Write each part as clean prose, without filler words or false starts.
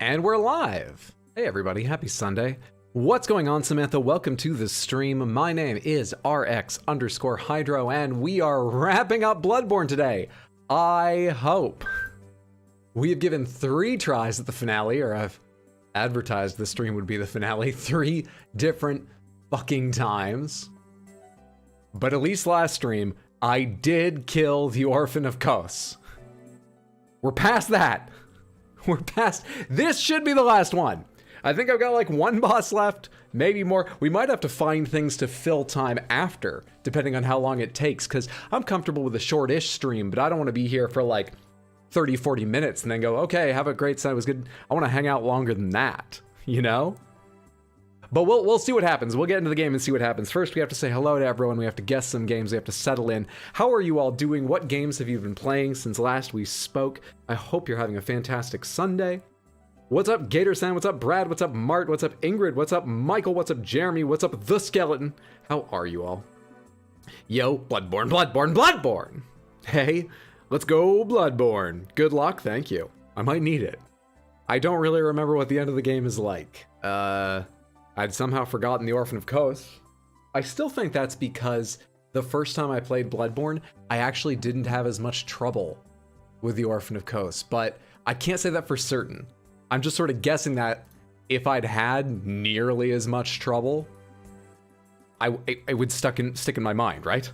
And we're live! Hey everybody, happy Sunday. What's going on, Samantha? Welcome to the stream. My name is RX_Hydro, and we are wrapping up Bloodborne today. I hope. We have given 3 tries at the finale, or I've advertised the stream would be the finale 3 different fucking times. But at least last stream, I did kill the Orphan of Kos. We're past that. We're past, this should be the last one. I think I've got like 1 boss left, maybe more. We might have to find things to fill time after, depending on how long it takes, because I'm comfortable with a short-ish stream, but I don't want to be here for like 30, 40 minutes and then go, okay, have a great Sunday, it was good. I want to hang out longer than that, you know? But we'll see what happens. We'll get into the game and see what happens. First, we have to say hello to everyone. We have to guess some games. We have to settle in. How are you all doing? What games have you been playing since last we spoke? I hope you're having a fantastic Sunday. What's up, Gatorsan? What's up, Brad? What's up, Mart? What's up, Ingrid? What's up, Michael? What's up, Jeremy? What's up, The Skeleton? How are you all? Yo, Bloodborne, Bloodborne, Bloodborne! Hey, let's go, Bloodborne. Good luck, thank you. I might need it. I don't really remember what the end of the game is like. I'd somehow forgotten the Orphan of Kos. I still think that's because the first time I played Bloodborne, I actually didn't have as much trouble with the Orphan of Kos, but I can't say that for certain. I'm just sort of guessing that if I'd had nearly as much trouble, it would stick in my mind, right?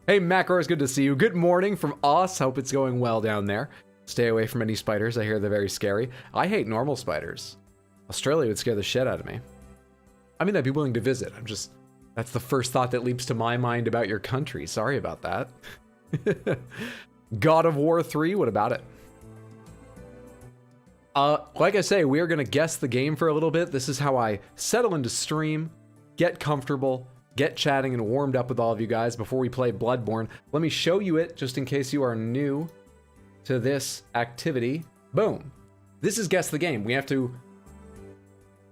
Hey, Macro, it's good to see you. Good morning from us. Hope it's going well down there. Stay away from any spiders. I hear they're very scary. I hate normal spiders. Australia would scare the shit out of me. I mean, I'd be willing to visit. That's the first thought that leaps to my mind about your country. Sorry about that. God of War 3, what about it? Like I say, we are going to guess the game for a little bit. This is how I settle into stream, get comfortable, get chatting and warmed up with all of you guys before we play Bloodborne. Let me show you it just in case you are new to this activity. Boom. This is Guess the Game. We have to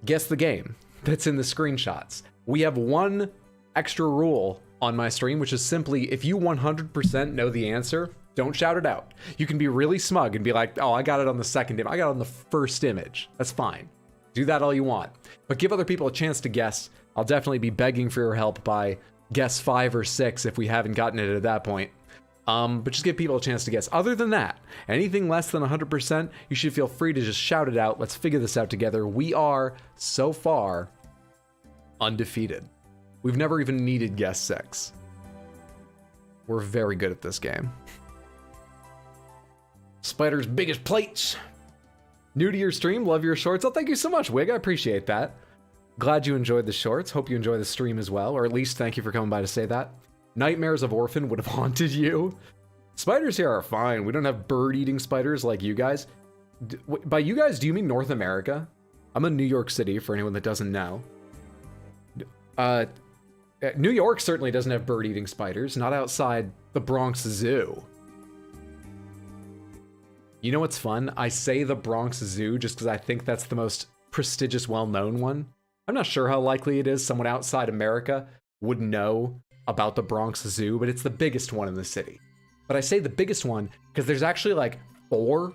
guess the game that's in the screenshots. We have 1 extra rule on my stream, which is simply if you 100% know the answer, don't shout it out. You can be really smug and be like, oh, I got it on the second image. I got it on the first image. That's fine. Do that all you want. But give other people a chance to guess. I'll definitely be begging for your help by guess 5 or 6 if we haven't gotten it at that point. But just give people a chance to guess. Other than that, anything less than 100%, you should feel free to just shout it out. Let's figure this out together. We are, so far, undefeated. We've never even needed guess 6. We're very good at this game. Spider's biggest plates. New to your stream, love your shorts. Oh, thank you so much, Wig. I appreciate that. Glad you enjoyed the shorts. Hope you enjoy the stream as well, or at least thank you for coming by to say that. Nightmares of Orphan would have haunted you. Spiders here are fine. We don't have bird-eating spiders like you guys. By you guys, do you mean North America? I'm in New York City, for anyone that doesn't know. New York certainly doesn't have bird-eating spiders, not outside the Bronx Zoo. You know what's fun? I say the Bronx Zoo just because I think that's the most prestigious, well-known one. I'm not sure how likely it is someone outside America would know about the Bronx Zoo, but it's the biggest one in the city. But I say the biggest one because there's actually like 4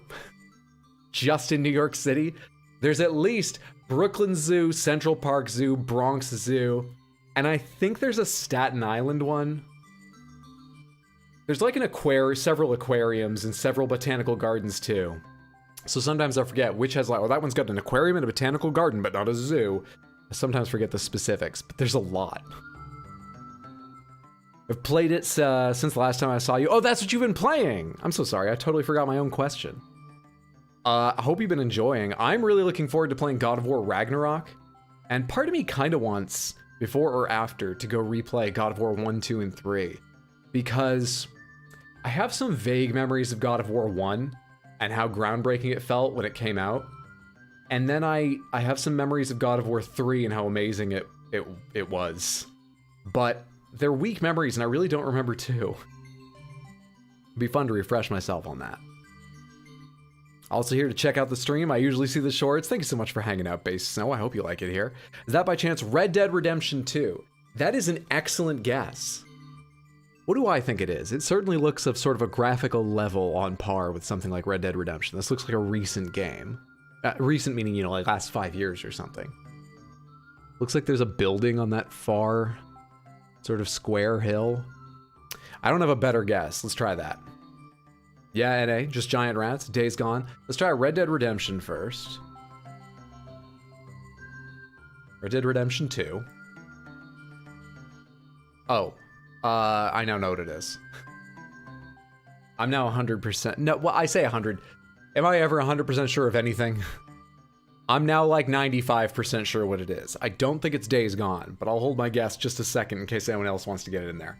just in New York City. There's at least Brooklyn Zoo, Central Park Zoo, Bronx Zoo, and I think there's a Staten Island one. There's like several aquariums and several botanical gardens too. So sometimes I forget which has like, well, that one's got an aquarium and a botanical garden, but not a zoo. I sometimes forget the specifics, but there's a lot. I've played it since the last time I saw you. Oh, that's what you've been playing. I'm so sorry. I totally forgot my own question. I hope you've been enjoying. I'm really looking forward to playing God of War Ragnarok. And part of me kind of wants, before or after, to go replay God of War 1, 2, and 3. Because I have some vague memories of God of War 1 and how groundbreaking it felt when it came out. And then I have some memories of God of War 3 and how amazing it was. But they're weak memories, and I really don't remember 2. It'd be fun to refresh myself on that. Also here to check out the stream. I usually see the shorts. Thank you so much for hanging out, Base Snow. I hope you like it here. Is that by chance Red Dead Redemption 2? That is an excellent guess. What do I think it is? It certainly looks of sort of a graphical level on par with something like Red Dead Redemption. This looks like a recent game. Recent meaning, you know, like last 5 years or something. Looks like there's a building on that far sort of square hill. I don't have a better guess. Let's try that. Yeah, NA, just giant rats. Days Gone. Let's try Red Dead Redemption first. Red Dead Redemption 2. Oh, I now know what it is. I'm now 100%. No, well, I say 100. Am I ever 100% sure of anything? I'm now like 95% sure what it is. I don't think it's Days Gone, but I'll hold my guess just a second in case anyone else wants to get it in there.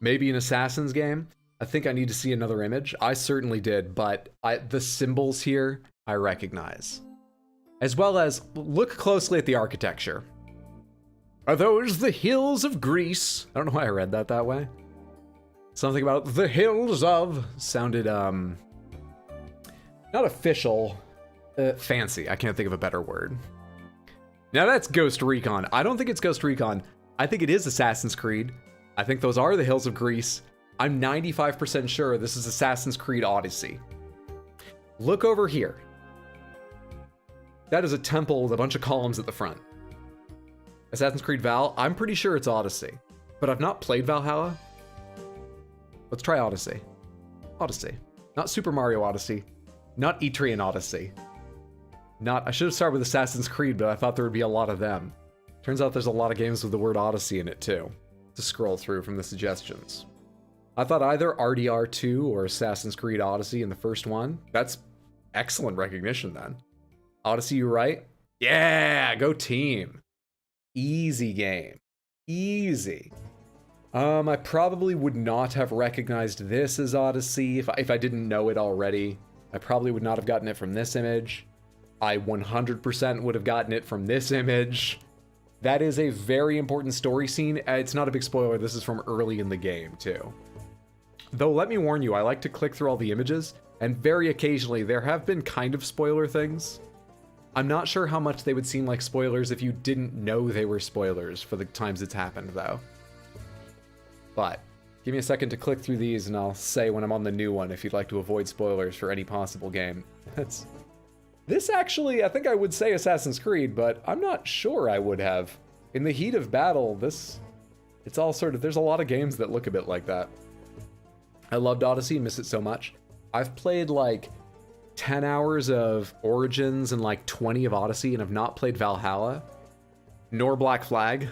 Maybe an Assassin's game? I think I need to see another image. I certainly did, but the symbols here, I recognize. As well as, look closely at the architecture. Are those the hills of Greece? I don't know why I read that way. Something about the hills of sounded, not official, fancy. I can't think of a better word. Now that's Ghost Recon. I don't think it's Ghost Recon. I think it is Assassin's Creed. I think those are the hills of Greece. I'm 95% sure this is Assassin's Creed Odyssey. Look over here. That is a temple with a bunch of columns at the front. Assassin's Creed Val, I'm pretty sure it's Odyssey. But I've not played Valhalla. Let's try Odyssey. Odyssey. Not Super Mario Odyssey. Not Etrian Odyssey. I should have started with Assassin's Creed, but I thought there would be a lot of them. Turns out there's a lot of games with the word Odyssey in it too. To scroll through from the suggestions. I thought either RDR2 or Assassin's Creed Odyssey in the first one. That's excellent recognition then. Odyssey, you right? Yeah, go team. Easy game. Easy. I probably would not have recognized this as Odyssey if I didn't know it already. I probably would not have gotten it from this image. I 100% would have gotten it from this image. That is a very important story scene. It's not a big spoiler. This is from early in the game, too. Though, let me warn you, I like to click through all the images, and very occasionally there have been kind of spoiler things. I'm not sure how much they would seem like spoilers if you didn't know they were spoilers for the times it's happened, though. But give me a second to click through these, and I'll say when I'm on the new one if you'd like to avoid spoilers for any possible game. This actually, I think I would say Assassin's Creed, but I'm not sure I would have. In the heat of battle, it's all sort of, there's a lot of games that look a bit like that. I loved Odyssey, miss it so much. I've played like 10 hours of Origins and like 20 of Odyssey, and have not played Valhalla, nor Black Flag.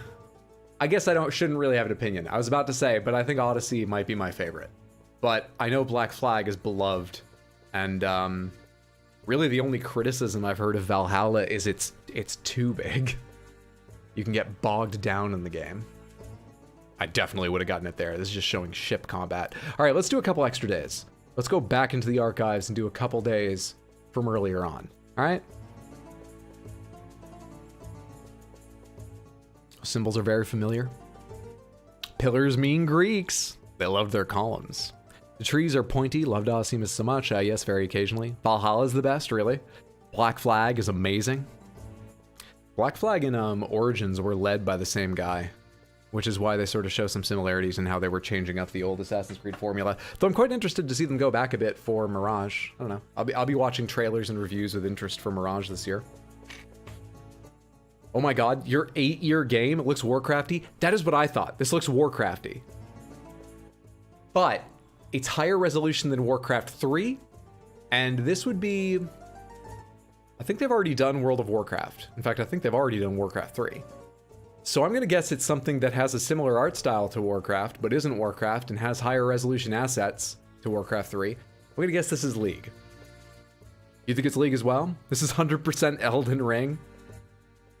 I guess I shouldn't really have an opinion. I was about to say, but I think Odyssey might be my favorite. But I know Black Flag is beloved, and really the only criticism I've heard of Valhalla is it's too big. You can get bogged down in the game. I definitely would have gotten it there. This is just showing ship combat. All right, let's do a couple extra days. Let's go back into the archives and do a couple days from earlier on. All right? Symbols are very familiar. Pillars mean Greeks. They loved their columns. The trees are pointy. Loved Odyssey so much. Yes, very occasionally. Valhalla is the best, really. Black Flag is amazing. Black Flag and Origins were led by the same guy, which is why they sort of show some similarities in how they were changing up the old Assassin's Creed formula. Though I'm quite interested to see them go back a bit for Mirage. I don't know. I'll be watching trailers and reviews with interest for Mirage this year. Oh my god, your 8-year game, it looks Warcrafty? That is what I thought. This looks Warcrafty. But it's higher resolution than Warcraft 3, and this would be... I think they've already done World of Warcraft. In fact, I think they've already done Warcraft 3. So I'm gonna guess it's something that has a similar art style to Warcraft, but isn't Warcraft, and has higher resolution assets to Warcraft 3. I'm gonna guess this is League. You think it's League as well? This is 100% Elden Ring.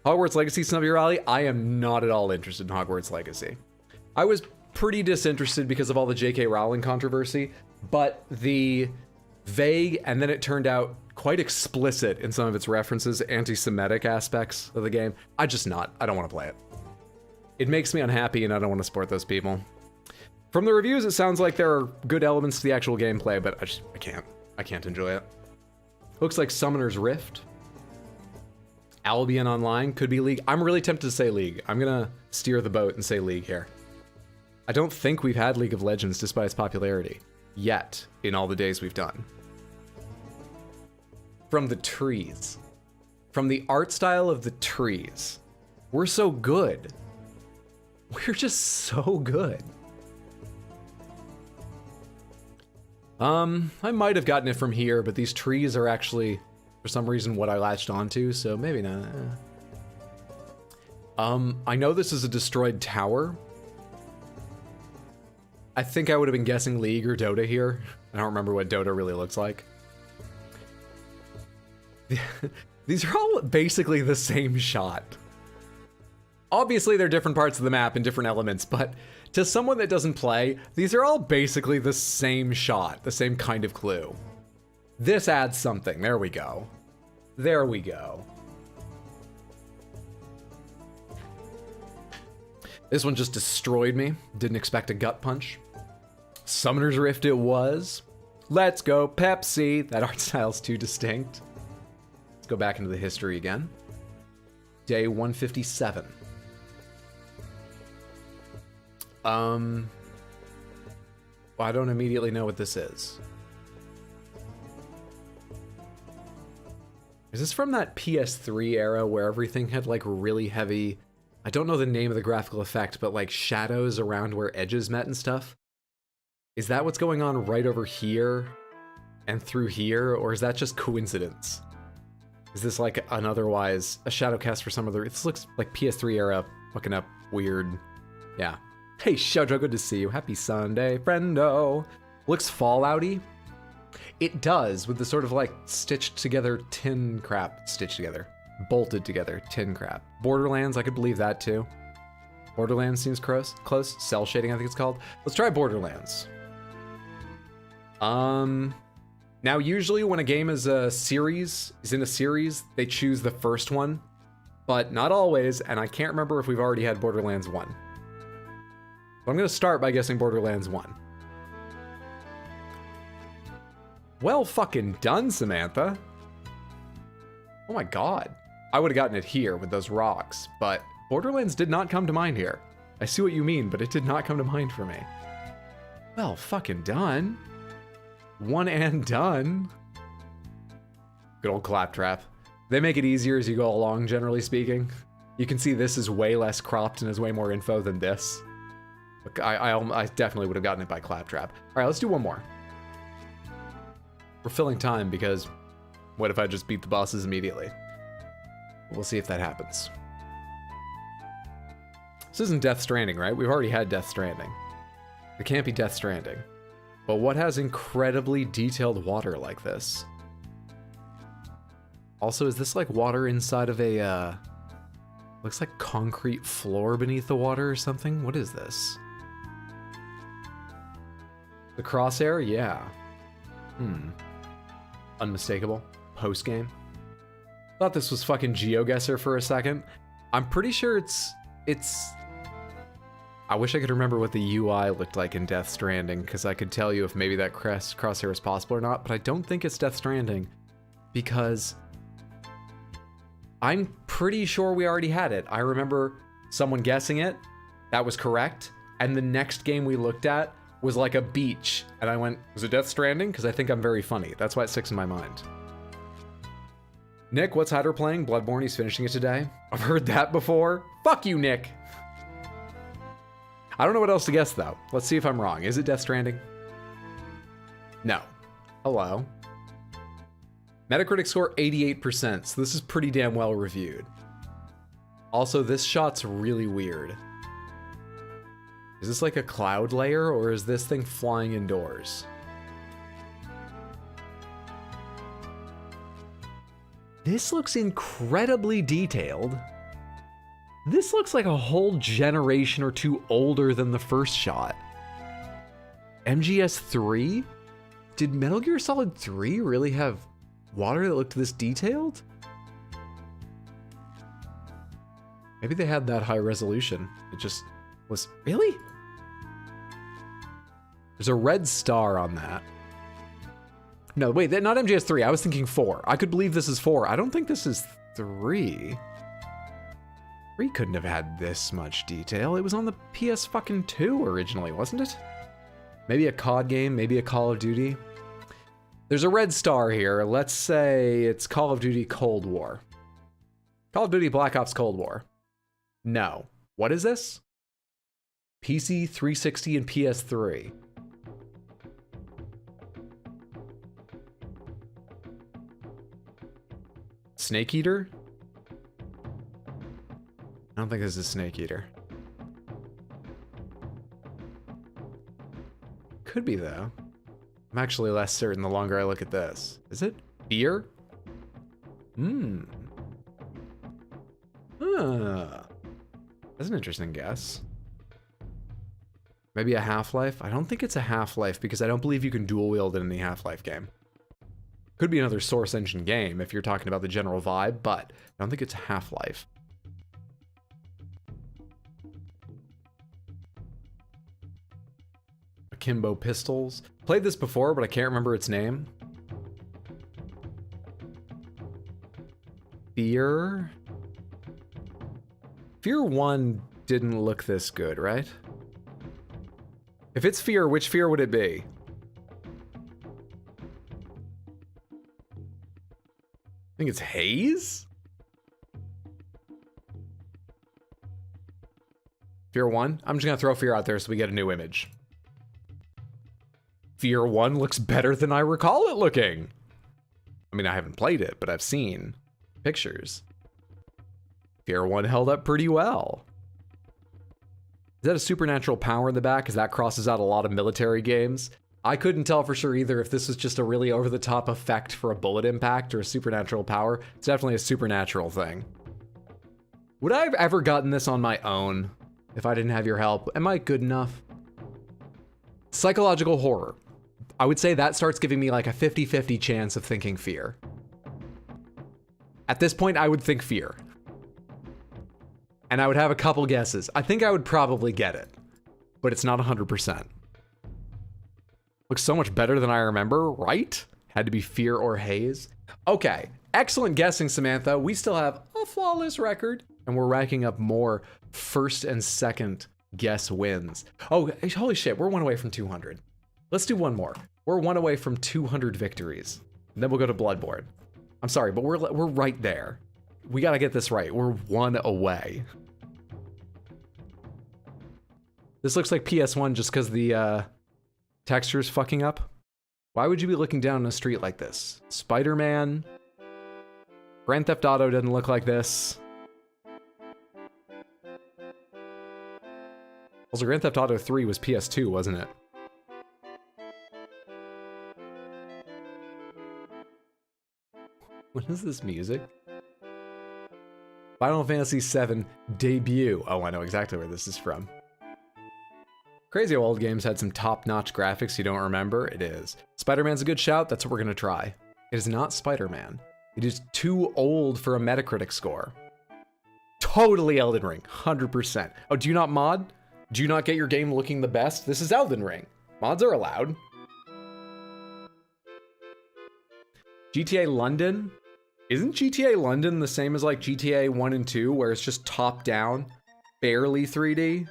Hogwarts Legacy, some of your rally? I am not at all interested in Hogwarts Legacy. I was pretty disinterested because of all the J.K. Rowling controversy, but the vague, and then it turned out quite explicit in some of its references, anti-Semitic aspects of the game, I don't want to play it. It makes me unhappy, and I don't want to support those people. From the reviews, it sounds like there are good elements to the actual gameplay, but I can't enjoy it. Looks like Summoner's Rift. Albion Online could be League. I'm really tempted to say League. I'm gonna steer the boat and say League here. I don't think we've had League of Legends despite its popularity yet in all the days we've done. From the trees. from the art style of the trees. We're so good. We're just so good. I might have gotten it from here, but these trees are actually, for some reason, what I latched onto, so maybe not. I know this is a destroyed tower. I think I would have been guessing League or Dota here. I don't remember what Dota really looks like. These are all basically the same shot. Obviously, they're different parts of the map and different elements, but to someone that doesn't play, these are all basically the same shot, the same kind of clue. This adds something. There we go. There we go. This one just destroyed me. Didn't expect a gut punch. Summoner's Rift it was. Let's go Pepsi. That art style's too distinct. Let's go back into the history again. Day 157. Well, I don't immediately know what this is. Is this from that PS3 era where everything had like really heavy, I don't know the name of the graphical effect, but like shadows around where edges met and stuff? Is that what's going on right over here and through here, or is that just coincidence? Is this like an otherwise a shadow cast for some other? This looks like PS3 era fucking up weird. Yeah. Hey Shoujo, good to see you. Happy Sunday, friendo. Looks Fallout-y. It does, with the sort of like stitched together tin crap. Stitched together. Bolted together tin crap. Borderlands, I could believe that too. Borderlands seems close. Cell shading, I think it's called. Let's try Borderlands. Now usually when a game is in a series, they choose the first one, but not always, and I can't remember if we've already had Borderlands 1. So I'm gonna start by guessing Borderlands 1. Well fucking done, Samantha. Oh my god. I would have gotten it here with those rocks, but Borderlands did not come to mind here. I see what you mean, but it did not come to mind for me. Well fucking done. One and done. Good old claptrap. They make it easier as you go along, generally speaking. You can see this is way less cropped and has way more info than this. I definitely would have gotten it by claptrap. All right, let's do one more. We're filling time because what if I just beat the bosses immediately? We'll see if that happens. This isn't Death Stranding, right? We've already had Death Stranding. It can't be Death Stranding. But what has incredibly detailed water like this? Also, is this like water inside of a, looks like concrete floor beneath the water or something? What is this? The crosshair? Yeah. Unmistakable. Post-game. Thought this was fucking GeoGuessr for a second. I'm pretty sure it's... I wish I could remember what the UI looked like in Death Stranding, because I could tell you if maybe that crosshair is possible or not, but I don't think it's Death Stranding, because I'm pretty sure we already had it. I remember someone guessing it, that was correct, and the next game we looked at was like a beach, and I went, was it Death Stranding? Because I think I'm very funny. That's why it sticks in my mind. Nick, what's Hyder playing? Bloodborne, he's finishing it today. I've heard that before. Fuck you, Nick. I don't know what else to guess, though. Let's see if I'm wrong. Is it Death Stranding? No. Hello. Metacritic score 88%, so this is pretty damn well reviewed. Also, this shot's really weird. Is this like a cloud layer, or is this thing flying indoors? This looks incredibly detailed. This looks like a whole generation or two older than the first shot. MGS3? Did Metal Gear Solid 3 really have water that looked this detailed? Maybe they had that high resolution. It just was... Really? There's a red star on that. No, wait, not MGS3. I was thinking 4. I could believe this is 4. I don't think this is 3. 3 couldn't have had this much detail. It was on the PS fucking 2 originally, wasn't it? Maybe a COD game, maybe a Call of Duty. There's a red star here. Let's say it's Call of Duty Cold War. Call of Duty Black Ops Cold War. No. What is this? PC 360 and PS3. Snake Eater? I don't think this is Snake Eater. Could be, though. I'm actually less certain the longer I look at this. Is it Fear? That's an interesting guess. Maybe a Half-Life? I don't think it's a Half-Life because I don't believe you can dual wield it in the Half-Life game. Could be another Source Engine game if you're talking about the general vibe, but I don't think it's Half-Life. Akimbo Pistols. Played this before, but I can't remember its name. Fear? Fear 1 didn't look this good, right? If it's Fear, which Fear would it be? I think it's Haze? Fear 1? I'm just gonna throw Fear out there so we get a new image. Fear 1 looks better than I recall it looking. I mean, I haven't played it, but I've seen pictures. Fear 1 held up pretty well. Is that a supernatural power in the back? Because that crosses out a lot of military games. I couldn't tell for sure either if this was just a really over-the-top effect for a bullet impact or a supernatural power. It's definitely a supernatural thing. Would I have ever gotten this on my own if I didn't have your help? Am I good enough? Psychological horror. I would say that starts giving me like a 50-50 chance of thinking Fear. At this point, I would think Fear. And I would have a couple guesses. I think I would probably get it, but it's not 100%. Looks so much better than I remember, right? Had to be Fear or Haze. Okay, excellent guessing, Samantha. We still have a flawless record, and we're racking up more first and second guess wins. Oh, holy shit, we're one away from 200. Let's do one more. We're one away from 200 victories. And then we'll go to Bloodborne. I'm sorry, but we're right there. We gotta get this right. We're one away. This looks like PS1 just because the texture's fucking up. Why would you be looking down a street like this? Spider-Man. Grand Theft Auto doesn't look like this. Also, Grand Theft Auto 3 was PS2, wasn't it? What is this music? Final Fantasy VII debut. Oh, I know exactly where this is from. Crazy how old games had some top-notch graphics you don't remember. It is. Spider-Man's a good shout. That's what we're gonna try. It is not Spider-Man. It is too old for a Metacritic score. Totally Elden Ring, 100%. Oh, do you not mod? Do you not get your game looking the best? This is Elden Ring. Mods are allowed. GTA London? Isn't GTA London the same as like GTA 1 and 2, where it's just top-down, barely 3D?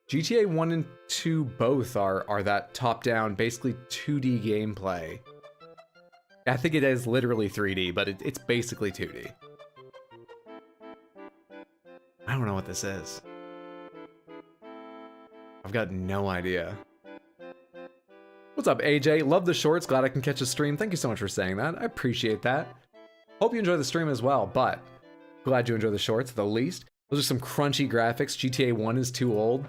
GTA 1 and 2 both are that top-down, basically 2D gameplay. I think it is literally 3D, but it's basically 2D. I don't know what this is. I've got no idea. What's up, AJ? Love the shorts. Glad I can catch a stream. Thank you so much for saying that. I appreciate that. Hope you enjoy the stream as well, but glad you enjoy the shorts at the least. Those are some crunchy graphics. GTA 1 is too old.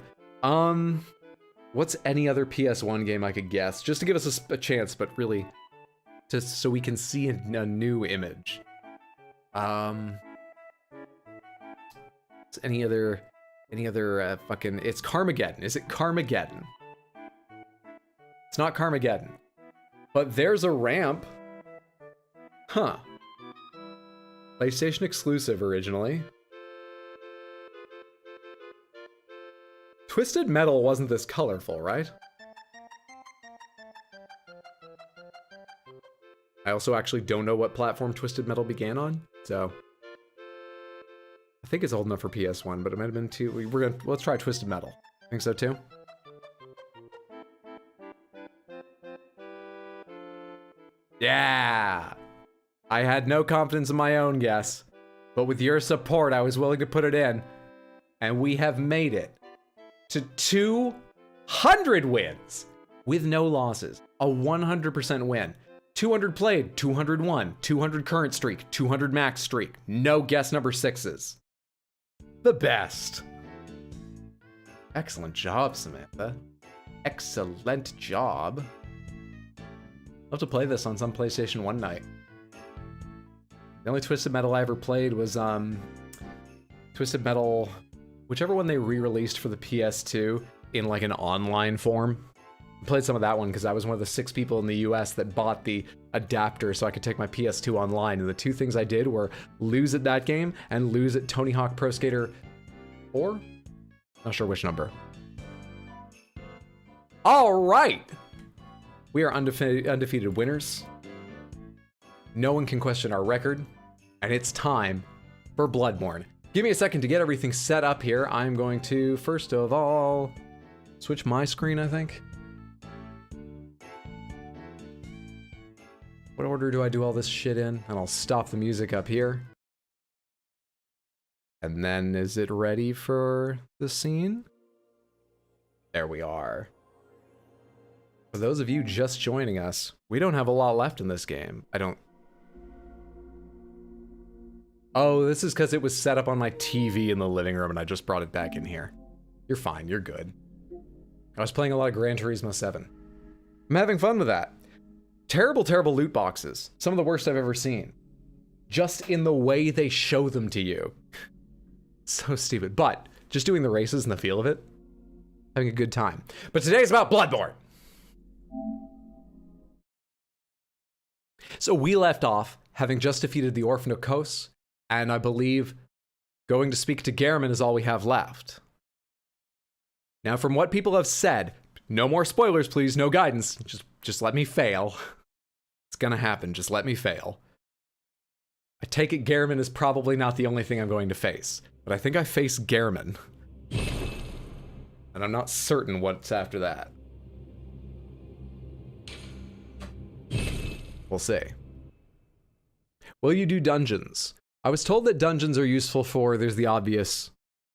What's any other PS1 game I could guess? Just to give us a chance, but really, just so we can see a new image. Any other fucking... It's Carmageddon. Is it Carmageddon? It's not Carmageddon. But there's a ramp. Huh. PlayStation exclusive originally. Twisted Metal wasn't this colorful, right? I also actually don't know what platform Twisted Metal began on, so... I think it's old enough for PS1, but it might have been too... Let's try Twisted Metal. Think so too? Yeah! I had no confidence in my own guess, but with your support, I was willing to put it in. And we have made it to 200 wins with no losses. A 100% win. 200 played, 200 won, 200 current streak, 200 max streak. No guess number 6s. The best. Excellent job, Samantha. Excellent job. I'll have to play this on some PlayStation 1 night. The only Twisted Metal I ever played was Twisted Metal, whichever one they re-released for the PS2 in like an online form. I played some of that one because I was one of the 6 people in the US that bought the adapter so I could take my PS2 online. And the 2 things I did were lose at that game and lose at Tony Hawk Pro Skater 4? Not sure which number. All right! We are undefeated winners. No one can question our record. And it's time for Bloodborne. Give me a second to get everything set up here. I'm going to, first of all, switch my screen, I think. What order do I do all this shit in? And I'll stop the music up here. And then, is it ready for the scene? There we are. For those of you just joining us, we don't have a lot left in this game. Oh, this is because it was set up on my TV in the living room and I just brought it back in here. You're fine, you're good. I was playing a lot of Gran Turismo 7. I'm having fun with that. Terrible, terrible loot boxes. Some of the worst I've ever seen. Just in the way they show them to you. So stupid. But, just doing the races and the feel of it. Having a good time. But today's about Bloodborne. So we left off having just defeated the Orphan of Kos. And I believe going to speak to Gehrman is all we have left. Now, from what people have said, no more spoilers, please, no guidance. Just let me fail. It's gonna happen, just let me fail. I take it Gehrman is probably not the only thing I'm going to face, but I think I face Gehrman. And I'm not certain what's after that. We'll see. Will you do dungeons? I was told that dungeons are useful for, there's the obvious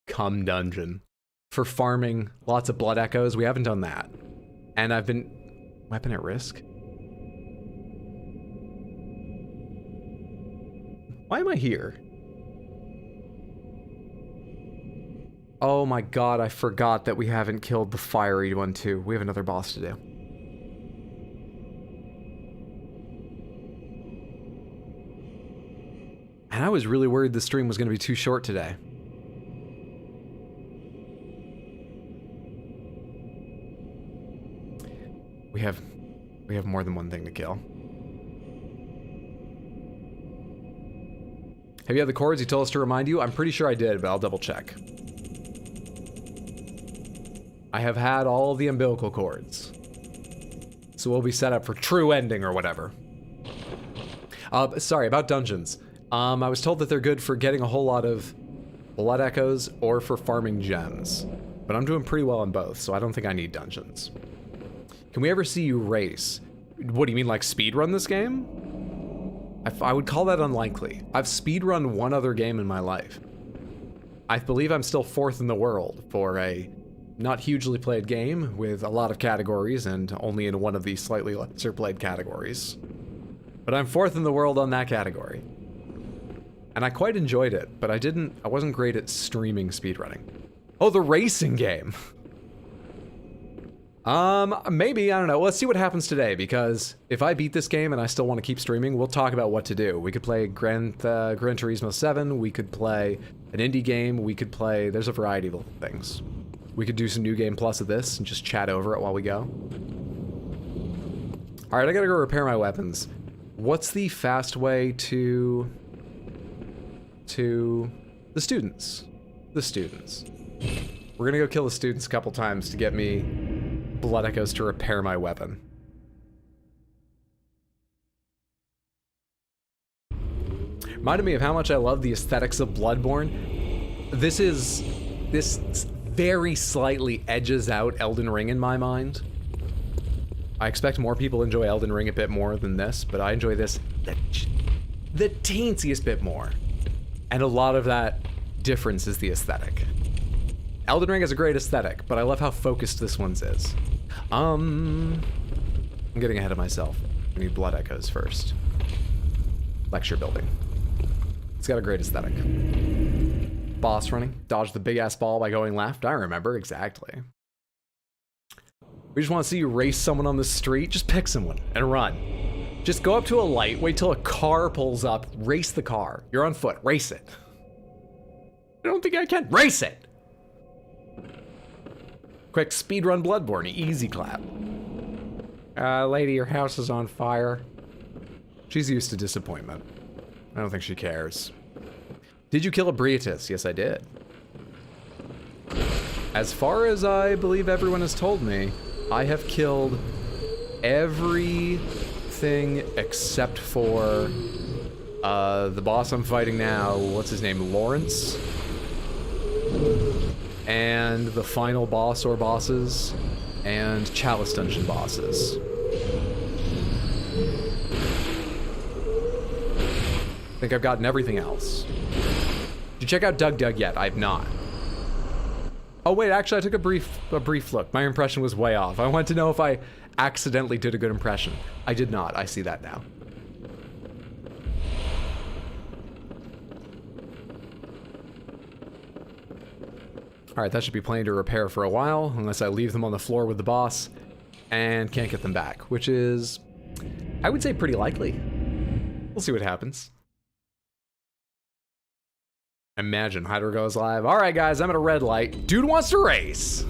come dungeon. For farming lots of blood echoes, we haven't done that. And I've been... Weapon at risk? Why am I here? Oh my god, I forgot that we haven't killed the fiery one too. We have another boss to do. And I was really worried the stream was going to be too short today. We have more than one thing to kill. Have you had the cords you told us to remind you? I'm pretty sure I did, but I'll double check. I have had all the umbilical cords. So we'll be set up for true ending or whatever. Sorry, about dungeons. I was told that they're good for getting a whole lot of blood echoes or for farming gems. But I'm doing pretty well on both, so I don't think I need dungeons. Can we ever see you race? What do you mean, like speedrun this game? I would call that unlikely. I've speedrun one other game in my life. I believe I'm still 4th in the world for a not hugely played game with a lot of categories and only in one of the slightly lesser played categories. But I'm 4th in the world on that category. And I quite enjoyed it, but I wasn't great at streaming speedrunning. Oh, the racing game! Maybe, I don't know. Let's see what happens today, because if I beat this game and I still want to keep streaming, we'll talk about what to do. We could play Gran Turismo 7, we could play an indie game, we could play... There's a variety of things. We could do some New Game Plus of this and just chat over it while we go. Alright, I gotta go repair my weapons. What's the fast way to the students? The students. We're gonna go kill the students a couple times to get me blood echoes to repair my weapon. Reminded me of how much I love the aesthetics of Bloodborne. This very slightly edges out Elden Ring in my mind. I expect more people enjoy Elden Ring a bit more than this, but I enjoy this the teensiest bit more. And a lot of that difference is the aesthetic. Elden Ring has a great aesthetic, but I love how focused this one's is. I'm getting ahead of myself. We need blood echoes first. Lecture building. It's got a great aesthetic. Boss running. Dodge the big-ass ball by going left. I remember, exactly. We just want to see you race someone on the street. Just pick someone and run. Just go up to a light, wait till a car pulls up, race the car. You're on foot, race it. I don't think I can. Race it! Quick speedrun Bloodborne, easy clap. Lady, your house is on fire. She's used to disappointment. I don't think she cares. Did you kill a Briatis? Yes, I did. As far as I believe everyone has told me, I have killed everything except for the boss I'm fighting now. What's his name? Laurence? And the final boss or bosses, and Chalice Dungeon bosses. I think I've gotten everything else. Did you check out Doug Doug yet? I've not. Oh wait, actually I took a brief look. My impression was way off. I wanted to know if I accidentally did a good impression. I did not. I see that now. Alright, that should be plenty to repair for a while, unless I leave them on the floor with the boss and can't get them back, which is, I would say, pretty likely. We'll see what happens. Imagine Hydro goes live. Alright guys, I'm at a red light. Dude wants to race!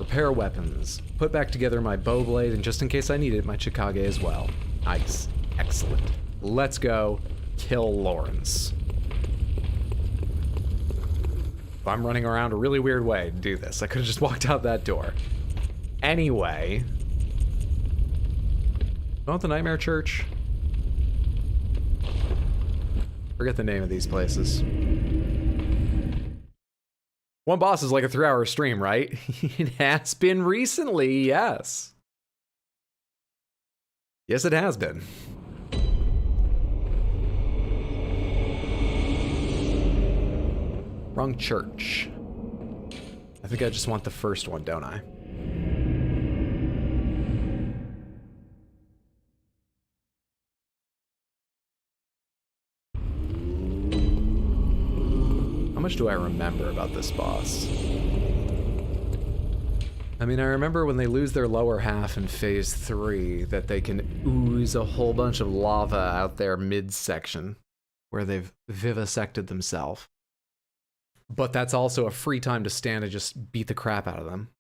Repair weapons. Put back together my bow blade, and just in case I need it, my Chikage as well. Nice. Excellent. Let's go kill Laurence. If I'm running around a really weird way to do this, I could have just walked out that door. Anyway. Not the Nightmare Church. Forget the name of these places. One boss is like a 3-hour stream, right? It has been recently, yes. Yes, it has been. Wrong church. I think I just want the first one, don't I? How much do I remember about this boss? I mean, I remember when they lose their lower half in phase 3 that they can ooze a whole bunch of lava out their midsection where they've vivisected themselves. But that's also a free time to stand and just beat the crap out of them.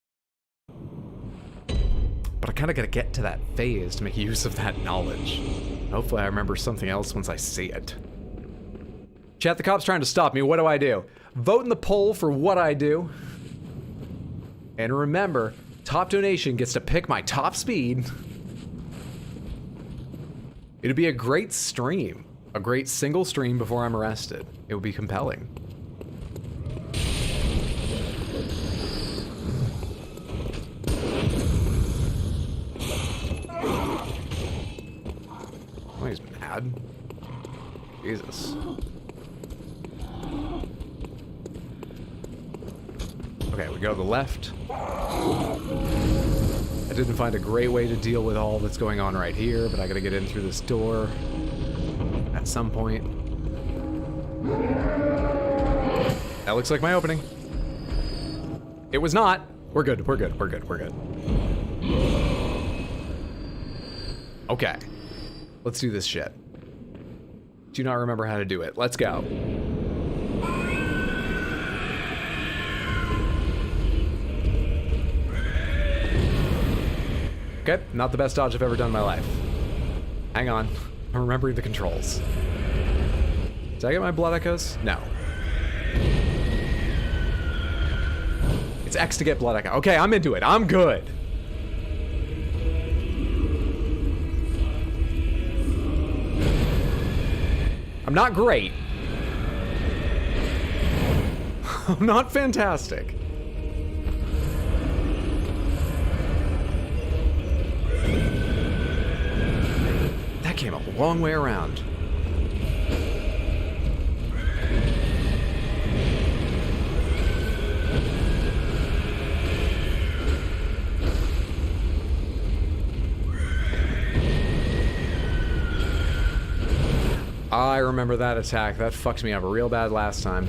But I kind of gotta get to that phase to make use of that knowledge. Hopefully I remember something else once I see it. Chat, the cop's trying to stop me. What do I do? Vote in the poll for what I do. And remember, top donation gets to pick my top speed. It'd be a great stream. A great single stream before I'm arrested. It would be compelling. Oh, he's mad. Jesus. Okay, we go to the left. I didn't find a great way to deal with all that's going on right here, but I gotta get in through this door at some point. That looks like my opening. It was not. We're good, we're good, we're good, we're good. Okay. Let's do this shit. Do not remember how to do it. Let's go. Okay, not the best dodge I've ever done in my life. Hang on. I'm remembering the controls. Did I get my blood echoes? No. It's X to get blood echo. Okay, I'm into it. I'm good. I'm not great. I'm not fantastic. That came a long way around. I remember that attack. That fucked me up real bad last time.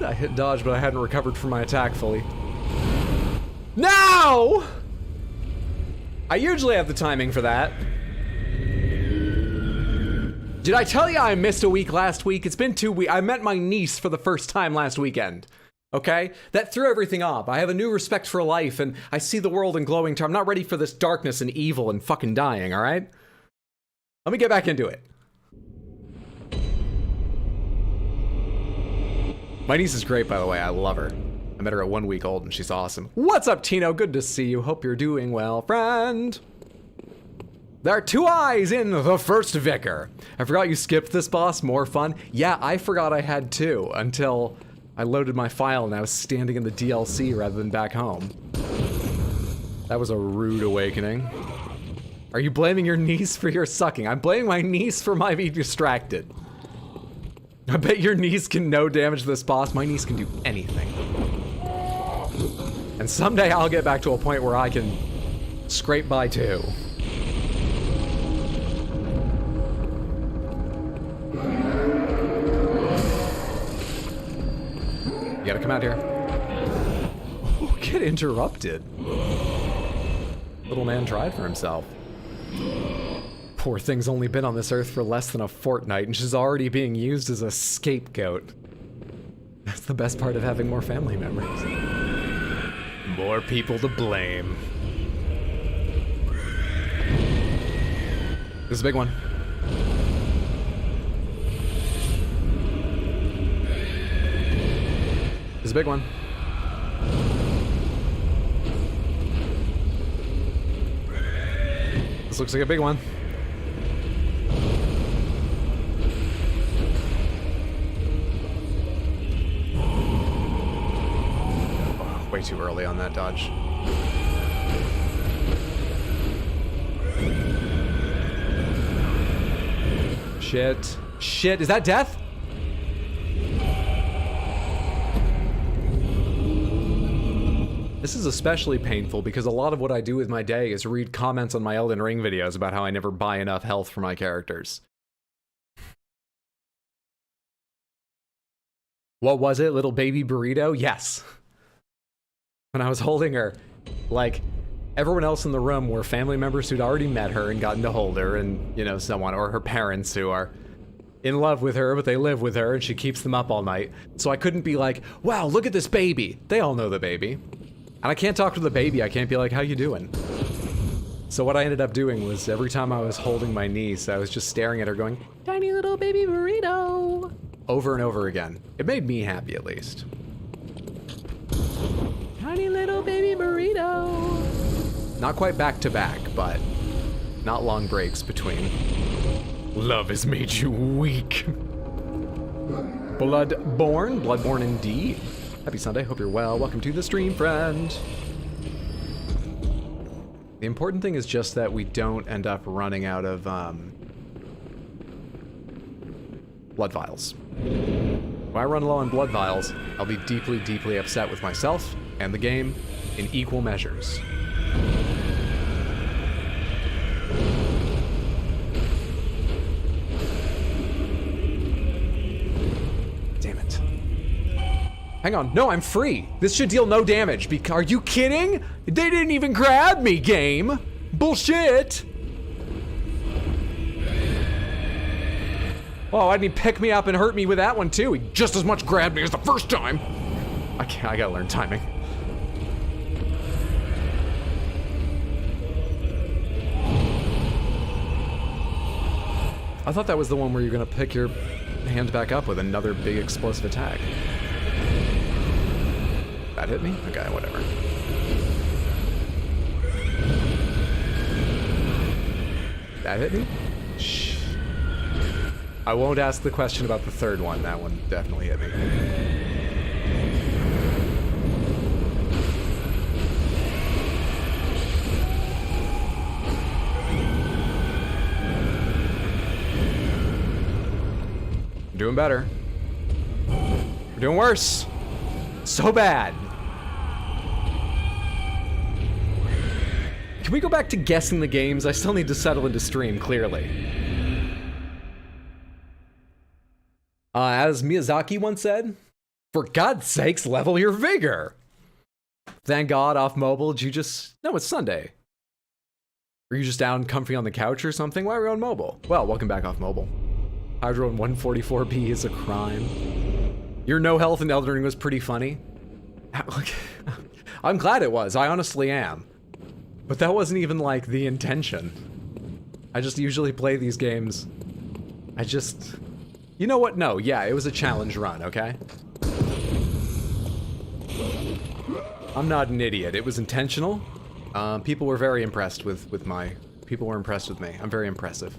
I hit dodge, but I hadn't recovered from my attack fully. No! I usually have the timing for that. Did I tell you I missed a week last week? It's been 2 weeks. I met my niece for the first time last weekend. Okay? That threw everything off. I have a new respect for life, and I see the world in glowing terms. I'm not ready for this darkness and evil and fucking dying, alright? Let me get back into it. My niece is great, by the way. I love her. I met her at 1 week old, and she's awesome. What's up, Tino? Good to see you. Hope you're doing well, friend. There are 2 eyes in the first Vicar. I forgot you skipped this boss. More fun. Yeah, I forgot I had 2 until I loaded my file and I was standing in the DLC rather than back home. That was a rude awakening. Are you blaming your niece for your sucking? I'm blaming my niece for my being distracted. I bet your niece can no damage this boss. My niece can do anything. And someday I'll get back to a point where I can scrape by 2. You gotta come out here. Oh, get interrupted. Little man tried for himself. Poor thing's only been on this earth for less than a fortnight, and she's already being used as a scapegoat. That's the best part of having more family members. More people to blame. This is a big one. This is a big one. This looks like a big one. Oh, way too early on that dodge. Shit. Shit, is that death? This is especially painful because a lot of what I do with my day is read comments on my Elden Ring videos about how I never buy enough health for my characters. What was it? Little baby burrito? Yes. When I was holding her, like, everyone else in the room were family members who'd already met her and gotten to hold her and, you know, someone, or her parents who are in love with her, but they live with her and she keeps them up all night. So I couldn't be like, wow, look at this baby. They all know the baby. And I can't talk to the baby. I can't be like, how you doing? So what I ended up doing was every time I was holding my niece, I was just staring at her going, tiny little baby burrito, over and over again. It made me happy, at least. Tiny little baby burrito. Not quite back to back, but not long breaks between. Love has made you weak. Bloodborne? Bloodborne indeed. Happy Sunday, hope you're well. Welcome to the stream, friend. The important thing is just that we don't end up running out of blood vials. If I run low on blood vials, I'll be deeply, deeply upset with myself and the game in equal measures. Hang on, no, I'm free. This should deal no damage. Are you kidding? They didn't even grab me, game. Bullshit. Oh, why didn't he pick me up and hurt me with that one too? He just as much grabbed me as the first time. I gotta learn timing. I thought that was the one where you're gonna pick your hand back up with another big explosive attack. That hit me? Okay, whatever. That hit me? Shh. I won't ask the question about the third one. That one definitely hit me. We're doing better. We're doing worse. So bad. Can we go back to guessing the games? I still need to settle into stream, clearly. As Miyazaki once said, for God's sakes, level your vigor. Thank God, off mobile, did you just... No, it's Sunday. Are you just down comfy on the couch or something? Why are you on mobile? Well, welcome back off mobile. Hydro in 144p is a crime. Your no health in Elden Ring was pretty funny. I'm glad it was, I honestly am. But that wasn't even, like, the intention. I just usually play these games. You know what? No, yeah, it was a challenge run, okay? I'm not an idiot. It was intentional. People were very impressed with my... People were impressed with me. I'm very impressive.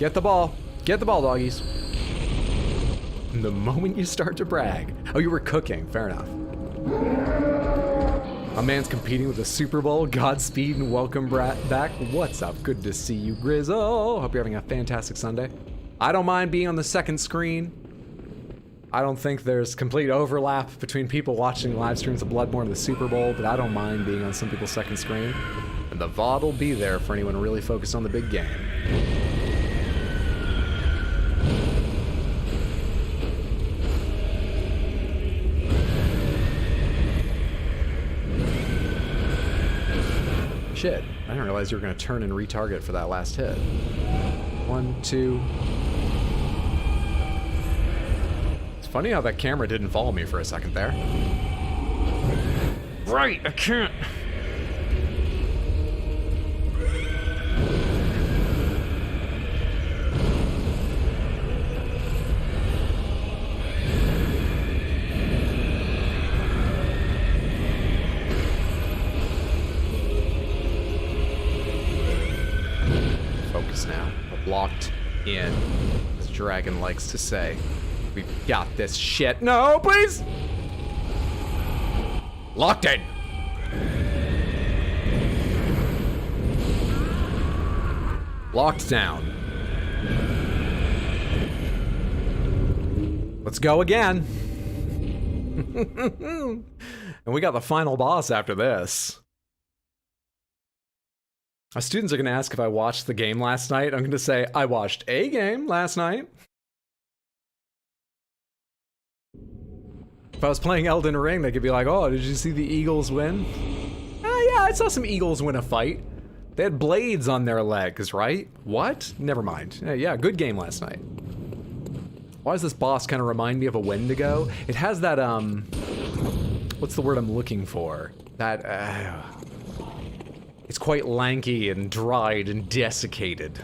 Get the ball. Get the ball, doggies. The moment you start to brag. Oh, you were cooking. Fair enough. A man's competing with the Super Bowl. Godspeed and welcome back. What's up? Good to see you, Grizzle. Hope you're having a fantastic Sunday. I don't mind being on the second screen. I don't think there's complete overlap between people watching live streams of Bloodborne and the Super Bowl, but I don't mind being on some people's second screen. And the VOD will be there for anyone really focused on the big game. Shit, I didn't realize you were going to turn and retarget for that last hit. 1, 2. It's funny how that camera didn't follow me for a second there. Right, I can't. Now. Locked in, as Dragon likes to say. We've got this shit. No, please! Locked in! Locked down. Let's go again. And we got the final boss after this. My students are going to ask if I watched the game last night. I'm going to say, I watched a game last night. If I was playing Elden Ring, they could be like, oh, did you see the Eagles win? Yeah, I saw some Eagles win a fight. They had blades on their legs, right? What? Never mind. Yeah, good game last night. Why does this boss kind of remind me of a Wendigo? It has that, what's the word I'm looking for? That, it's quite lanky and dried and desiccated.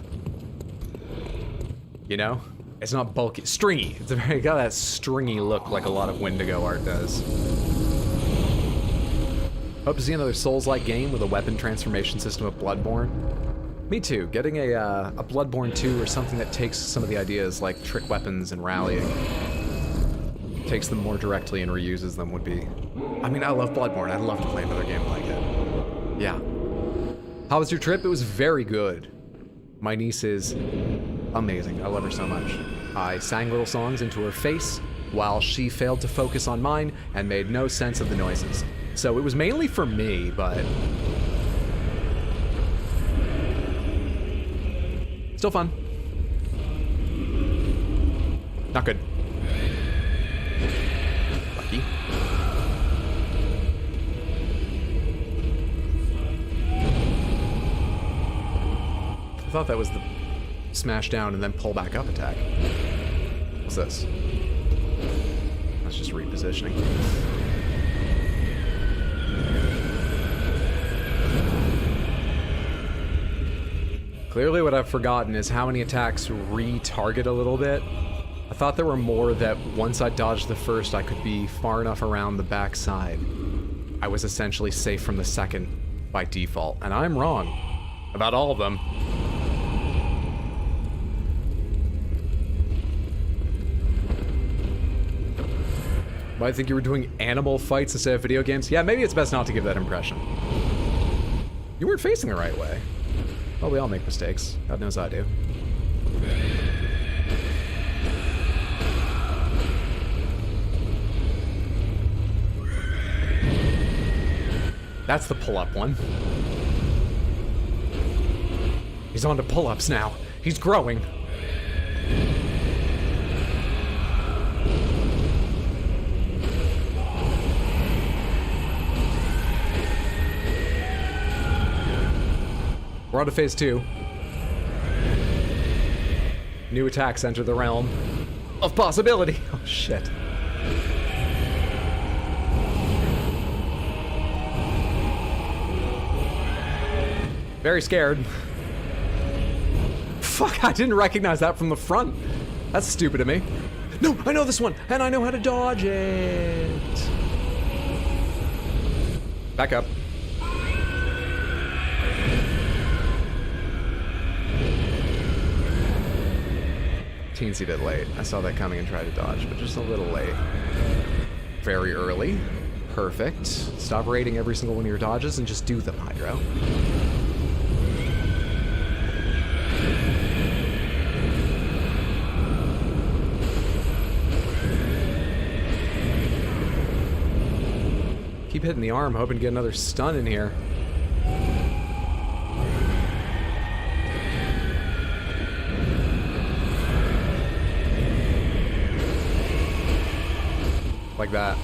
You know? It's not bulky. Stringy. It's got that stringy look like a lot of Wendigo art does. Hope to see another Souls-like game with a weapon transformation system of Bloodborne. Me too. Getting a Bloodborne 2 or something that takes some of the ideas like trick weapons and rallying, takes them more directly and reuses them would be... I mean, I love Bloodborne. I'd love to play another game like it. Yeah. How was your trip? It was very good. My niece is amazing. I love her so much. I sang little songs into her face while she failed to focus on mine and made no sense of the noises. So it was mainly for me, but... still fun. Not good. Lucky. I thought that was the smash down and then pull back up attack. What's this? That's just repositioning. Clearly what I've forgotten is how many attacks re-target a little bit. I thought there were more that once I dodged the first, I could be far enough around the back side. I was essentially safe from the second. by default, and I'm wrong about all of them. I think you were doing animal fights instead of video games. Yeah, maybe it's best not to give that impression. You weren't facing the right way. Well, we all make mistakes. God knows I do. That's the pull-up one. He's on to pull-ups now. He's growing. We're on to phase 2. New attacks enter the realm of possibility. Oh, shit. Very scared. Fuck, I didn't recognize that from the front. That's stupid of me. No, I know this one, and I know how to dodge it. Back up. Teensy bit late. I saw that coming and tried to dodge, but just a little late. Very early. Perfect. Stop rating every single one of your dodges and just do them, Hydro. Keep hitting the arm, hoping to get another stun in here. Like that.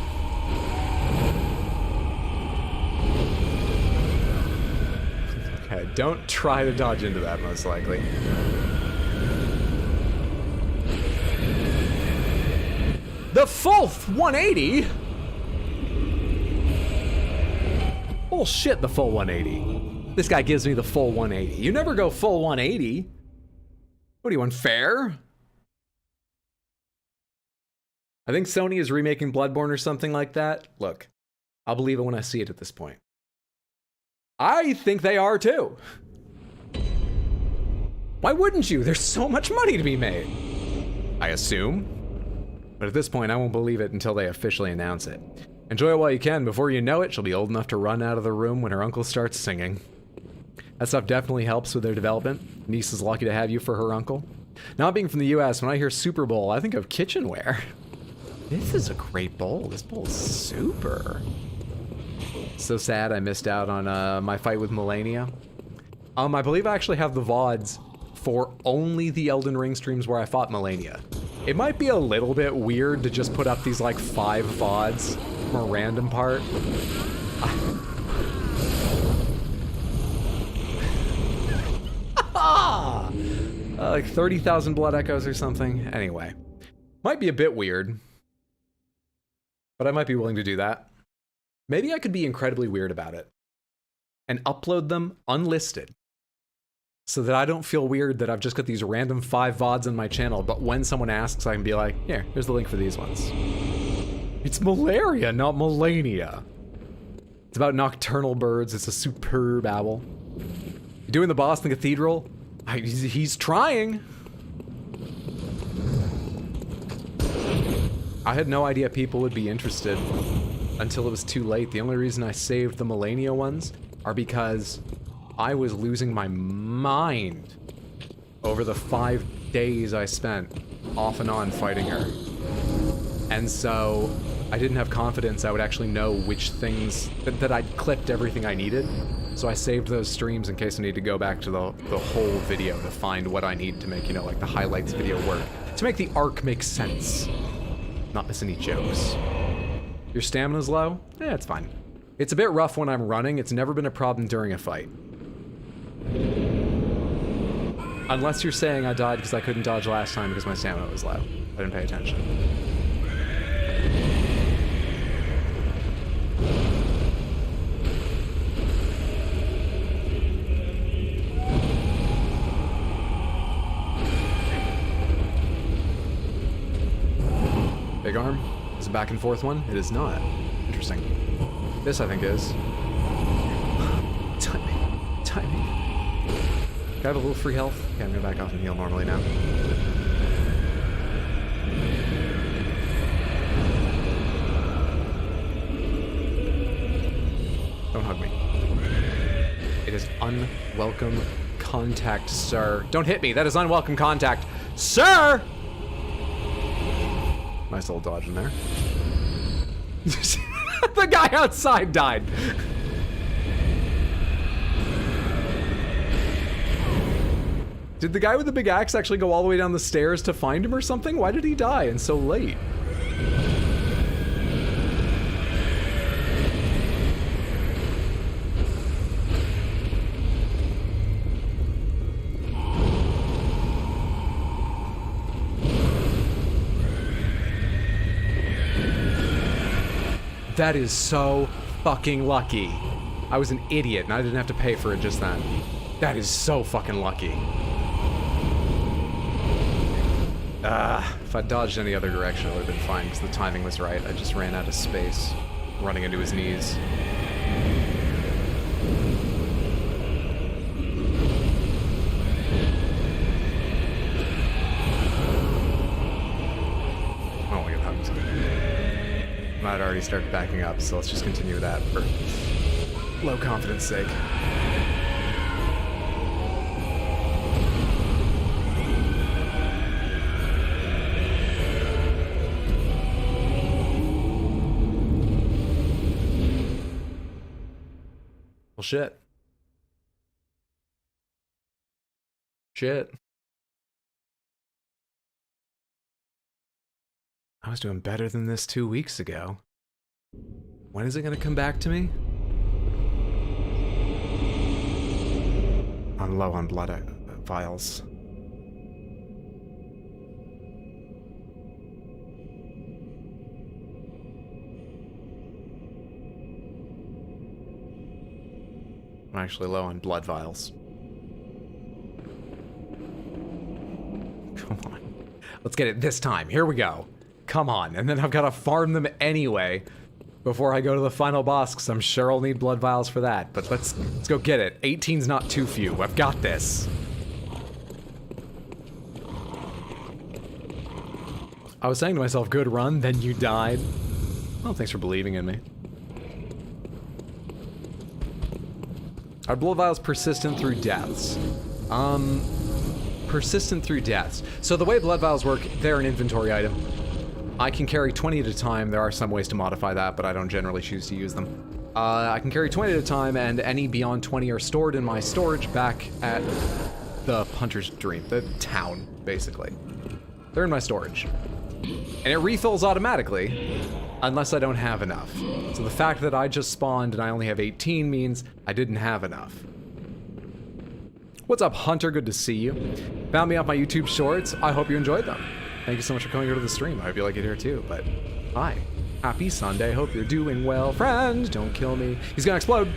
Okay, don't try to dodge into that, most likely. The full 180? Bullshit, the full 180. This guy gives me the full 180. You never go full 180. What are you, unfair? I think Sony is remaking Bloodborne or something like that. Look, I'll believe it when I see it at this point. I think they are too. Why wouldn't you? There's so much money to be made. I assume. But at this point, I won't believe it until they officially announce it. Enjoy it while you can. Before you know it, she'll be old enough to run out of the room when her uncle starts singing. That stuff definitely helps with their development. Niece is lucky to have you for her uncle. Not being from the US, when I hear Super Bowl, I think of kitchenware. This is a great bowl. This bowl is super. So sad I missed out on my fight with Melania. I believe I actually have the VODs for only the Elden Ring streams where I fought Melania. It might be a little bit weird to just put up these like 5 VODs from a random part. Like 30,000 blood echoes or something. Anyway, might be a bit weird. But I might be willing to do that. Maybe I could be incredibly weird about it and upload them unlisted so that I don't feel weird that I've just got these random 5 VODs on my channel, but when someone asks, I can be like, here, here's the link for these ones. It's malaria, not Melania. It's about nocturnal birds. It's a superb owl. You doing the boss in the cathedral? He's trying. I had no idea people would be interested until it was too late. The only reason I saved the Melania ones are because I was losing my mind over the 5 days I spent off and on fighting her. And so I didn't have confidence I would actually know which things, that I'd clipped everything I needed. So I saved those streams in case I need to go back to the whole video to find what I need to make, you know, like the highlights video work. To make the arc make sense. Not miss any jokes. Your stamina's low? Eh, it's fine. It's a bit rough when I'm running. It's never been a problem during a fight. Unless you're saying I died because I couldn't dodge last time because my stamina was low. I didn't pay attention. Big arm? Is it back and forth one? It is not. Interesting. This, I think, is. timing. Do I have a little free health? Okay, I'm gonna back off and heal normally now. Don't hug me. It is unwelcome contact, sir. Don't hit me. That is unwelcome contact. Sir! Nice little dodge in there. The guy outside died. Did the guy with the big axe actually go all the way down the stairs to find him or something? Why did he die and so late? That is so fucking lucky. I was an idiot and I didn't have to pay for it just then. That is so fucking lucky. If I dodged any other direction, it would have been fine because the timing was right. I just ran out of space, running into his knees. Oh, I got hugged. Might already start backing up, so let's just continue that for low confidence sake. Well, shit. Shit. I was doing better than this 2 weeks ago. When is it gonna come back to me? I'm low on blood vials. I'm actually low on blood vials. Come on. Let's get it this time. Here we go. Come on. And then I've got to farm them anyway before I go to the final boss, because I'm sure I'll need blood vials for that. But let's go get it. 18's not too few. I've got this. I was saying to myself, good run, then you died. Well, thanks for believing in me. Are blood vials persistent through deaths? Persistent through deaths. So the way blood vials work, they're an inventory item. I can carry 20 at a time. There are some ways to modify that, but I don't generally choose to use them. I can carry 20 at a time, and any beyond 20 are stored in my storage back at the Hunter's Dream, the town, basically. They're in my storage. And it refills automatically, unless I don't have enough. So the fact that I just spawned and I only have 18 means I didn't have enough. What's up, Hunter? Good to see you. Found me off my YouTube shorts. I hope you enjoyed them. Thank you so much for coming here to the stream. I hope you like it here too, but hi. Happy Sunday. Hope you're doing well. Friend, don't kill me. He's gonna explode.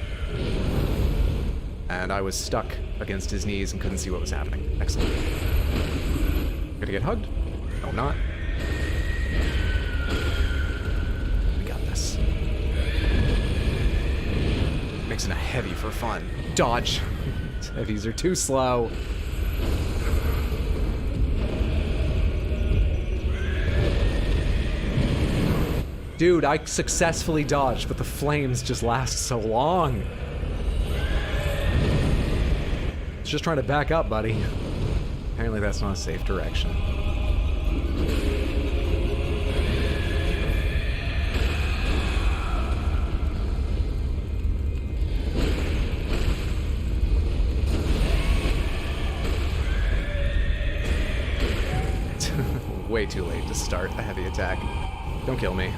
And I was stuck against his knees and couldn't see what was happening. Excellent. Gonna get hugged? No, I'm not. We got this. Mixing a heavy for fun. Dodge. Heavies are too slow. Dude, I successfully dodged, but the flames just last so long. It's just trying to back up, buddy. Apparently that's not a safe direction. Way too late to start a heavy attack. Don't kill me.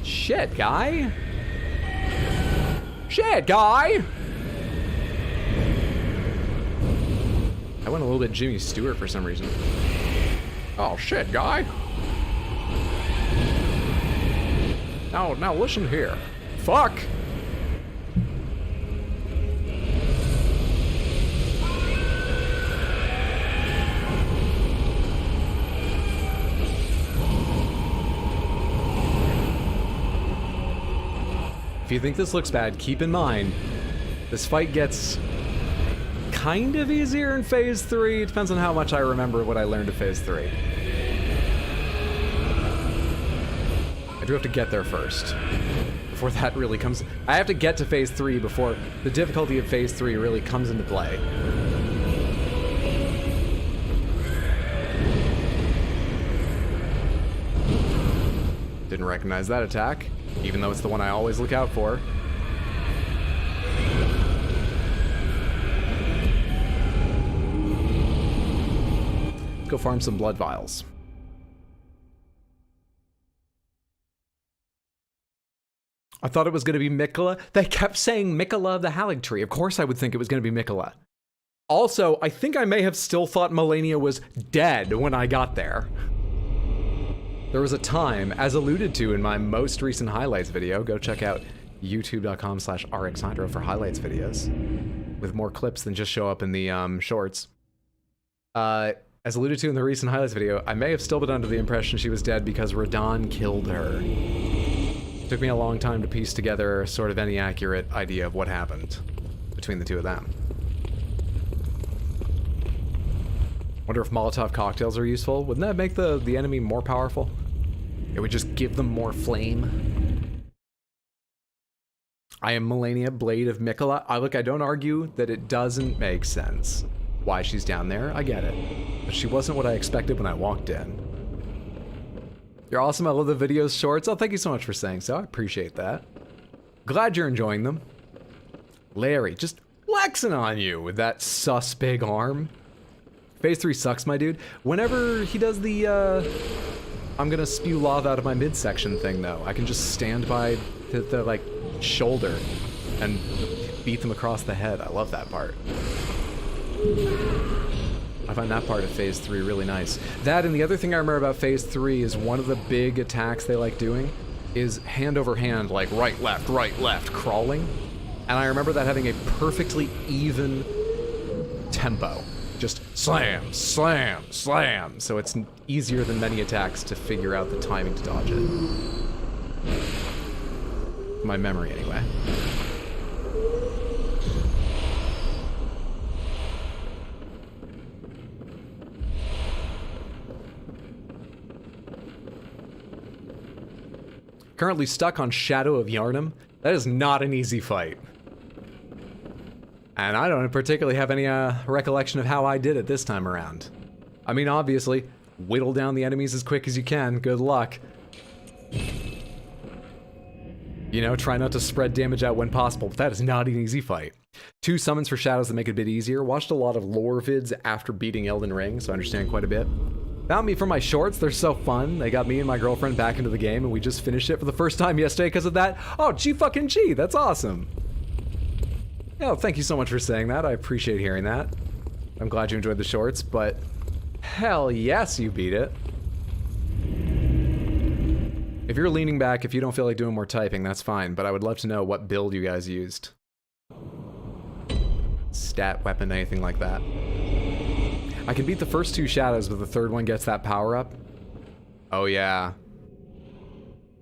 Shit, guy. Shit, guy. I went a little bit Jimmy Stewart for some reason. Oh, shit, guy. Now listen here. Fuck. you think this looks bad, keep in mind, this fight gets kind of easier in Phase 3. It depends on how much I remember what I learned in Phase 3. I do have to get there first. Before that really comes... I have to get to Phase 3 before the difficulty of Phase 3 really comes into play. Didn't recognize that attack, even though it's the one I always look out for. Let's go farm some blood vials. I thought it was going to be Mikola. They kept saying Mikola of the Halig Tree. Of course I would think it was going to be Mikola. Also, I think I may have still thought Malenia was dead when I got there. There was a time, as alluded to in my most recent highlights video, go check out youtube.com/rxhydro for highlights videos, with more clips than just show up in the shorts. As alluded to in the recent highlights video, I may have still been under the impression she was dead because Radahn killed her. It took me a long time to piece together sort of any accurate idea of what happened between the two of them. Wonder if Molotov cocktails are useful. Wouldn't that make the enemy more powerful? It would just give them more flame. I am Malenia, Blade of Mikola. Look, I don't argue that it doesn't make sense why she's down there. I get it. But she wasn't what I expected when I walked in. You're awesome. I love the videos shorts. Oh, thank you so much for saying so. I appreciate that. Glad you're enjoying them. Larry, just flexing on you with that sus big arm. Phase 3 sucks, my dude. Whenever he does the, I'm gonna spew lava out of my midsection thing, though, I can just stand by the like, shoulder and beat them across the head. I love that part. I find that part of Phase 3 really nice. That, and the other thing I remember about Phase 3 is one of the big attacks they like doing is hand over hand, like right, left, crawling. And I remember that having a perfectly even tempo. Just slam, slam, slam. So it's easier than many attacks to figure out the timing to dodge it. My memory, anyway. Currently stuck on Shadow of Gehrman. That is not an easy fight. And I don't particularly have any recollection of how I did it this time around. I mean, obviously, whittle down the enemies as quick as you can. Good luck. You know, try not to spread damage out when possible, but that is not an easy fight. 2 summons for shadows that make it a bit easier. Watched a lot of lore vids after beating Elden Ring, so I understand quite a bit. Found me for my shorts. They're so fun. They got me and my girlfriend back into the game, and we just finished it for the first time yesterday because of that. Oh, G-fucking-G. That's awesome. Oh, thank you so much for saying that. I appreciate hearing that. I'm glad you enjoyed the shorts, but hell yes, you beat it. If you're leaning back, if you don't feel like doing more typing, that's fine, but I would love to know what build you guys used. Stat, weapon, anything like that. I can beat the first 2 shadows, but the third one gets that power up. Oh yeah.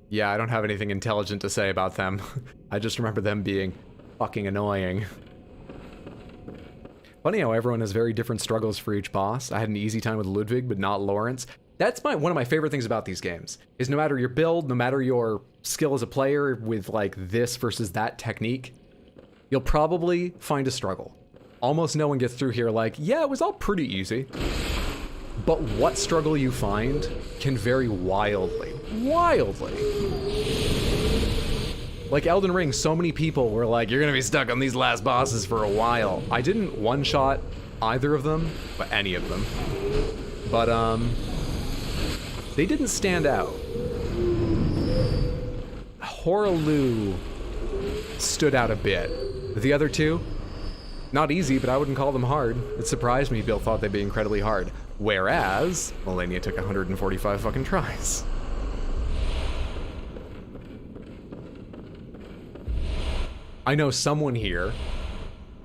Yeah, I don't have anything intelligent to say about them. I just remember them being fucking annoying. Funny how everyone has very different struggles for each boss. I had an easy time with Ludwig, but not Laurence. That's one of my favorite things about these games, is no matter your build, no matter your skill as a player with like this versus that technique, you'll probably find a struggle. Almost no one gets through here like, yeah, it was all pretty easy. But what struggle you find can vary wildly. Wildly. Like Elden Ring, so many people were like, you're gonna be stuck on these last bosses for a while. I didn't one-shot either of them, but any of them. But, they didn't stand out. Horaloo stood out a bit. The other 2, not easy, but I wouldn't call them hard. It surprised me people thought they'd be incredibly hard. Whereas, Malenia took 145 fucking tries. I know someone here,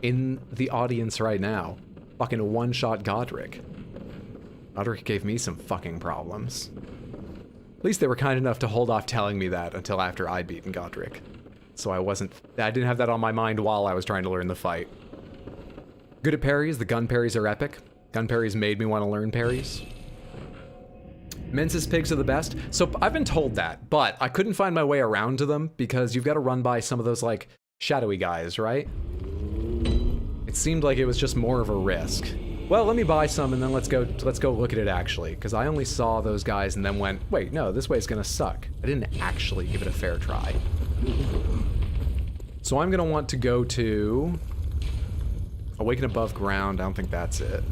in the audience right now, fucking one-shot Godric. Godric gave me some fucking problems. At least they were kind enough to hold off telling me that until after I'd beaten Godric. so I didn't have that on my mind while I was trying to learn the fight. Good at parries. The gun parries are epic. Gun parries made me want to learn parries. Mensis pigs are the best. So I've been told that, but I couldn't find my way around to them because you've got to run by some of those like shadowy guys, right? It seemed like it was just more of a risk. Well, let me buy some and then let's go look at it actually, because I only saw those guys and then went, wait, no, this way's gonna suck. I didn't actually give it a fair try. So I'm gonna want to go to Awaken Above Ground. I don't think that's it.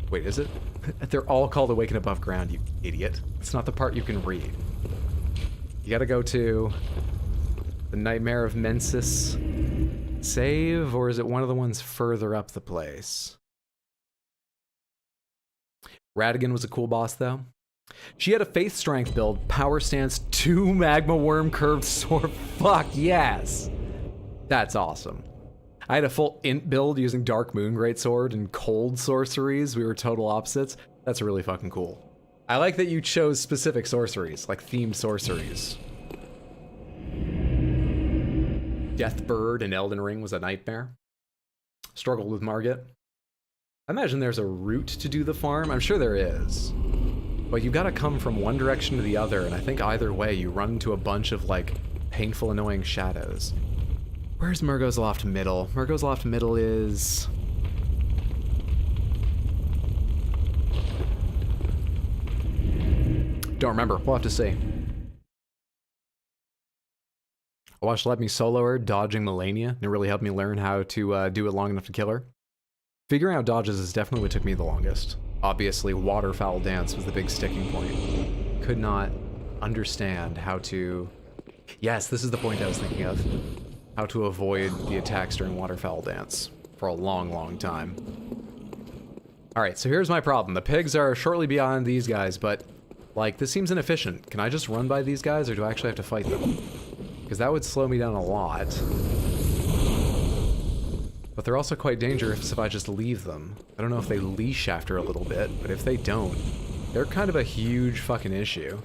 Wait, is it? They're all called Awaken Above Ground, you idiot. It's not the part you can read. You gotta go to the Nightmare of Mensis save, or is it one of the ones further up the place? Radigan was a cool boss, though. She had a Faith Strength build, Power Stance, 2 Magma Worm Curved Sword. Fuck yes! That's awesome. I had a full int build using Dark Moon Greatsword and cold sorceries. We were total opposites. That's really fucking cool. I like that you chose specific sorceries, like themed sorceries. Deathbird in Elden Ring was a nightmare. Struggled with Margit. I imagine there's a route to do the farm. I'm sure there is. But you gotta come from one direction to the other, and I think either way you run into a bunch of, like, painful, annoying shadows. Where's Murgo's Loft Middle? Murgo's Loft Middle is... Don't remember. We'll have to see. I watched Let Me Solo Her dodging Melania, and it really helped me learn how to do it long enough to kill her. Figuring out dodges is definitely what took me the longest. Obviously, Waterfowl Dance was the big sticking point. Could not understand how to... Yes, this is the point I was thinking of. How to avoid the attacks during Waterfowl Dance for a long, long time. Alright, so here's my problem. The pigs are shortly beyond these guys, but, like, this seems inefficient. Can I just run by these guys, or do I actually have to fight them? Because that would slow me down a lot. But they're also quite dangerous if I just leave them. I don't know if they leash after a little bit, but if they don't, they're kind of a huge fucking issue.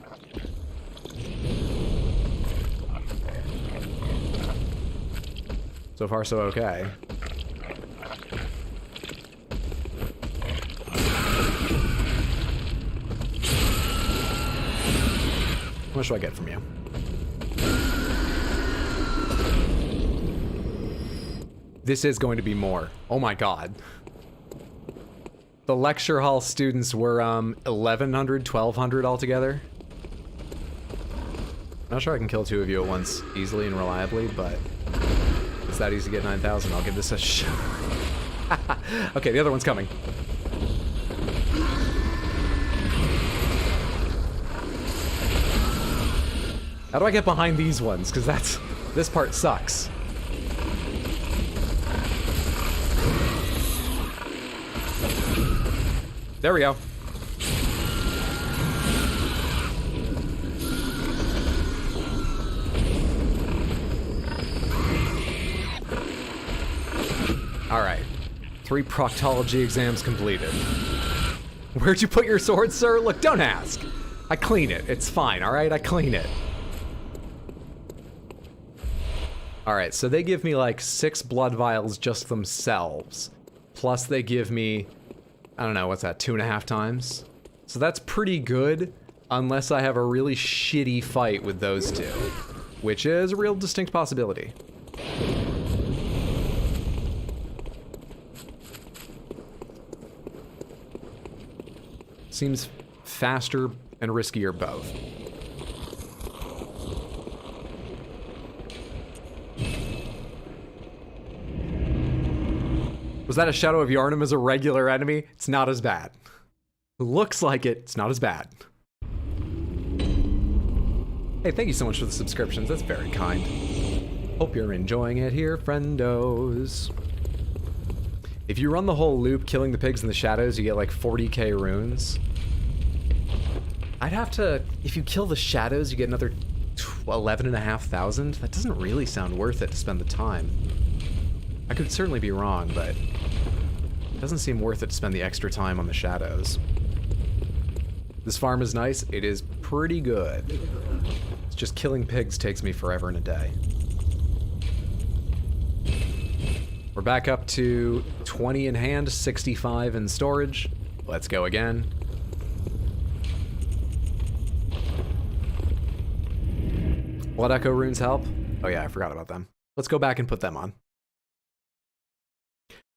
So far, so okay. How much do I get from you? This is going to be more. Oh my god. The lecture hall students were 1,100, 1,200 altogether. Not sure I can kill 2 of you at once easily and reliably, but it's that easy to get 9,000. I'll give this a shot. Okay, the other one's coming. How do I get behind these ones? Because this part sucks. There we go. Alright. 3 proctology exams completed. Where'd you put your sword, sir? Look, don't ask. I clean it. It's fine, alright? I clean it. Alright, so they give me like 6 blood vials just themselves. Plus they give me... I don't know, what's that, 2.5 times? So that's pretty good, unless I have a really shitty fight with those 2, which is a real distinct possibility. Seems faster and riskier both. Was that a Shadow of Yharnam as a regular enemy? It's not as bad. Looks like it, it's not as bad. Hey, thank you so much for the subscriptions, that's very kind. Hope you're enjoying it here, friendos. If you run the whole loop killing the pigs in the shadows, you get like 40k runes. I'd have to, if you kill the shadows, you get another 11,500. That doesn't really sound worth it to spend the time. I could certainly be wrong, but it doesn't seem worth it to spend the extra time on the shadows. This farm is nice. It is pretty good. It's just killing pigs takes me forever and a day. We're back up to 20 in hand, 65 in storage. Let's go again. Blood Echo runes help. Oh yeah, I forgot about them. Let's go back and put them on.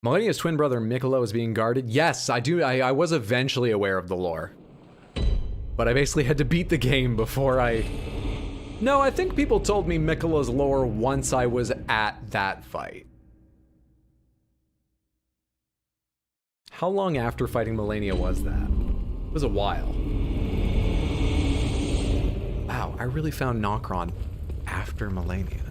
Millennia's twin brother Mikkolo is being guarded. Yes, I do. I was eventually aware of the lore. But I basically had to beat the game before I... No, I think people told me Mikkolo's lore once I was at that fight. How long after fighting Millennia was that? It was a while. Wow, I really found Nokron after Millennia.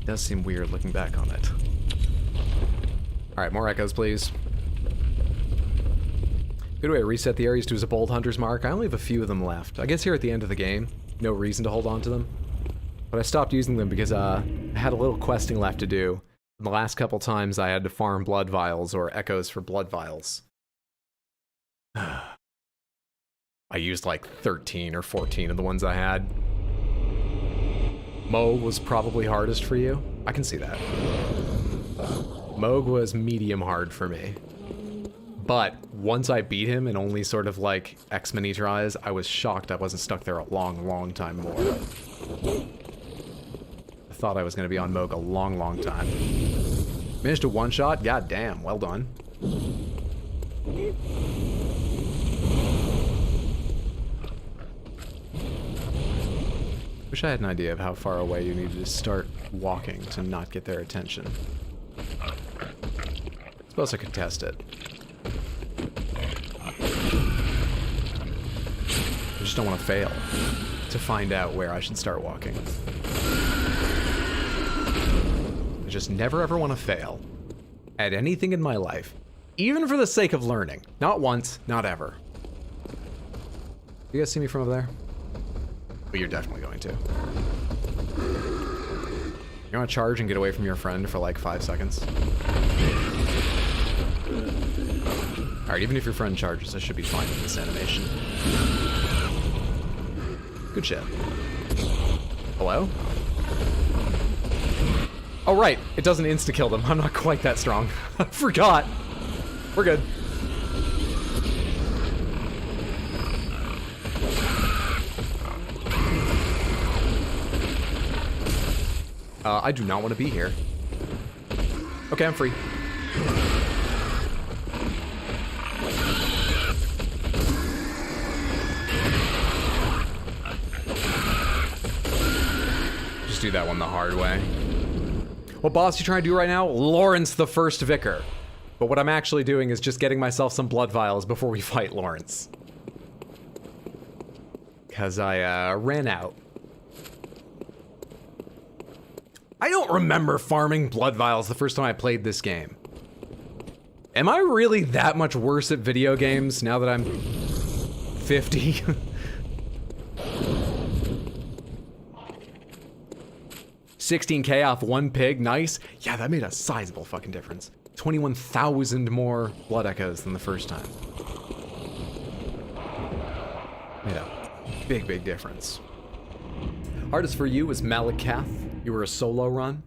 It does seem weird looking back on it. Alright, more echoes, please. Good way to reset the areas to a bold hunter's mark. I only have a few of them left. I guess here at the end of the game, no reason to hold on to them. But I stopped using them because I had a little questing left to do. And the last couple times I had to farm blood vials or echoes for blood vials. I used like 13 or 14 of the ones I had. Moog was probably hardest for you. I can see that. Moog was medium hard for me. But once I beat him and only sort of like X many tries, I was shocked I wasn't stuck there a long, long time more. I thought I was going to be on Moog a long, long time. Managed to one-shot? God damn, well done. Wish I had an idea of how far away you needed to start walking to not get their attention. Suppose I could test it. I just don't want to fail to find out where I should start walking. I just never ever want to fail at anything in my life, even for the sake of learning. Not once, not ever. You guys see me from over there? But you're definitely going to. You want to charge and get away from your friend for like 5 seconds? Alright, even if your friend charges, I should be fine with this animation. Good shit. Hello? Oh right, it doesn't insta-kill them. I'm not quite that strong. I forgot. We're good. I do not want to be here. Okay, I'm free. Just do that one the hard way. What boss you trying to do right now? Laurence the First Vicar. But what I'm actually doing is just getting myself some blood vials before we fight Laurence. Because I ran out. I don't remember farming blood vials the first time I played this game. Am I really that much worse at video games now that I'm 50? $16K off one pig, nice. Yeah, that made a sizable fucking difference. 21,000 more blood echoes than the first time. Made a big, big difference. Hardest for you was Malakath. You were a solo run.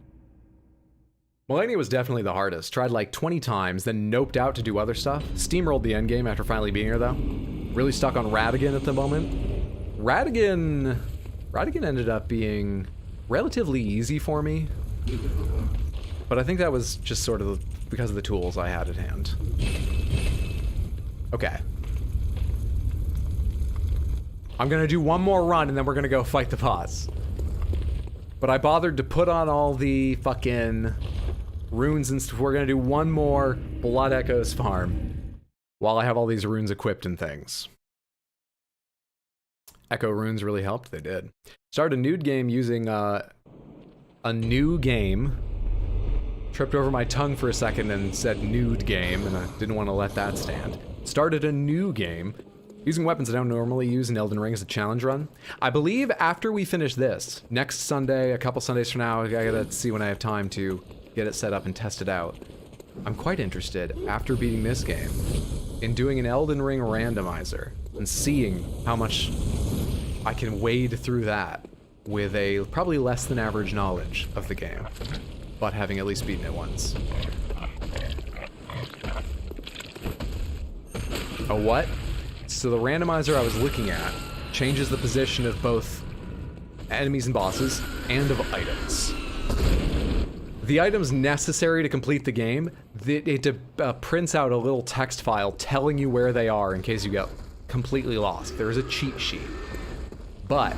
Millennia was definitely the hardest. Tried like 20 times, then noped out to do other stuff. Steamrolled the endgame after finally being here though. Really stuck on Radigan at the moment. Radigan ended up being relatively easy for me. But I think that was just sort of because of the tools I had at hand. Okay. I'm gonna do one more run and then we're gonna go fight the boss. But I bothered to put on all the fucking runes and stuff. We're gonna do one more Blood Echoes farm while I have all these runes equipped and things. Echo runes really helped, they did. Started a nude game using a new game. Tripped over my tongue for a second and said nude game, and I didn't want to let that stand. Started a new game using weapons I don't normally use in Elden Ring as a challenge run. I believe after we finish this, next Sunday, a couple Sundays from now, I gotta see when I have time to get it set up and test it out. I'm quite interested, after beating this game, in doing an Elden Ring randomizer and seeing how much I can wade through that with a probably less than average knowledge of the game, but having at least beaten it once. Oh, what? So the randomizer I was looking at changes the position of both enemies and bosses and of items. The items necessary to complete the game, it prints out a little text file telling you where they are in case you get completely lost. There is a cheat sheet. But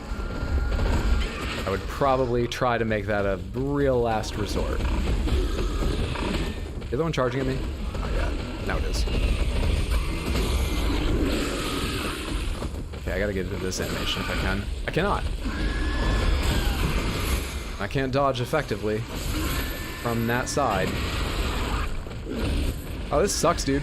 I would probably try to make that a real last resort. Is the one charging at me? Oh yeah, now it is. Okay, I gotta get into this animation if I can. I cannot. I can't dodge effectively from that side. Oh, this sucks, dude.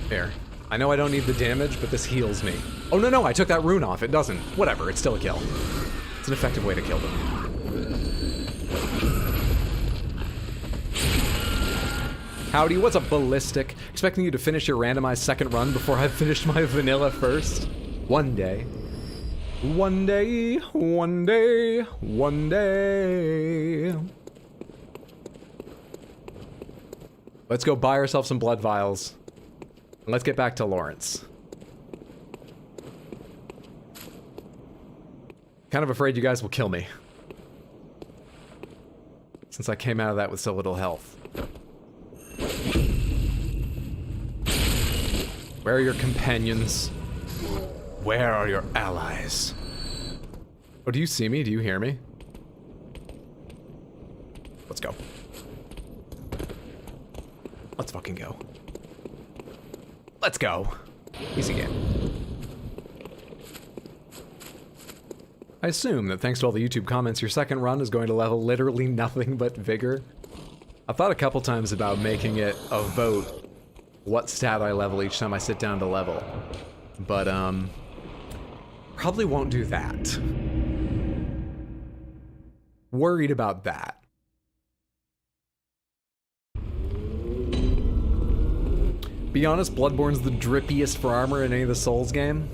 Here. I know I don't need the damage, but this heals me. Oh, no, no, I took that rune off. It doesn't. Whatever, it's still a kill. It's an effective way to kill them. Howdy, what's up, Ballistic? Expecting you to finish your randomized second run before I've finished my vanilla first? One day. One day, one day, one day. Let's go buy ourselves some blood vials. And let's get back to Laurence. Kind of afraid you guys will kill me, since I came out of that with so little health. Where are your companions? Where are your allies? Oh, do you see me? Do you hear me? Let's go. Let's fucking go. Let's go. Easy game. I assume that thanks to all the YouTube comments, your second run is going to level literally nothing but vigor. I've thought a couple times about making it a vote what stat I level each time I sit down to level. But, probably won't do that. Worried about that. Be honest, Bloodborne's the drippiest for armor in any of the Souls game.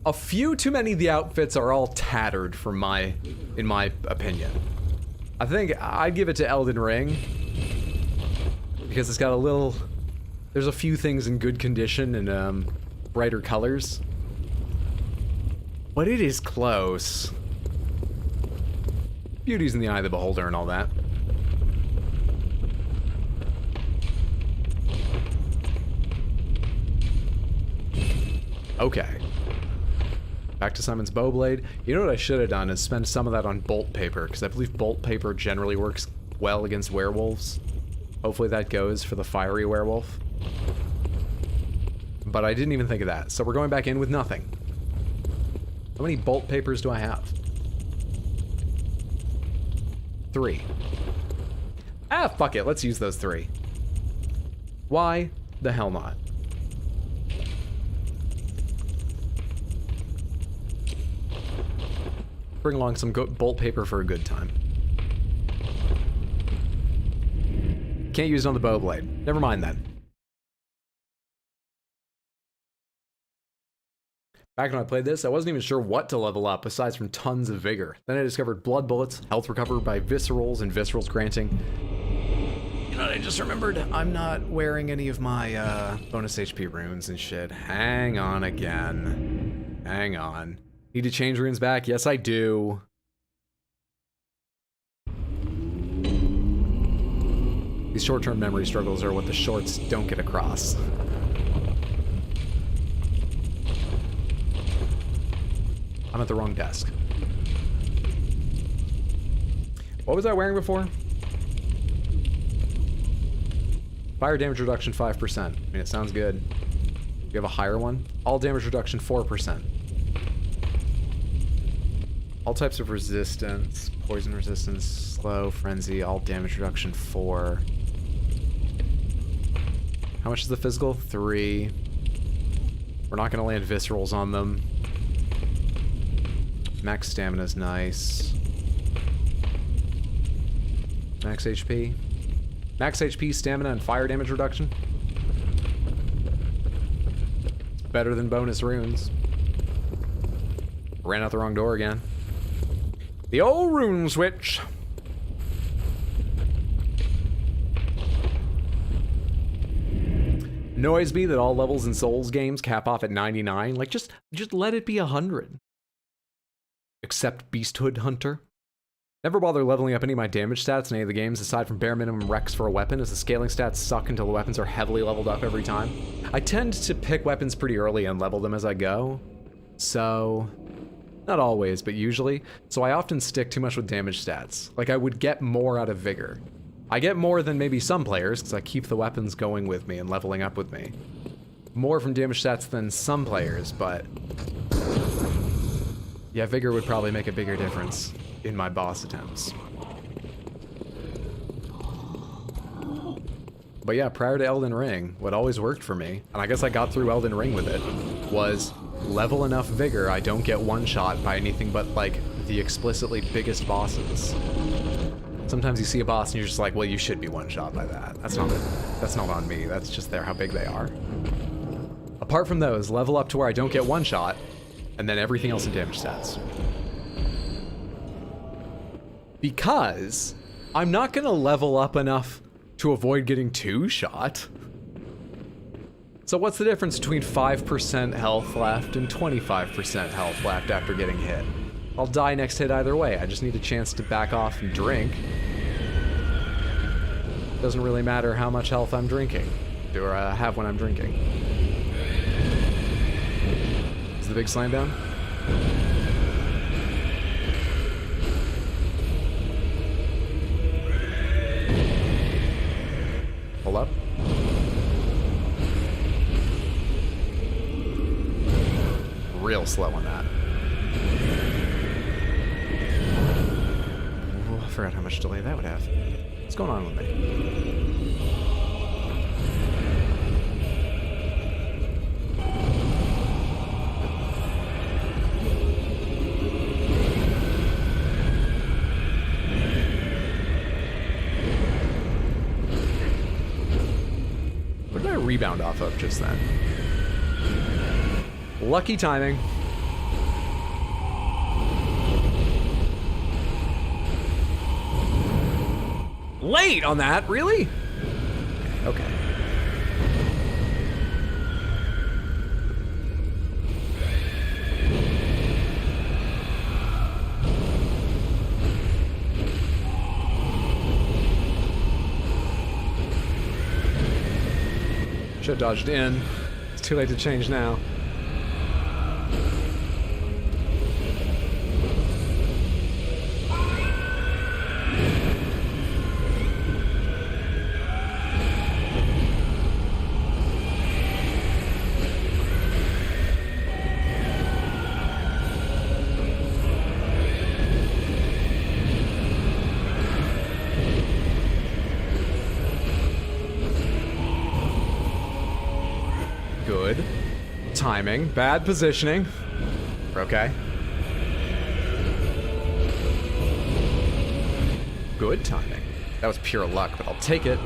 A few too many of the outfits are all tattered in my opinion. I think I'd give it to Elden Ring, because it's got a little, there's a few things in good condition and brighter colors. But it is close. Beauty's in the eye of the beholder and all that. Okay. Back to Simon's Bowblade. You know what I should have done is spend some of that on bolt paper, because I believe bolt paper generally works well against werewolves. Hopefully that goes for the fiery werewolf. But I didn't even think of that, so we're going back in with nothing. How many bolt papers do I have? 3. Ah, fuck it, let's use those 3. Why the hell not? Bring along some bolt paper for a good time. Can't use it on the Bowblade. Never mind then. Back when I played this, I wasn't even sure what to level up aside from tons of vigor. Then I discovered blood bullets, health recovered by viscerals, and viscerals granting. You know, I just remembered I'm not wearing any of my bonus HP runes and shit. Hang on again. Hang on. Need to change runes back? Yes, I do. These short-term memory struggles are what the shorts don't get across. I'm at the wrong desk. What was I wearing before? Fire damage reduction 5%. I mean, it sounds good. You have a higher one? All damage reduction 4%. All types of resistance, poison resistance, slow, frenzy, all damage reduction 4. How much is the physical? 3. We're not gonna land viscerals on them. Max stamina is nice. Max HP. Max HP, stamina, and fire damage reduction. It's better than bonus runes. Ran out the wrong door again. The old rune switch. Annoys me that all levels in Souls games cap off at 99. Like, just let it be 100. Except Beasthood Hunter. Never bother leveling up any of my damage stats in any of the games aside from bare minimum recs for a weapon, as the scaling stats suck until the weapons are heavily leveled up every time. I tend to pick weapons pretty early and level them as I go. So, not always, but usually. So I often stick too much with damage stats. Like, I would get more out of Vigor. I get more than maybe some players, because I keep the weapons going with me and leveling up with me. More from damage stats than some players, but... yeah, Vigor would probably make a bigger difference in my boss attempts. But yeah, prior to Elden Ring, what always worked for me, and I guess I got through Elden Ring with it, was level enough Vigor I don't get one-shot by anything but, like, the explicitly biggest bosses. Sometimes you see a boss and you're just like, well, you should be one-shot by that. That's not on me, that's just how big they are. Apart from those, level up to where I don't get one-shot, and then everything else in damage stats. Because I'm not gonna level up enough to avoid getting two-shot. So what's the difference between 5% health left and 25% health left after getting hit? I'll die next hit either way. I just need a chance to back off and drink. Doesn't really matter how much health I'm drinking, or have when I'm drinking. Is the big slam down? Pull up. Real slow on that. Ooh, I forgot how much delay that would have. What's going on with me? What did I rebound off of just then? Lucky timing. Late on that, really? Okay. Should have dodged in. It's too late to change now. Good timing, bad positioning. Okay. Good timing. That was pure luck, but I'll take it.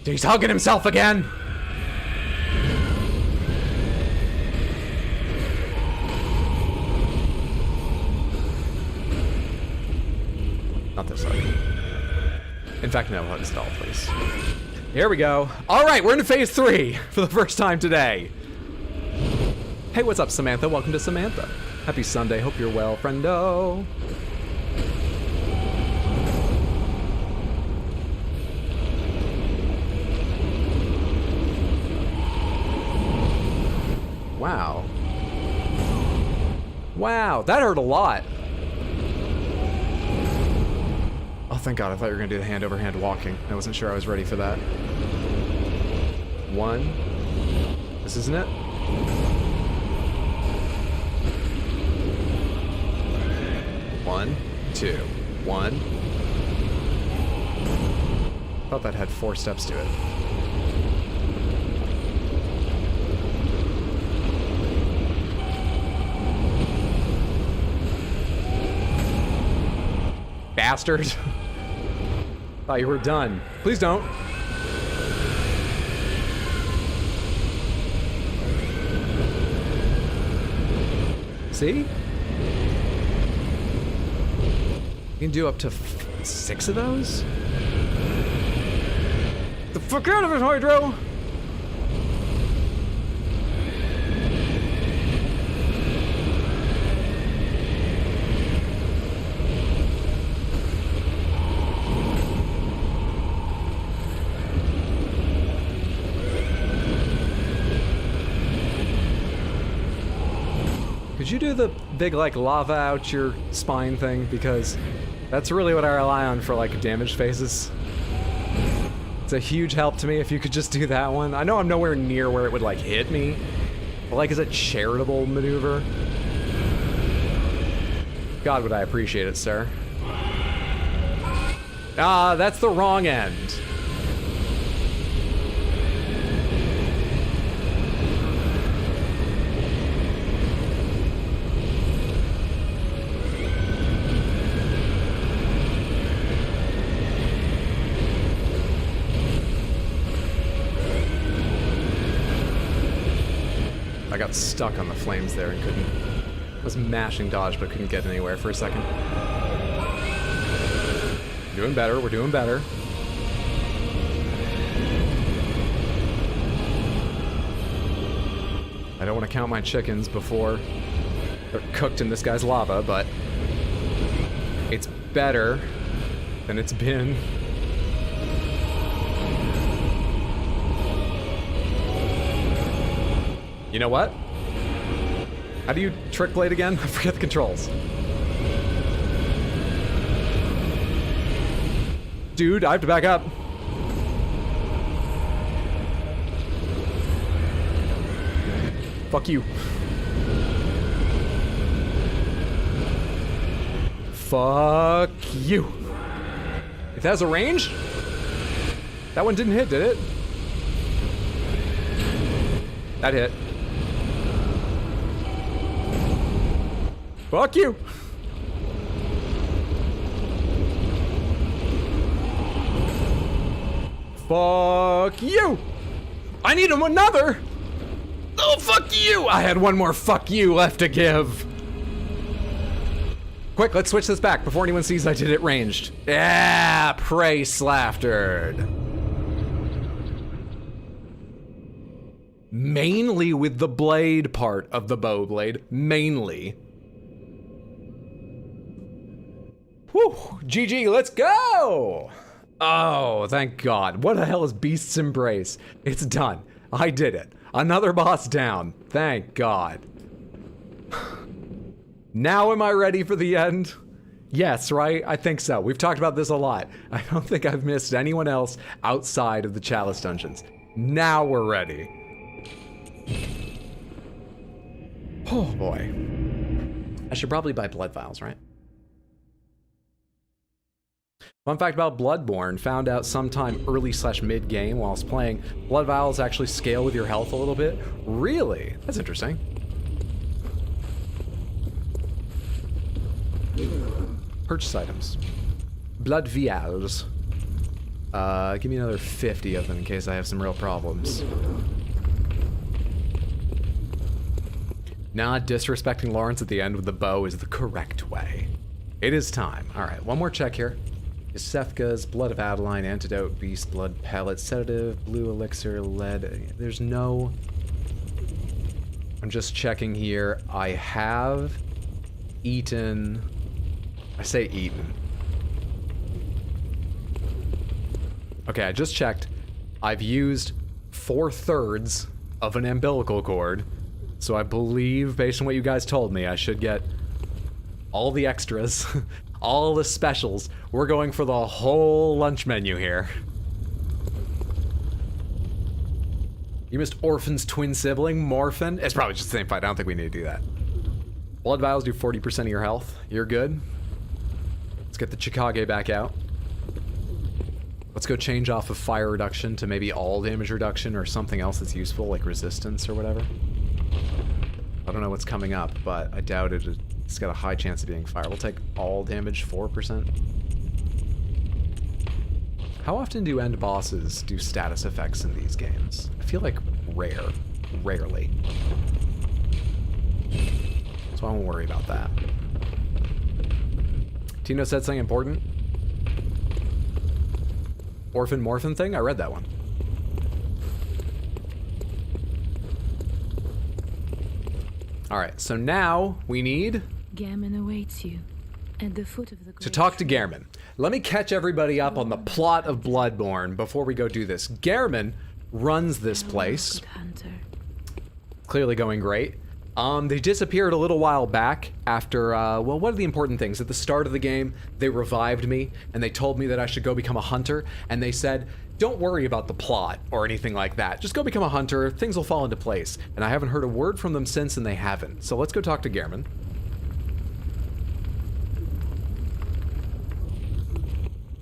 He's hugging himself again! Not this hug. In fact, no hugs at all, please. Here we go. All right, we're into phase 3 for the first time today. Hey, what's up, Samantha? Welcome to Samantha. Happy Sunday. Hope you're well, friendo. Wow. Wow, that hurt a lot. Oh, thank God, I thought you were gonna do the hand-over-hand walking. I wasn't sure I was ready for that. 1. This isn't it? One, 2, 1. Thought that had 4 steps to it. bastard. Thought you were done. Please don't. See? You can do up to 6 of those? Get the fuck out of it, Hydro! Could you do the big, like, lava out your spine thing? Because that's really what I rely on for, like, damaged phases. It's a huge help to me if you could just do that one. I know I'm nowhere near where it would, like, hit me. But, like, as a charitable maneuver. God, would I appreciate it, sir. Ah, that's the wrong end. I got stuck on the flames there and couldn't... I was mashing dodge, but couldn't get anywhere for a second. Doing better, we're doing better. I don't want to count my chickens before they're cooked in this guy's lava, but... it's better than it's been. You know what? How do you trick blade again? I forget the controls. Dude, I have to back up. Fuck you. Fuck you. If that has a range? That one didn't hit, did it? That hit. Fuck you! Fuck you! I need him another! Oh, fuck you! I had one more fuck you left to give. Quick, let's switch this back before anyone sees I did it ranged. Yeah, prey slaftered. Mainly with the blade part of the bow blade. Mainly. Whew, GG, let's go! Oh, thank God. What the hell is Beast's Embrace? It's done. I did it. Another boss down. Thank God. Now am I ready for the end? Yes, right? I think so. We've talked about this a lot. I don't think I've missed anyone else outside of the Chalice dungeons. Now we're ready. Oh boy. I should probably buy blood vials, right? Fun fact about Bloodborne, found out sometime early/mid game whilst playing, blood vials actually scale with your health a little bit. Really? That's interesting. Purchase items. Blood vials. Give me another 50 of them in case I have some real problems. Not disrespecting Laurence at the end with the bow is the correct way. It is time. Alright, one more check here. Sefka's, Blood of Adeline, Antidote, Beast Blood Pellet, Sedative, Blue Elixir, Lead. There's no... I'm just checking here. I have eaten... I say eaten. Okay, I just checked. I've used 4/3 of an umbilical cord. So I believe, based on what you guys told me, I should get all the extras. All the specials. We're going for the whole lunch menu here. You missed Orphan's twin sibling, Morphin. It's probably just the same fight. I don't think we need to do that. Blood vials do 40% of your health. You're good. Let's get the Chikage back out. Let's go change off of fire reduction to maybe all damage reduction or something else that's useful, like resistance or whatever. I don't know what's coming up, but I doubt it It's got a high chance of being fire. We'll take all damage, 4%. How often do end bosses do status effects in these games? I feel like rarely. So I won't worry about that. Tino said something important. Orphan Morphin thing? I read that one. Alright, so now we need... Gehrman awaits you at the foot of the to talk to Gehrman. Let me catch everybody up on the plot of Bloodborne before we go do this. Gehrman runs this place. Clearly going great. They disappeared a little while back after, well, what are the important things? At the start of the game, they revived me, and they told me that I should go become a hunter, and they said, don't worry about the plot or anything like that. Just go become a hunter, things will fall into place. And I haven't heard a word from them since, and they haven't. So let's go talk to Gehrman.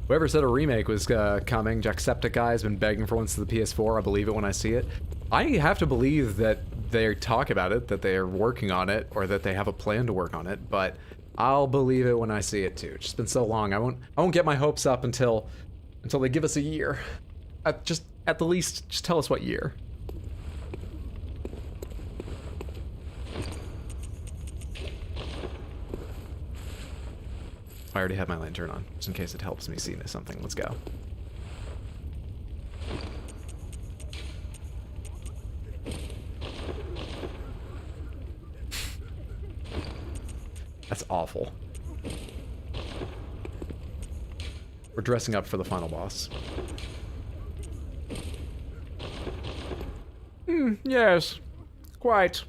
Whoever said a remake was coming, Jacksepticeye has been begging for one since the PS4. I believe it when I see it. I have to believe that they talk about it, that they are working on it, or that they have a plan to work on it, but I'll believe it when I see it too. It's just been so long. I won't get my hopes up until they give us a year. At the least, just tell us what year. I already have my lantern on, just in case it helps me see something. Let's go. That's awful. We're dressing up for the final boss. Yes. Quite.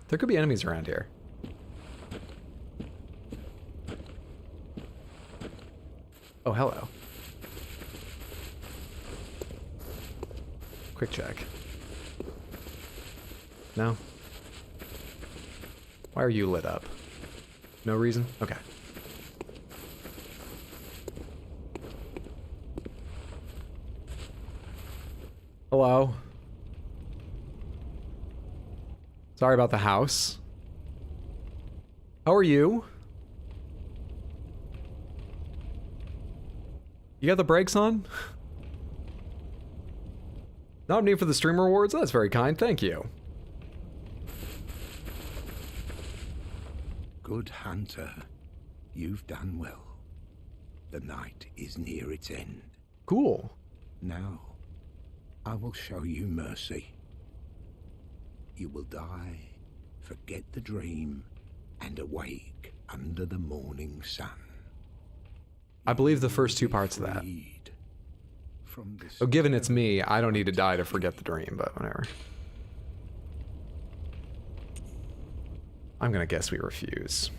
There could be enemies around here. Oh, hello. Quick check. No? Why are you lit up? No reason? Okay. Hello? Sorry about the house. How are you? You got the brakes on? Nominee for the stream rewards? That's very kind, thank you. Good hunter, you've done well. The night is near its end. Cool. Now, I will show you mercy. You will die, forget the dream, and awake under the morning sun. I believe the first two parts of that. So given it's me, I don't need to die to forget the dream, but whatever. I'm gonna guess we refuse.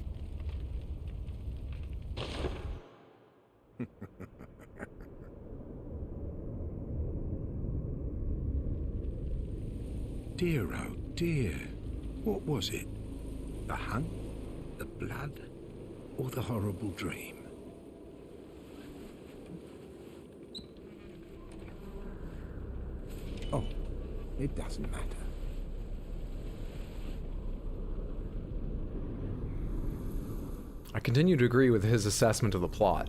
Dear, oh dear. What was it? The hunt? The blood? Or the horrible dream? Oh, it doesn't matter. I continue to agree with his assessment of the plot.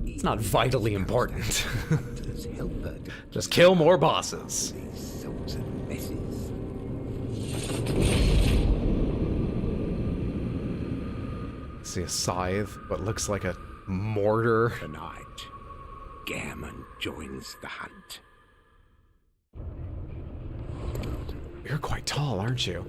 It's not vitally important. Just kill more bosses. These sorts of messes. See a scythe, what looks like a mortar. Tonight, Gehrman joins the hunt. You're quite tall, aren't you?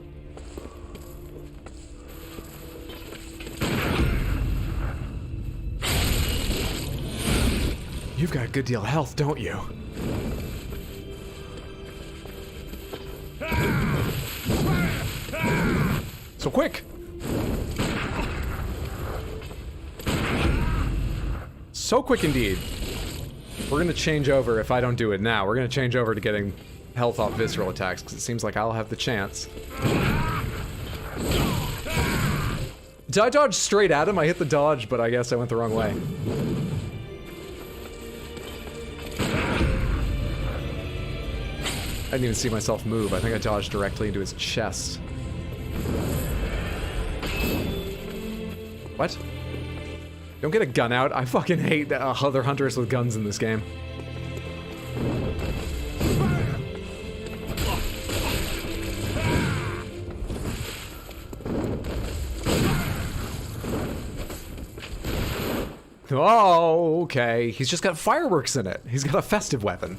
You've got a good deal of health, don't you? So quick! So quick indeed. We're gonna change over, if I don't do it now, we're gonna change over to getting health off visceral attacks, because it seems like I'll have the chance. Did I dodge straight at him? I hit the dodge, but I guess I went the wrong way. I didn't even see myself move. I think I dodged directly into his chest. What? Don't get a gun out. I fucking hate other hunters with guns in this game. Oh, okay. He's just got fireworks in it. He's got a festive weapon.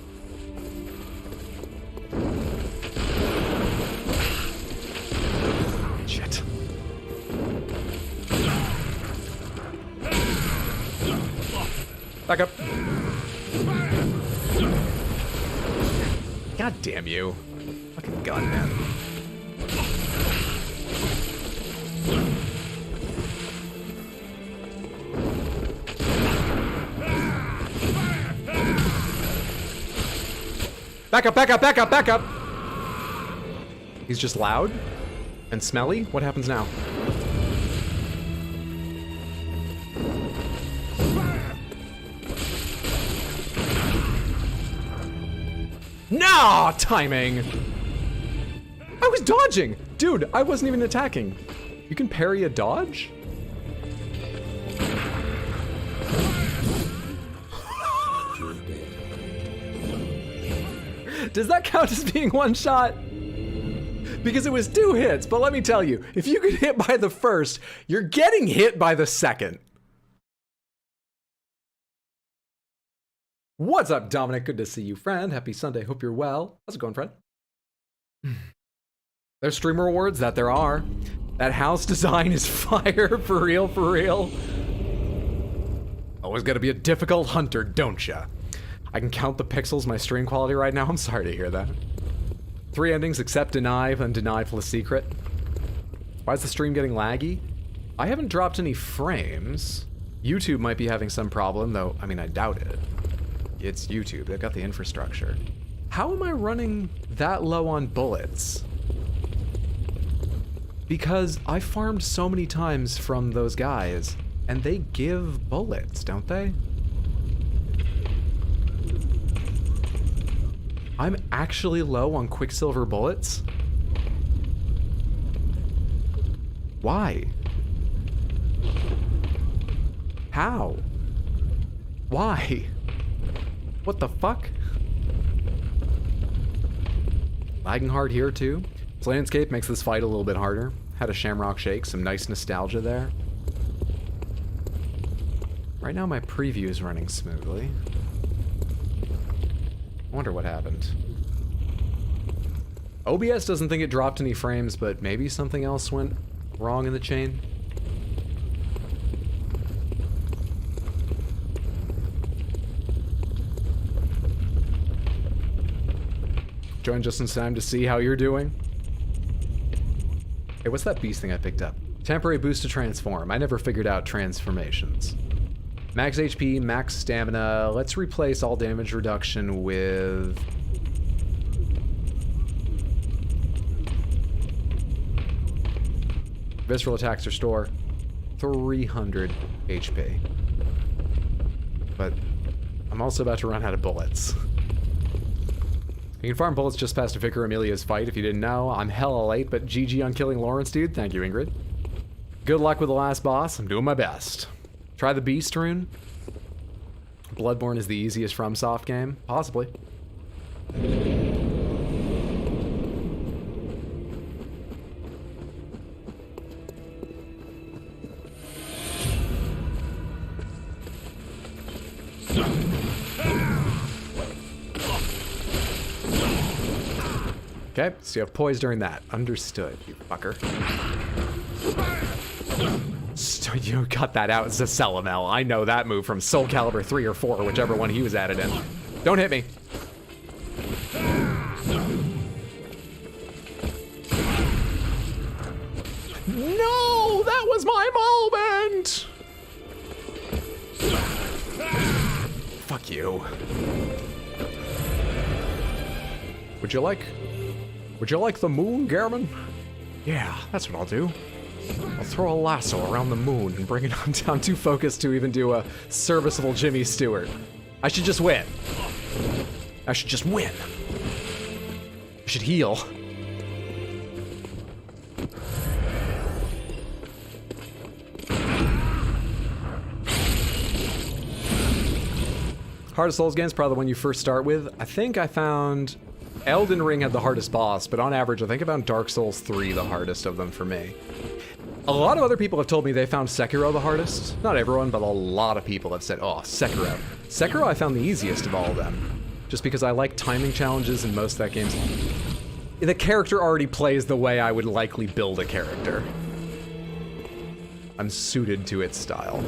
Shit. Back up. God damn you. Fucking gun, man. Back up, back up, back up, back up! He's just loud and smelly? What happens now? Nah, timing! I was dodging! Dude, I wasn't even attacking. You can parry a dodge? Does that count as being one shot? Because it was 2 hits, but let me tell you, if you get hit by the first, you're getting hit by the second. What's up, Dominic? Good to see you, friend. Happy Sunday. Hope you're well. How's it going, friend? There's streamer rewards, that there are. That house design is fire, for real, for real. Always gotta be a difficult hunter, don't ya? I can count the pixels, my stream quality right now. I'm sorry to hear that. 3 endings, accept, deny, and deny plus secret. Why is the stream getting laggy? I haven't dropped any frames. YouTube might be having some problem, though, I mean, I doubt it. It's YouTube, they've got the infrastructure. How am I running that low on bullets? Because I farmed so many times from those guys, and they give bullets, don't they? I'm actually low on quicksilver bullets? Why? How? Why? What the fuck? Lagging hard here too. This landscape makes this fight a little bit harder. Had a shamrock shake, some nice nostalgia there. Right now my preview is running smoothly. I wonder what happened. OBS doesn't think it dropped any frames, but maybe something else went wrong in the chain. Join just in time to see how you're doing. Hey, what's that beast thing I picked up? Temporary boost to transform. I never figured out transformations. Max HP, max stamina. Let's replace all damage reduction with... Visceral attacks restore 300 HP. But I'm also about to run out of bullets. You can farm bullets just past Vicar Amelia's fight if you didn't know. I'm hella late, but GG on killing Laurence, dude. Thank you, Ingrid. Good luck with the last boss. I'm doing my best. Try the Beast rune. Bloodborne is the easiest FromSoft game. Possibly. Okay, so you have poise during that. Understood, you fucker. So you got that out, Zacelamel. I know that move from Soul Calibur 3 or 4, whichever one he was added in. Don't hit me. No, that was my moment! Fuck you. Would you like the moon, Gehrman? Yeah, that's what I'll do. I'll throw a lasso around the moon and bring it on down. Too focused to even do a serviceable Jimmy Stewart. I should just win. I should just win. I should heal. Hardest Souls game is probably the one you first start with. I think I found Elden Ring had the hardest boss, but on average, I think I found Dark Souls 3 the hardest of them for me. A lot of other people have told me they found Sekiro the hardest. Not everyone, but a lot of people have said, oh, Sekiro. Sekiro I found the easiest of all of them, just because I like timing challenges in most of that game. The character already plays the way I would likely build a character. I'm suited to its style.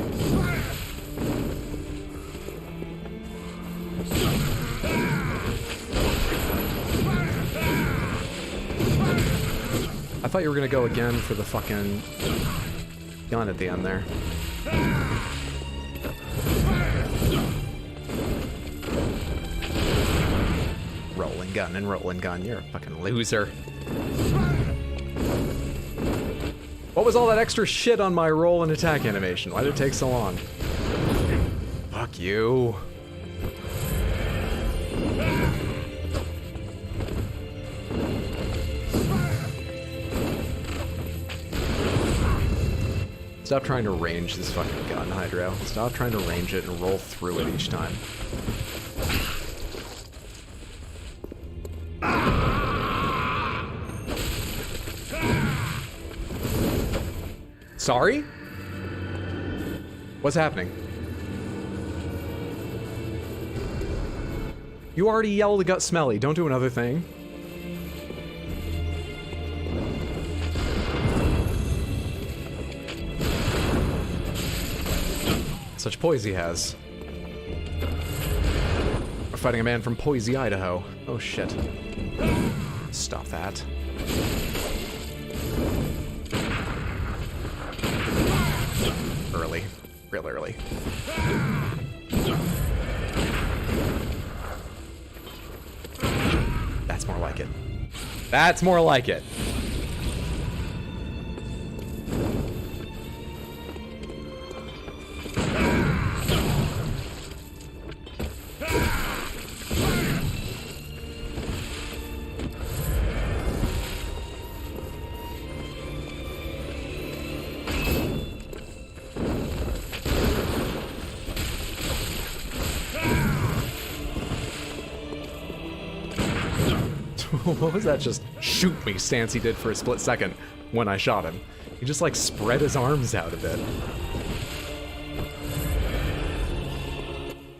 I thought you were gonna go again for the fucking gun at the end there. Rolling gun and rolling gun, you're a fucking loser. What was all that extra shit on my roll and attack animation? Why did it take so long? Fuck you. Stop trying to range this fucking gun, Hydro. Stop trying to range it and roll through it each time. Sorry? What's happening? You already yelled it got smelly. Don't do another thing. Such poise he has. We're fighting a man from Boise, Idaho. Oh shit. Stop that. Early. Real early. That's more like it. That's more like it. What was that just shoot me stance he did for a split second when I shot him? He just like spread his arms out a bit.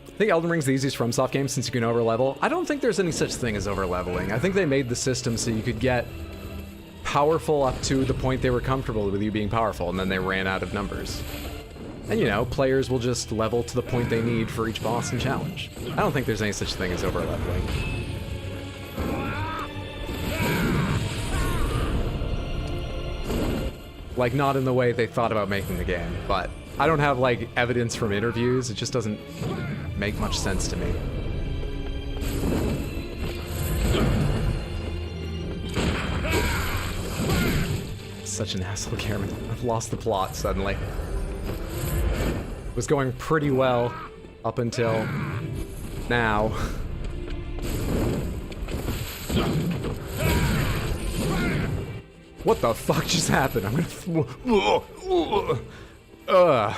I think Elden Ring's the easiest FromSoft game since you can overlevel. I don't think there's any such thing as overleveling. I think they made the system so you could get powerful up to the point they were comfortable with you being powerful, and then they ran out of numbers. And you know, players will just level to the point they need for each boss and challenge. I don't think there's any such thing as overleveling. Like, not in the way they thought about making the game, but I don't have, like, evidence from interviews. It just doesn't make much sense to me. Such an asshole, Gehrman. I've lost the plot suddenly. It was going pretty well up until now. What the fuck just happened? I'm gonna. What are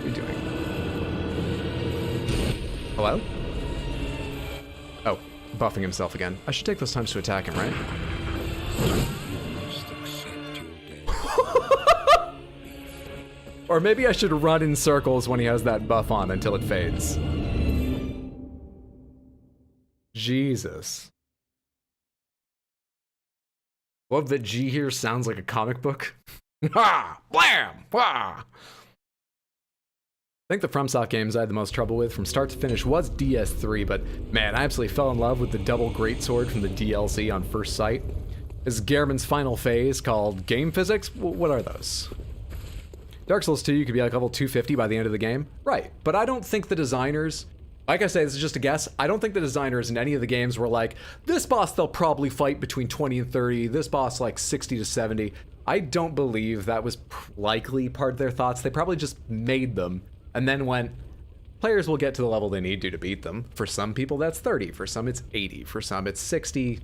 you doing? Hello? Oh, buffing himself again. I should take those times to attack him, right? Or maybe I should run in circles when he has that buff on until it fades. Jesus. Love that G here sounds like a comic book. Ha! Blam! Wah! I think the FromSoft games I had the most trouble with from start to finish was DS3, but man, I absolutely fell in love with the double greatsword from the DLC on first sight. This is Gehrman's final phase called Game Physics. What are those? Dark Souls 2, you could be like level 250 by the end of the game. Right, but I don't think the designers Like I say, this is just a guess. I don't think the designers in any of the games were like, this boss they'll probably fight between 20 and 30, this boss like 60 to 70. I don't believe that was likely part of their thoughts. They probably just made them and then went, players will get to the level they need to beat them. For some people that's 30, for some it's 80, for some it's 60.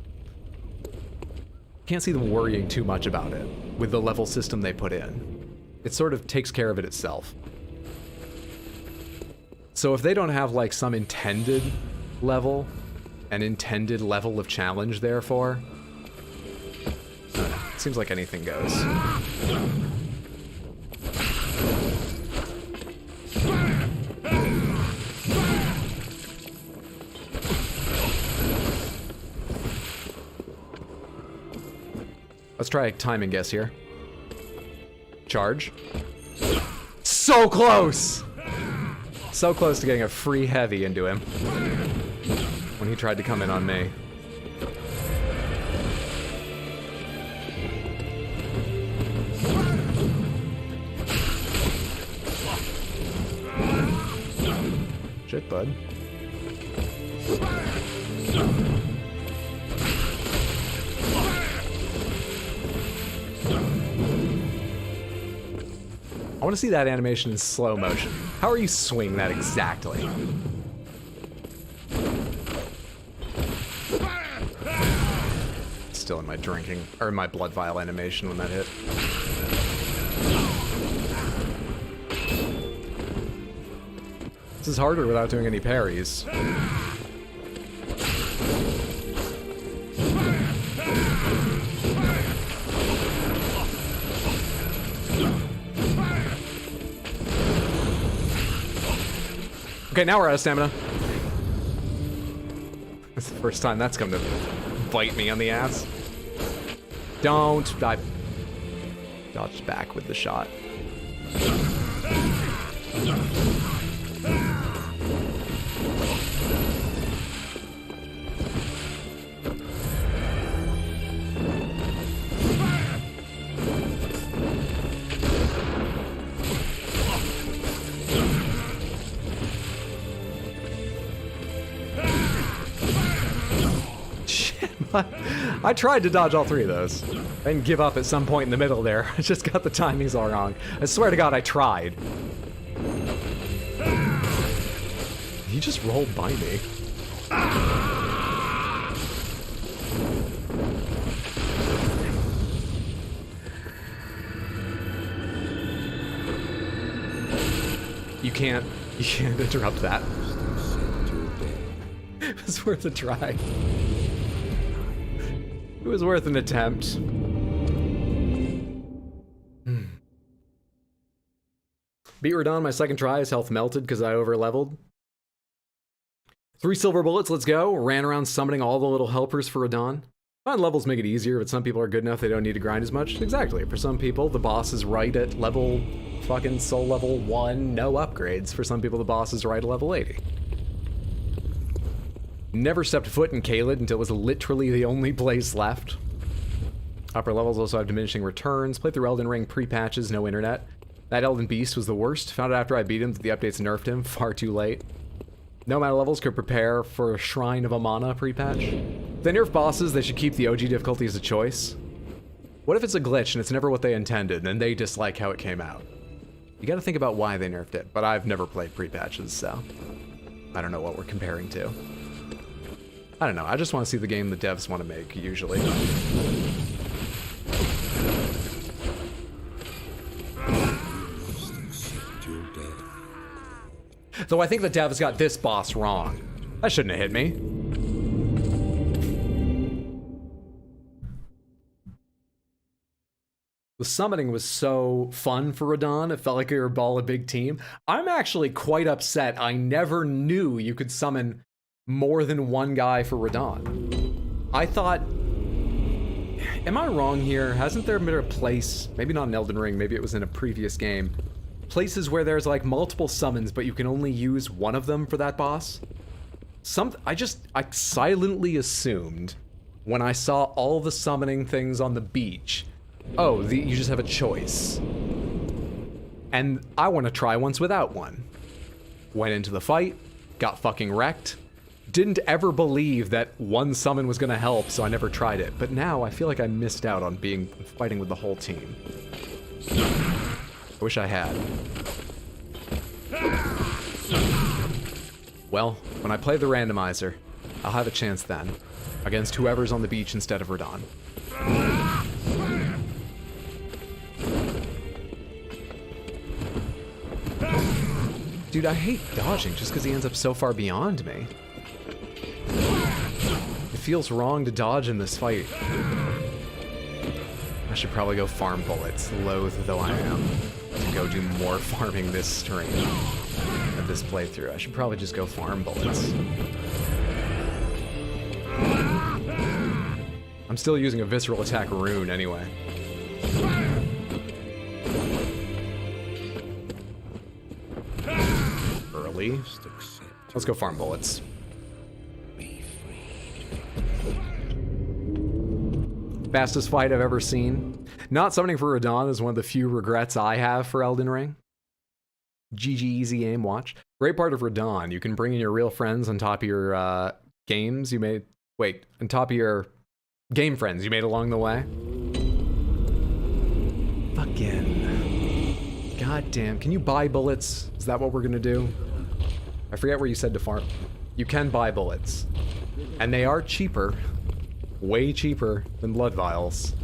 Can't see them worrying too much about it with the level system they put in. It sort of takes care of it itself. So if they don't have like some intended level, an intended level of challenge therefore, it seems like anything goes. Let's try a timing guess here. Charge. So close! So close to getting a free heavy into him when he tried to come in on me. Shit, bud. I want to see that animation in slow motion. How are you swinging that exactly? Still in my drinking, or my blood vial animation when that hit. This is harder without doing any parries. Okay, now we're out of stamina. That's the first time that's come to bite me on the ass. Don't. I dodged back with the shot. I tried to dodge all three of those. I didn't give up at some point in the middle there. I just got the timings all wrong. I swear to God, I tried. He just rolled by me. You can't interrupt that. It was worth a try. It was worth an attempt. Beat Radon my second try. His health melted because I over-leveled. 3 silver bullets, let's go. Ran around summoning all the little helpers for Radon. Fine levels make it easier, but some people are good enough they don't need to grind as much. Exactly. For some people, the boss is right at level fucking soul level 1, no upgrades. For some people, the boss is right at level 80. Never stepped foot in Caelid until it was literally the only place left. Upper levels also have diminishing returns. Played through Elden Ring pre-patches, no internet. That Elden Beast was the worst. Found out after I beat him that the updates nerfed him far too late. No amount of levels could prepare for a Shrine of Amana pre-patch. If they nerf bosses, they should keep the OG difficulty as a choice. What if it's a glitch and it's never what they intended and they dislike how it came out? You gotta think about why they nerfed it, but I've never played pre-patches, so I don't know what we're comparing to. I don't know, I just want to see the game the devs want to make, usually. Though I think the devs got this boss wrong. That shouldn't have hit me. The summoning was so fun for Radon, it felt like we were all a big team. I'm actually quite upset I never knew you could summon more than one guy for Radon. I thought, am I wrong here? Hasn't there been a place, maybe not in Elden Ring, maybe it was in a previous game, places where there's like multiple summons but you can only use one of them for that boss? I silently assumed when I saw all the summoning things on the beach, oh, you just have a choice. And I want to try once without one. Went into the fight, got fucking wrecked. Didn't ever believe that one summon was gonna help, so I never tried it. But now I feel like I missed out on fighting with the whole team. I wish I had. Well, when I play the randomizer, I'll have a chance then, against whoever's on the beach instead of Radahn. Dude, I hate dodging just because he ends up so far beyond me. It feels wrong to dodge in this fight. I should probably go farm bullets, loath though I am, to go do more farming this stream of this playthrough. I should probably just go farm bullets. I'm still using a visceral attack rune anyway. Early. Let's go farm bullets. Fastest fight I've ever seen. Not summoning for Radahn is one of the few regrets I have for Elden Ring. GG easy aim watch. Great part of Radahn, you can bring in your real friends on top of your games you made. Wait, on top of your game friends you made along the way. Fucking. Goddamn. Can you buy bullets? Is that what we're gonna do? I forget where you said to farm. You can buy bullets. And they are cheaper. Way cheaper than blood vials.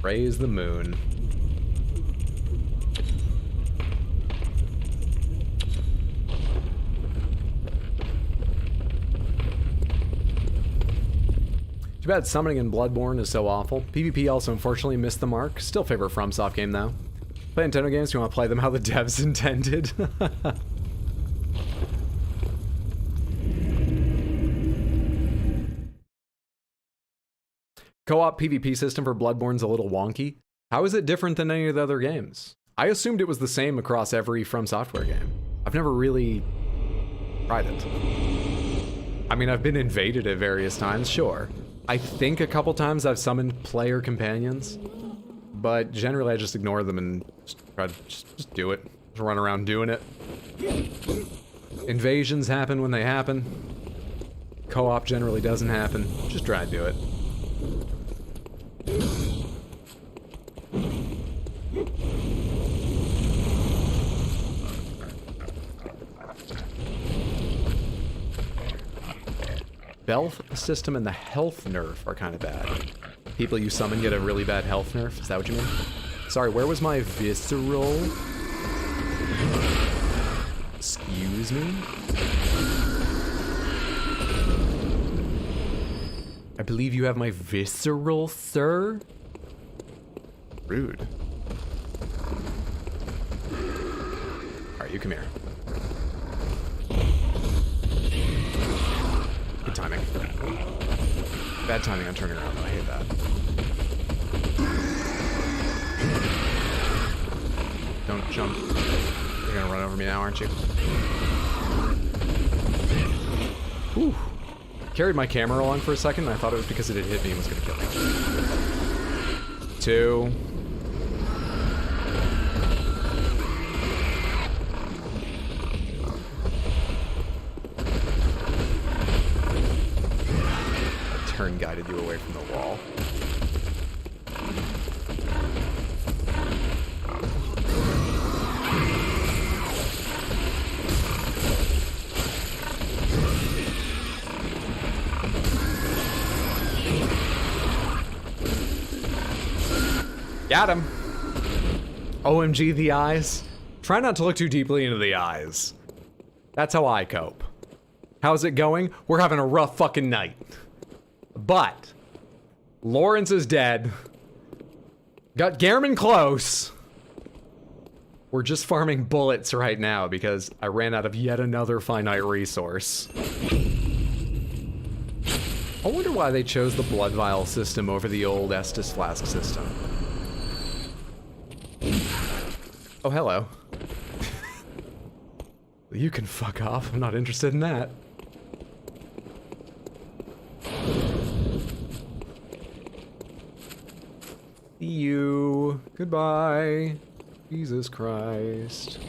Praise the moon. Too bad summoning in Bloodborne is so awful. PvP also unfortunately missed the mark. Still favorite FromSoft game though. Play Nintendo games, you want to play them how the devs intended. Co-op PvP system for Bloodborne's a little wonky. How is it different than any of the other games? I assumed it was the same across every From Software game. I've never really tried it. I mean, I've been invaded at various times, sure. I think a couple times I've summoned player companions, but generally I just ignore them and just try to just do it. Just run around doing it. Invasions happen when they happen. Co-op generally doesn't happen. Just try to do it. Stealth system and the health nerf are kind of bad. People you summon get a really bad health nerf. Is that what you mean? Sorry, where was my visceral? Excuse me? I believe you have my visceral, sir? Rude. Alright, you come here. Good timing. Bad timing on turning around, though. I hate that. Don't jump. You're gonna run over me now, aren't you? Whew. Carried my camera along for a second, and I thought it was because it had hit me and was gonna kill me. 2. Turn guided you away from the wall. Got him. OMG, the eyes. Try not to look too deeply into the eyes. That's how I cope. How's it going? We're having a rough fucking night. But Laurence is dead. Got Gehrman close. We're just farming bullets right now because I ran out of yet another finite resource. I wonder why they chose the blood vial system over the old Estus flask system. Oh, hello. You can fuck off. I'm not interested in that. See you. you. Goodbye. Jesus Christ.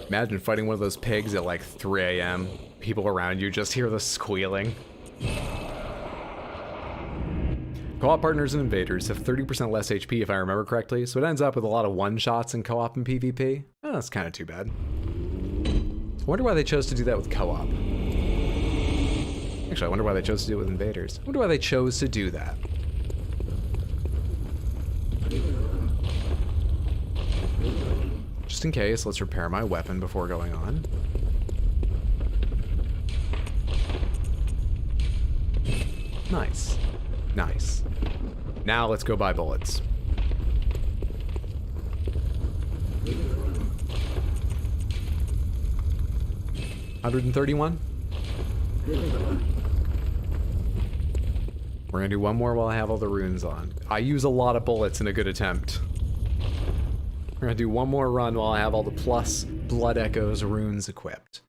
Imagine fighting one of those pigs at like 3 a.m. People around you just hear the squealing. Co-op partners and invaders have 30% less HP if I remember correctly, so it ends up with a lot of one-shots in co-op and PvP. Oh, that's kind of too bad. I wonder why they chose to do that with co-op. Actually, I wonder why they chose to do it with invaders. I wonder why they chose to do that. Just in case, let's repair my weapon before going on. Nice. Nice. Now let's go buy bullets. $131? We're gonna do one more while I have all the runes on. I use a lot of bullets in a good attempt. We're gonna do one more run while I have all the plus Blood Echoes runes equipped.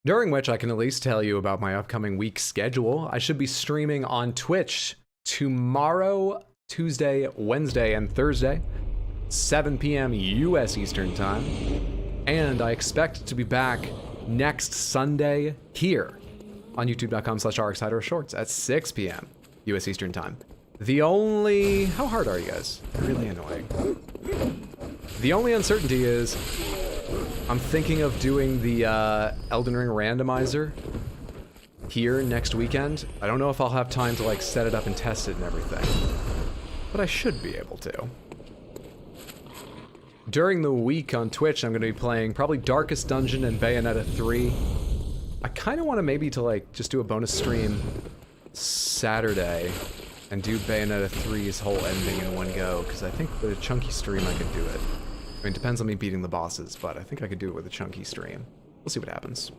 During which I can at least tell you about my upcoming week schedule. I should be streaming on Twitch tomorrow, Tuesday, Wednesday, and Thursday, 7 p.m. US Eastern Time. And I expect to be back next Sunday here on youtube.com/rxhydroshorts at 6 p.m. US Eastern Time. The only... How hard are you guys? Really annoying. The only uncertainty is I'm thinking of doing the Elden Ring randomizer here next weekend. I don't know if I'll have time to like set it up and test it and everything, but I should be able to. During the week on Twitch, I'm going to be playing probably Darkest Dungeon and Bayonetta 3. I kind of want to maybe to like just do a bonus stream Saturday and do Bayonetta 3's whole ending in one go, because I think with a chunky stream I could do it. I mean, it depends on me beating the bosses, but I think I could do it with a chunky stream. We'll see what happens.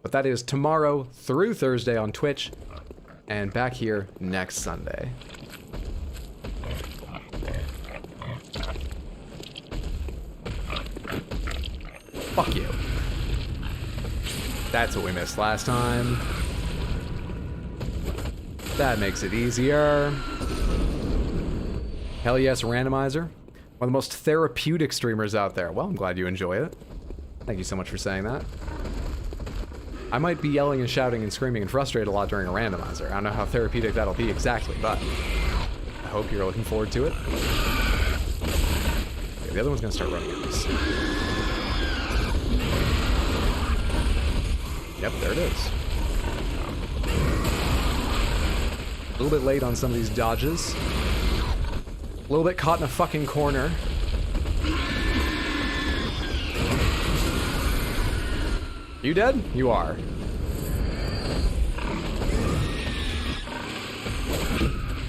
But that is tomorrow through Thursday on Twitch, and back here next Sunday. Fuck you. That's what we missed last time. That makes it easier. Hell yes, randomizer. One of the most therapeutic streamers out there. Well, I'm glad you enjoy it. Thank you so much for saying that. I might be yelling and shouting and screaming and frustrated a lot during a randomizer. I don't know how therapeutic that'll be exactly, but I hope you're looking forward to it. Okay, the other one's gonna start running at this. Yep, there it is. A little bit late on some of these dodges. A little bit caught in a fucking corner. You dead? You are.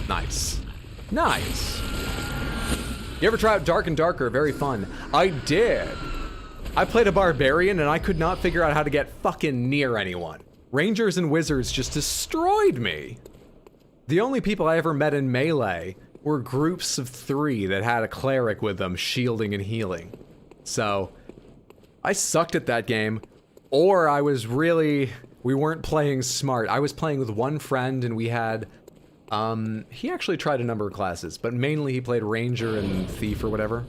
Nice. Nice. You ever try out Dark and Darker? Very fun. I did. I played a barbarian and I could not figure out how to get fucking near anyone. Rangers and wizards just destroyed me. The only people I ever met in melee were groups of 3 that had a cleric with them shielding and healing. So, I sucked at that game, or I was really... We weren't playing smart. I was playing with one friend and we had... he actually tried a number of classes, but mainly he played Ranger and Thief or whatever.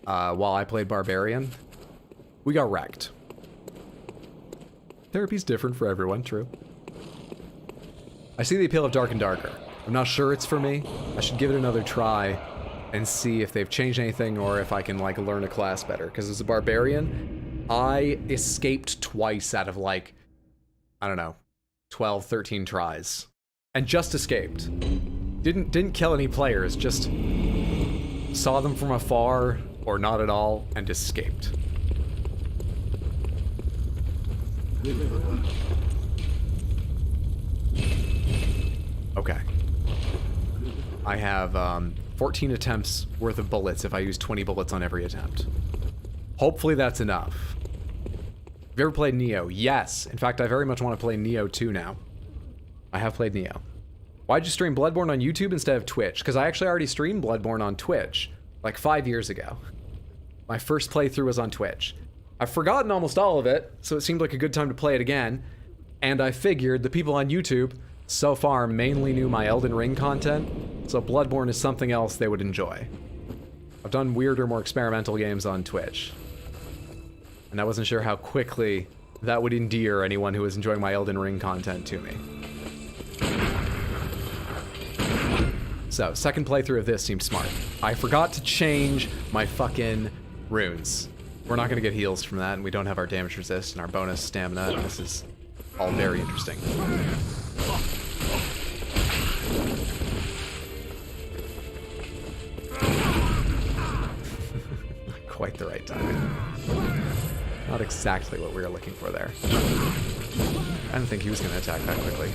While I played Barbarian. We got wrecked. Therapy's different for everyone, true. I see the appeal of Dark and Darker. I'm not sure it's for me. I should give it another try and see if they've changed anything or if I can, like, learn a class better. Because as a Barbarian, I escaped twice out of, like, I don't know, 12, 13 tries. And just escaped. Didn't kill any players, just saw them from afar or not at all and escaped. Okay. I have 14 attempts worth of bullets if I use 20 bullets on every attempt. Hopefully that's enough. Have you ever played Neo? Yes. In fact, I very much want to play Neo 2 now. I have played Neo. Why'd you stream Bloodborne on YouTube instead of Twitch? Because I actually already streamed Bloodborne on Twitch, like 5 years ago. My first playthrough was on Twitch. I've forgotten almost all of it, so it seemed like a good time to play it again. And I figured the people on YouTube so far mainly knew my Elden Ring content, so Bloodborne is something else they would enjoy. I've done weirder, more experimental games on Twitch, and I wasn't sure how quickly that would endear anyone who was enjoying my Elden Ring content to me. So, second playthrough of this seemed smart. I forgot to change my fucking runes. We're not gonna get heals from that, and we don't have our damage resist and our bonus stamina, and this is all very interesting. Quite the right timing. Not exactly what we were looking for there. I didn't think he was gonna attack that quickly.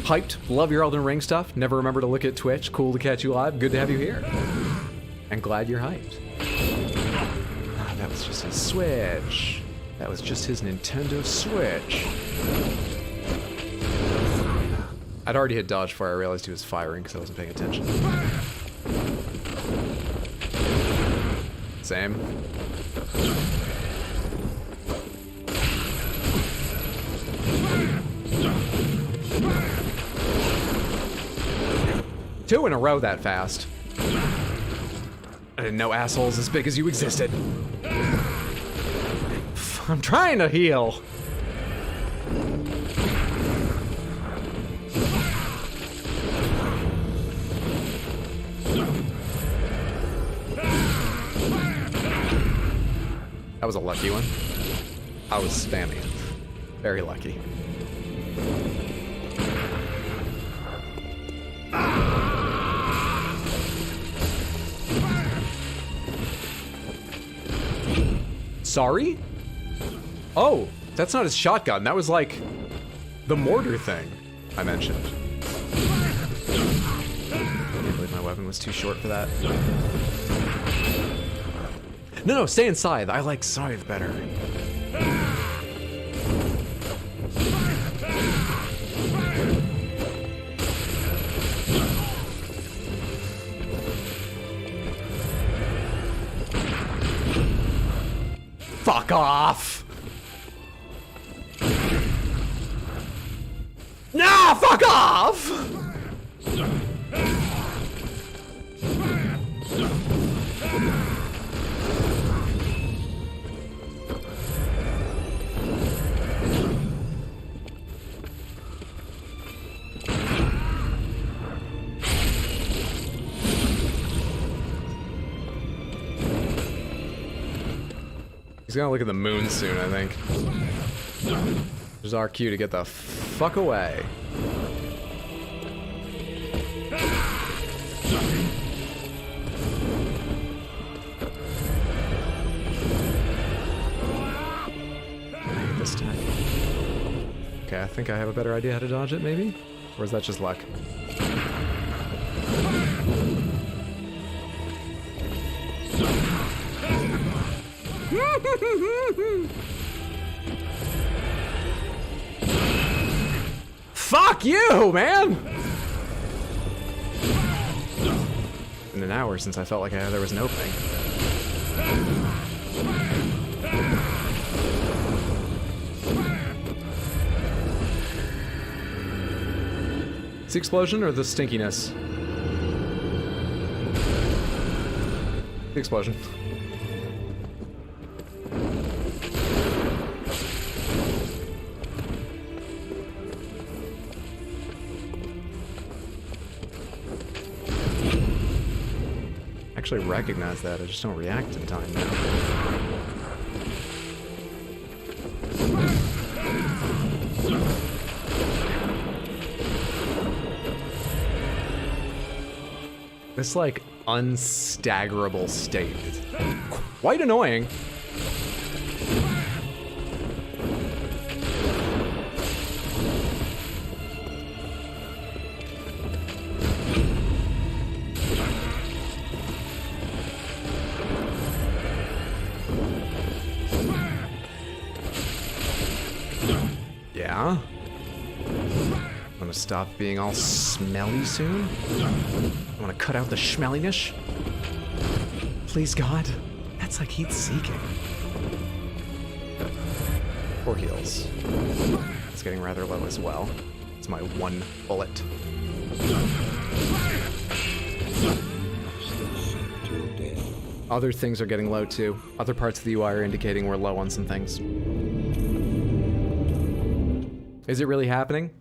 Hyped. Love your Elden Ring stuff. Never remember to look at Twitch. Cool to catch you live. Good to have you here. And glad you're hyped. Ah, that was just his Switch. That was just his Nintendo Switch. I'd already hit dodge before I realized he was firing because I wasn't paying attention. Same. Two in a row that fast. I didn't know assholes as big as you existed. I'm trying to heal. That was a lucky one. I was spamming it. Very lucky. Sorry? Oh, that's not his shotgun. That was like the mortar thing I mentioned. I can't believe my weapon was too short for that. No, stay in Scythe. I like Scythe better. Fuck off! Nah, fuck off! He's gonna look at the moon soon, I think. There's our cue to get the fuck away. This time. Okay, I think I have a better idea how to dodge it, maybe? Or is that just luck? Fuck you, man! In an hour since I felt like there was an opening. It's the explosion or the stinkiness? The explosion. Actually recognize that, I just don't react in time now. This like unstaggerable state is quite annoying. Yeah? I'm gonna stop being all smelly soon? I wanna cut out the schmelliness? Please, God. That's like heat seeking. for heals. It's getting rather low as well. It's my one bullet. Other things are getting low too. Other parts of the UI are indicating we're low on some things. Is it really happening?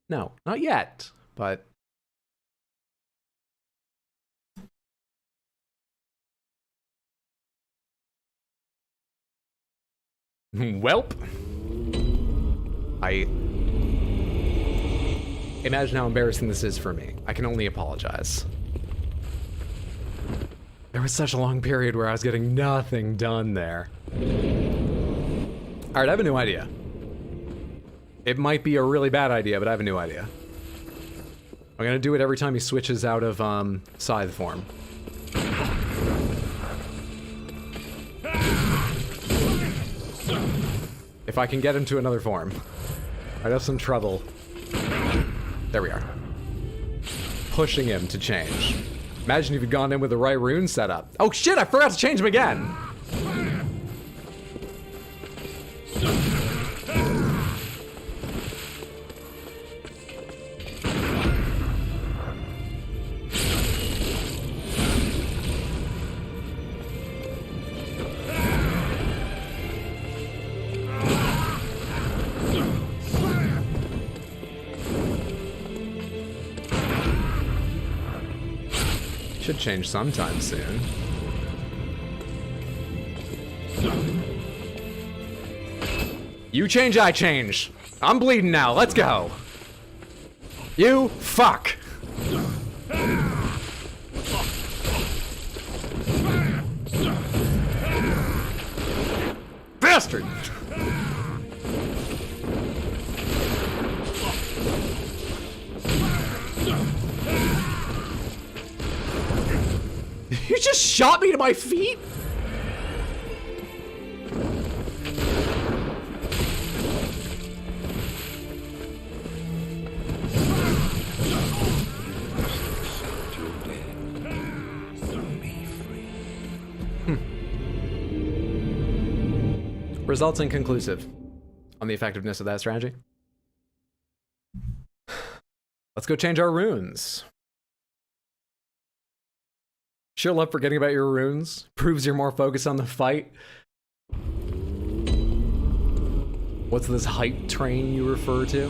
No, not yet, but... Welp. I imagine how embarrassing this is for me. I can only apologize. There was such a long period where I was getting nothing done there. Alright, I have a new idea. It might be a really bad idea, but I have a new idea. I'm gonna do it every time he switches out of, scythe form. If I can get him to another form. I'd have some trouble. There we are. Pushing him to change. Imagine if you'd gone in with the right rune setup. Oh shit, I forgot to change him again! Should change sometime soon. You change, I change. I'm bleeding now, let's go. You fuck. Bastard. You just shot me to my feet? Results inconclusive on the effectiveness of that strategy. Let's go change our runes. Sure love forgetting about your runes. Proves you're more focused on the fight. What's this hype train you refer to?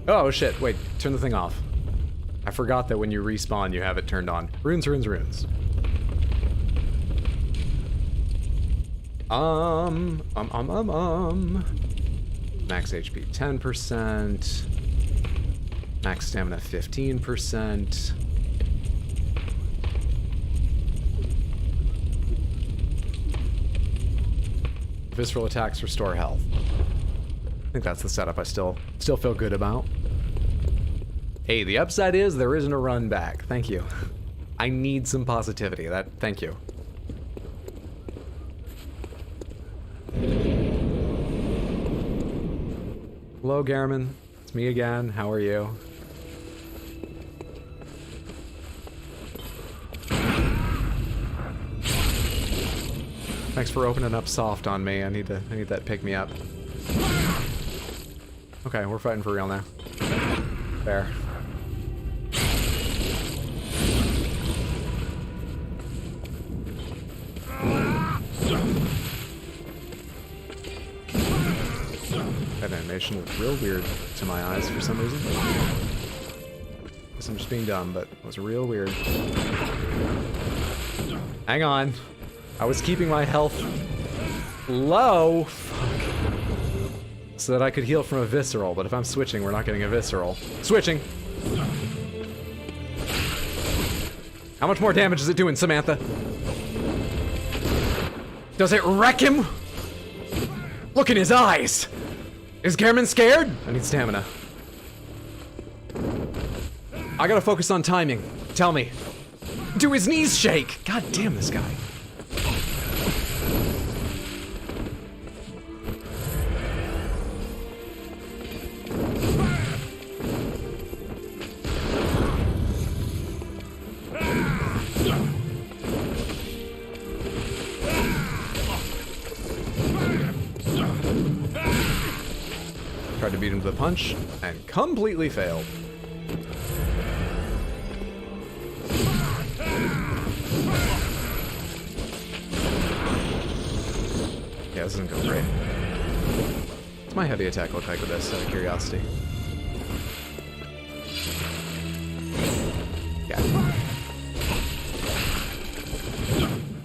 Oh shit, wait, turn the thing off. I forgot that when you respawn you have it turned on. Runes, runes, runes. Max HP 10%. Max stamina 15%. Visceral attacks restore health. I think that's the setup I still feel good about. Hey, the upside is there isn't a run back. Thank you. I need some positivity. Thank you. Hello, Gehrman. It's me again. How are you? Thanks for opening up soft on me. I need that pick me up. Okay, we're fighting for real now. There. That animation looked real weird to my eyes for some reason. Guess I'm just being dumb, but it was real weird. Hang on. I was keeping my health low, fuck, so that I could heal from a visceral, but if I'm switching, we're not getting a visceral. Switching! How much more damage is it doing, Samantha? Does it wreck him? Look in his eyes! Is Gehrman scared? I need stamina. I gotta focus on timing. Tell me. Do his knees shake? God damn this guy. Tried to beat him to the punch, and completely failed. Yeah, this isn't going great. What's my heavy attack look like with this, out of curiosity? Yeah.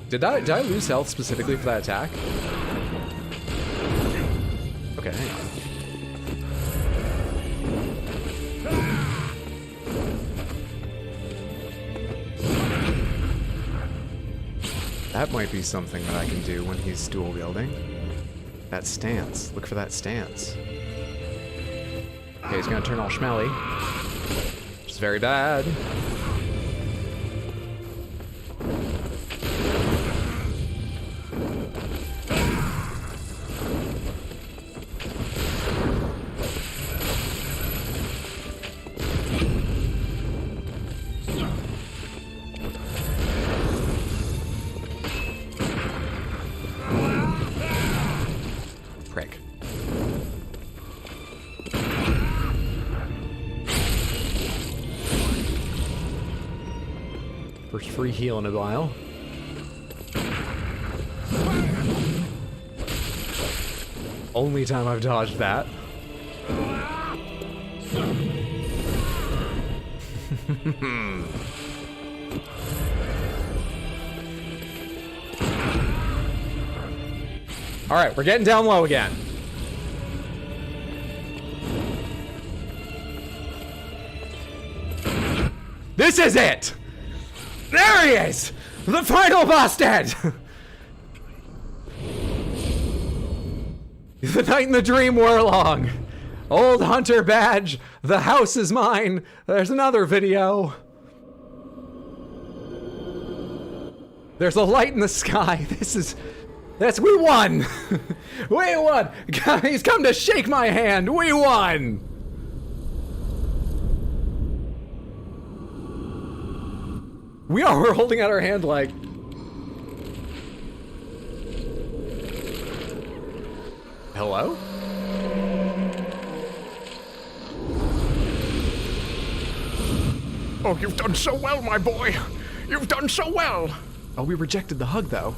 Did I lose health specifically for that attack? Okay, hang on. That might be something that I can do when he's dual wielding. That stance. Look for that stance. Okay, he's gonna turn all schmelly. Which is very bad. Prick. First free heal in a while. Only time I've dodged that. All right, we're getting down low again. This is it! There he is! The final boss dead! The night and the dream wore along. Old Hunter badge, the house is mine. There's another video. There's a light in the sky. We won! We won! He's come to shake my hand. We won! We're holding out our hand like... Hello? Oh, you've done so well, my boy. You've done so well. Oh, we rejected the hug, though.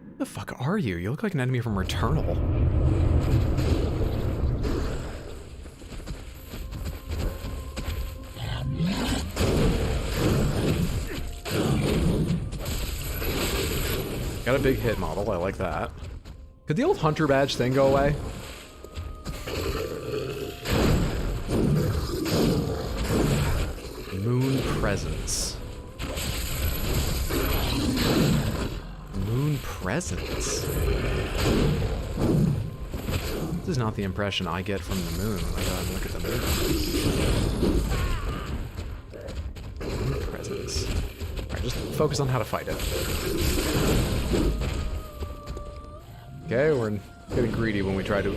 Who the fuck are you? You look like an enemy from Returnal. Got a big hit model, I like that. Could the old Hunter badge thing go away? Moon presence. Moon presence. This is not the impression I get from the moon when I go and look at the moon. Moon presence. Alright, just focus on how to fight it. Okay, we're getting greedy when we try to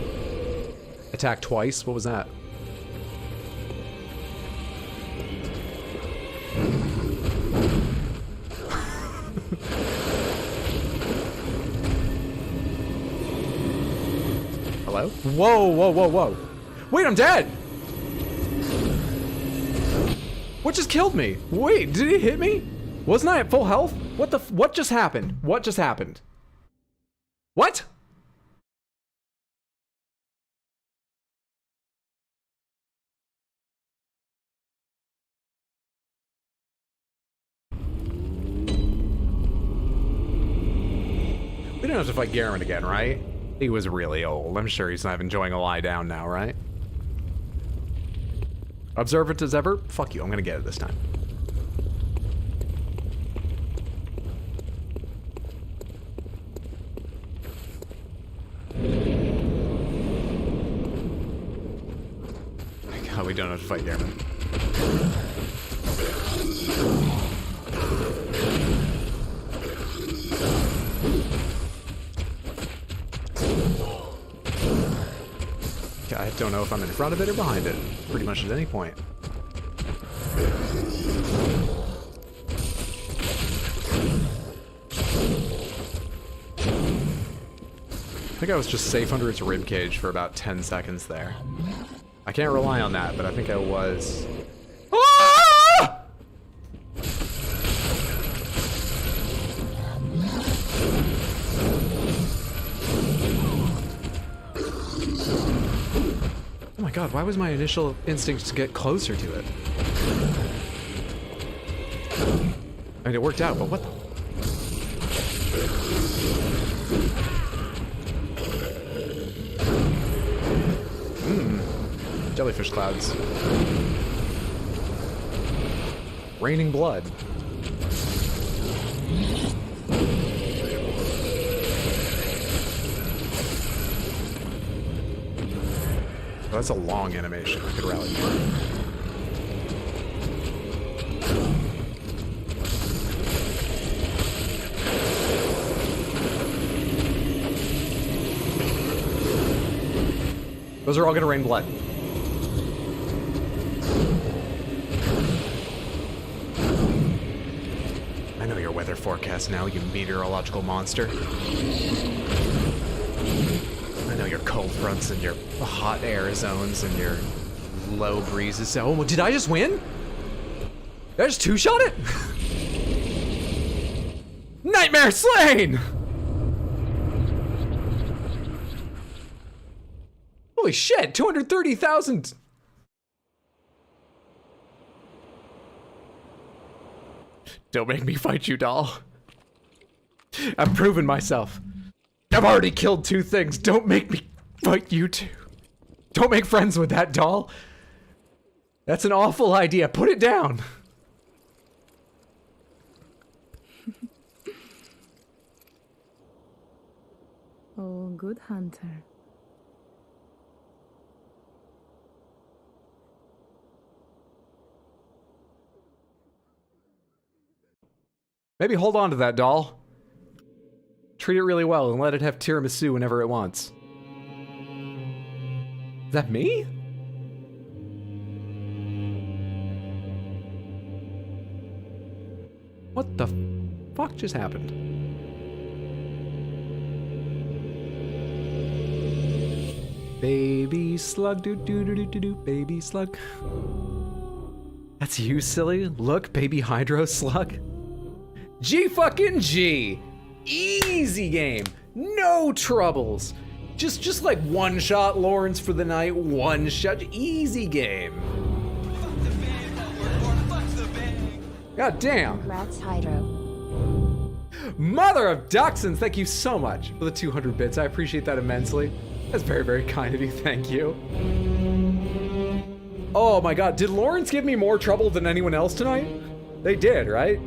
attack twice. What was that? Hello? Whoa, whoa, whoa, whoa. Wait, I'm dead! What just killed me? Wait, did it hit me? Wasn't I at full health? What just happened? What just happened? What? We don't have to fight Gehrman again, right? He was really old. I'm sure he's not enjoying a lie down now, right? Observant as ever? Fuck you, I'm gonna get it this time. My God, we don't have to fight Gehrman. I don't know if I'm in front of it or behind it. Pretty much at any point. think I was just safe under its ribcage for about 10 seconds there. I can't rely on that, but I think I was. Ah! Oh my god, why was my initial instinct to get closer to it? I mean, it worked out, but what the? Jellyfish clouds. Raining blood. Oh, that's a long animation. I could rally more. Those are all gonna rain blood. I know your weather forecast now, you meteorological monster. I know your cold fronts and your hot air zones and your low breezes. Oh, did I just win? Did I just two-shot it? Nightmare slain! Holy shit, 230,000. Don't make me fight you, doll. I've proven myself. I've already killed 2 things. Don't make me fight you 2. Don't make friends with that doll. That's an awful idea. Put it down. Oh, good hunter. Maybe hold on to that doll. Treat it really well and let it have tiramisu whenever it wants. Is that me? What the fuck just happened? Baby slug, do do do do do do, baby slug. That's you, silly. Look, baby hydro slug. G fucking G. Easy game. No troubles. Just like one shot Laurence for the night, one shot. Easy game. God damn. Congrats, Hydro. Mother of Dachshunds, thank you so much for the 200 bits. I appreciate that immensely. That's very, very kind of you. Thank you. Oh my god, did Laurence give me more trouble than anyone else tonight? They did, right?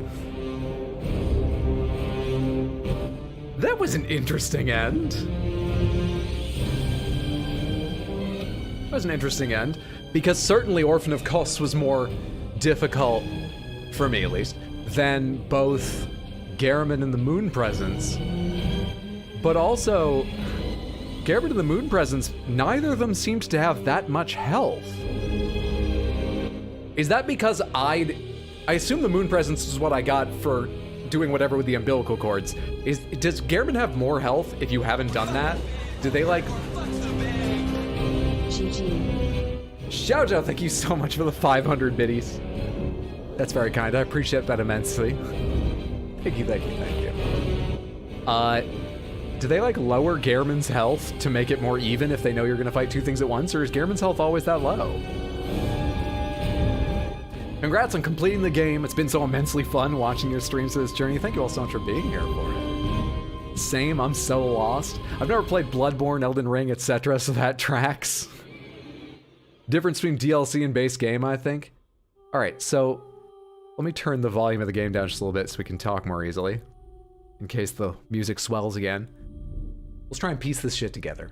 That was an interesting end. That was an interesting end. Because certainly Orphan of Kos was more difficult, for me at least, than both Gehrman and the Moon Presence. But also, Gehrman and the Moon Presence, neither of them seemed to have that much health. Is that because I assume the Moon Presence is what I got for doing whatever with the umbilical cords. Does Gehrman have more health if you haven't done that? Did they like... GG. Xiaozhou, thank you so much for the 500 biddies. That's very kind. I appreciate that immensely. Thank you, thank you, thank you. Do they like lower Gehrman's health to make it more even if they know you're gonna fight 2 things at once, or is Gehrman's health always that low? Congrats on completing the game. It's been so immensely fun watching your streams to this journey. Thank you all so much for being here for it. Same, I'm so lost. I've never played Bloodborne, Elden Ring, etc., so that tracks. Difference between DLC and base game, I think. Alright, so let me turn the volume of the game down just a little bit so we can talk more easily. In case the music swells again. Let's try and piece this shit together.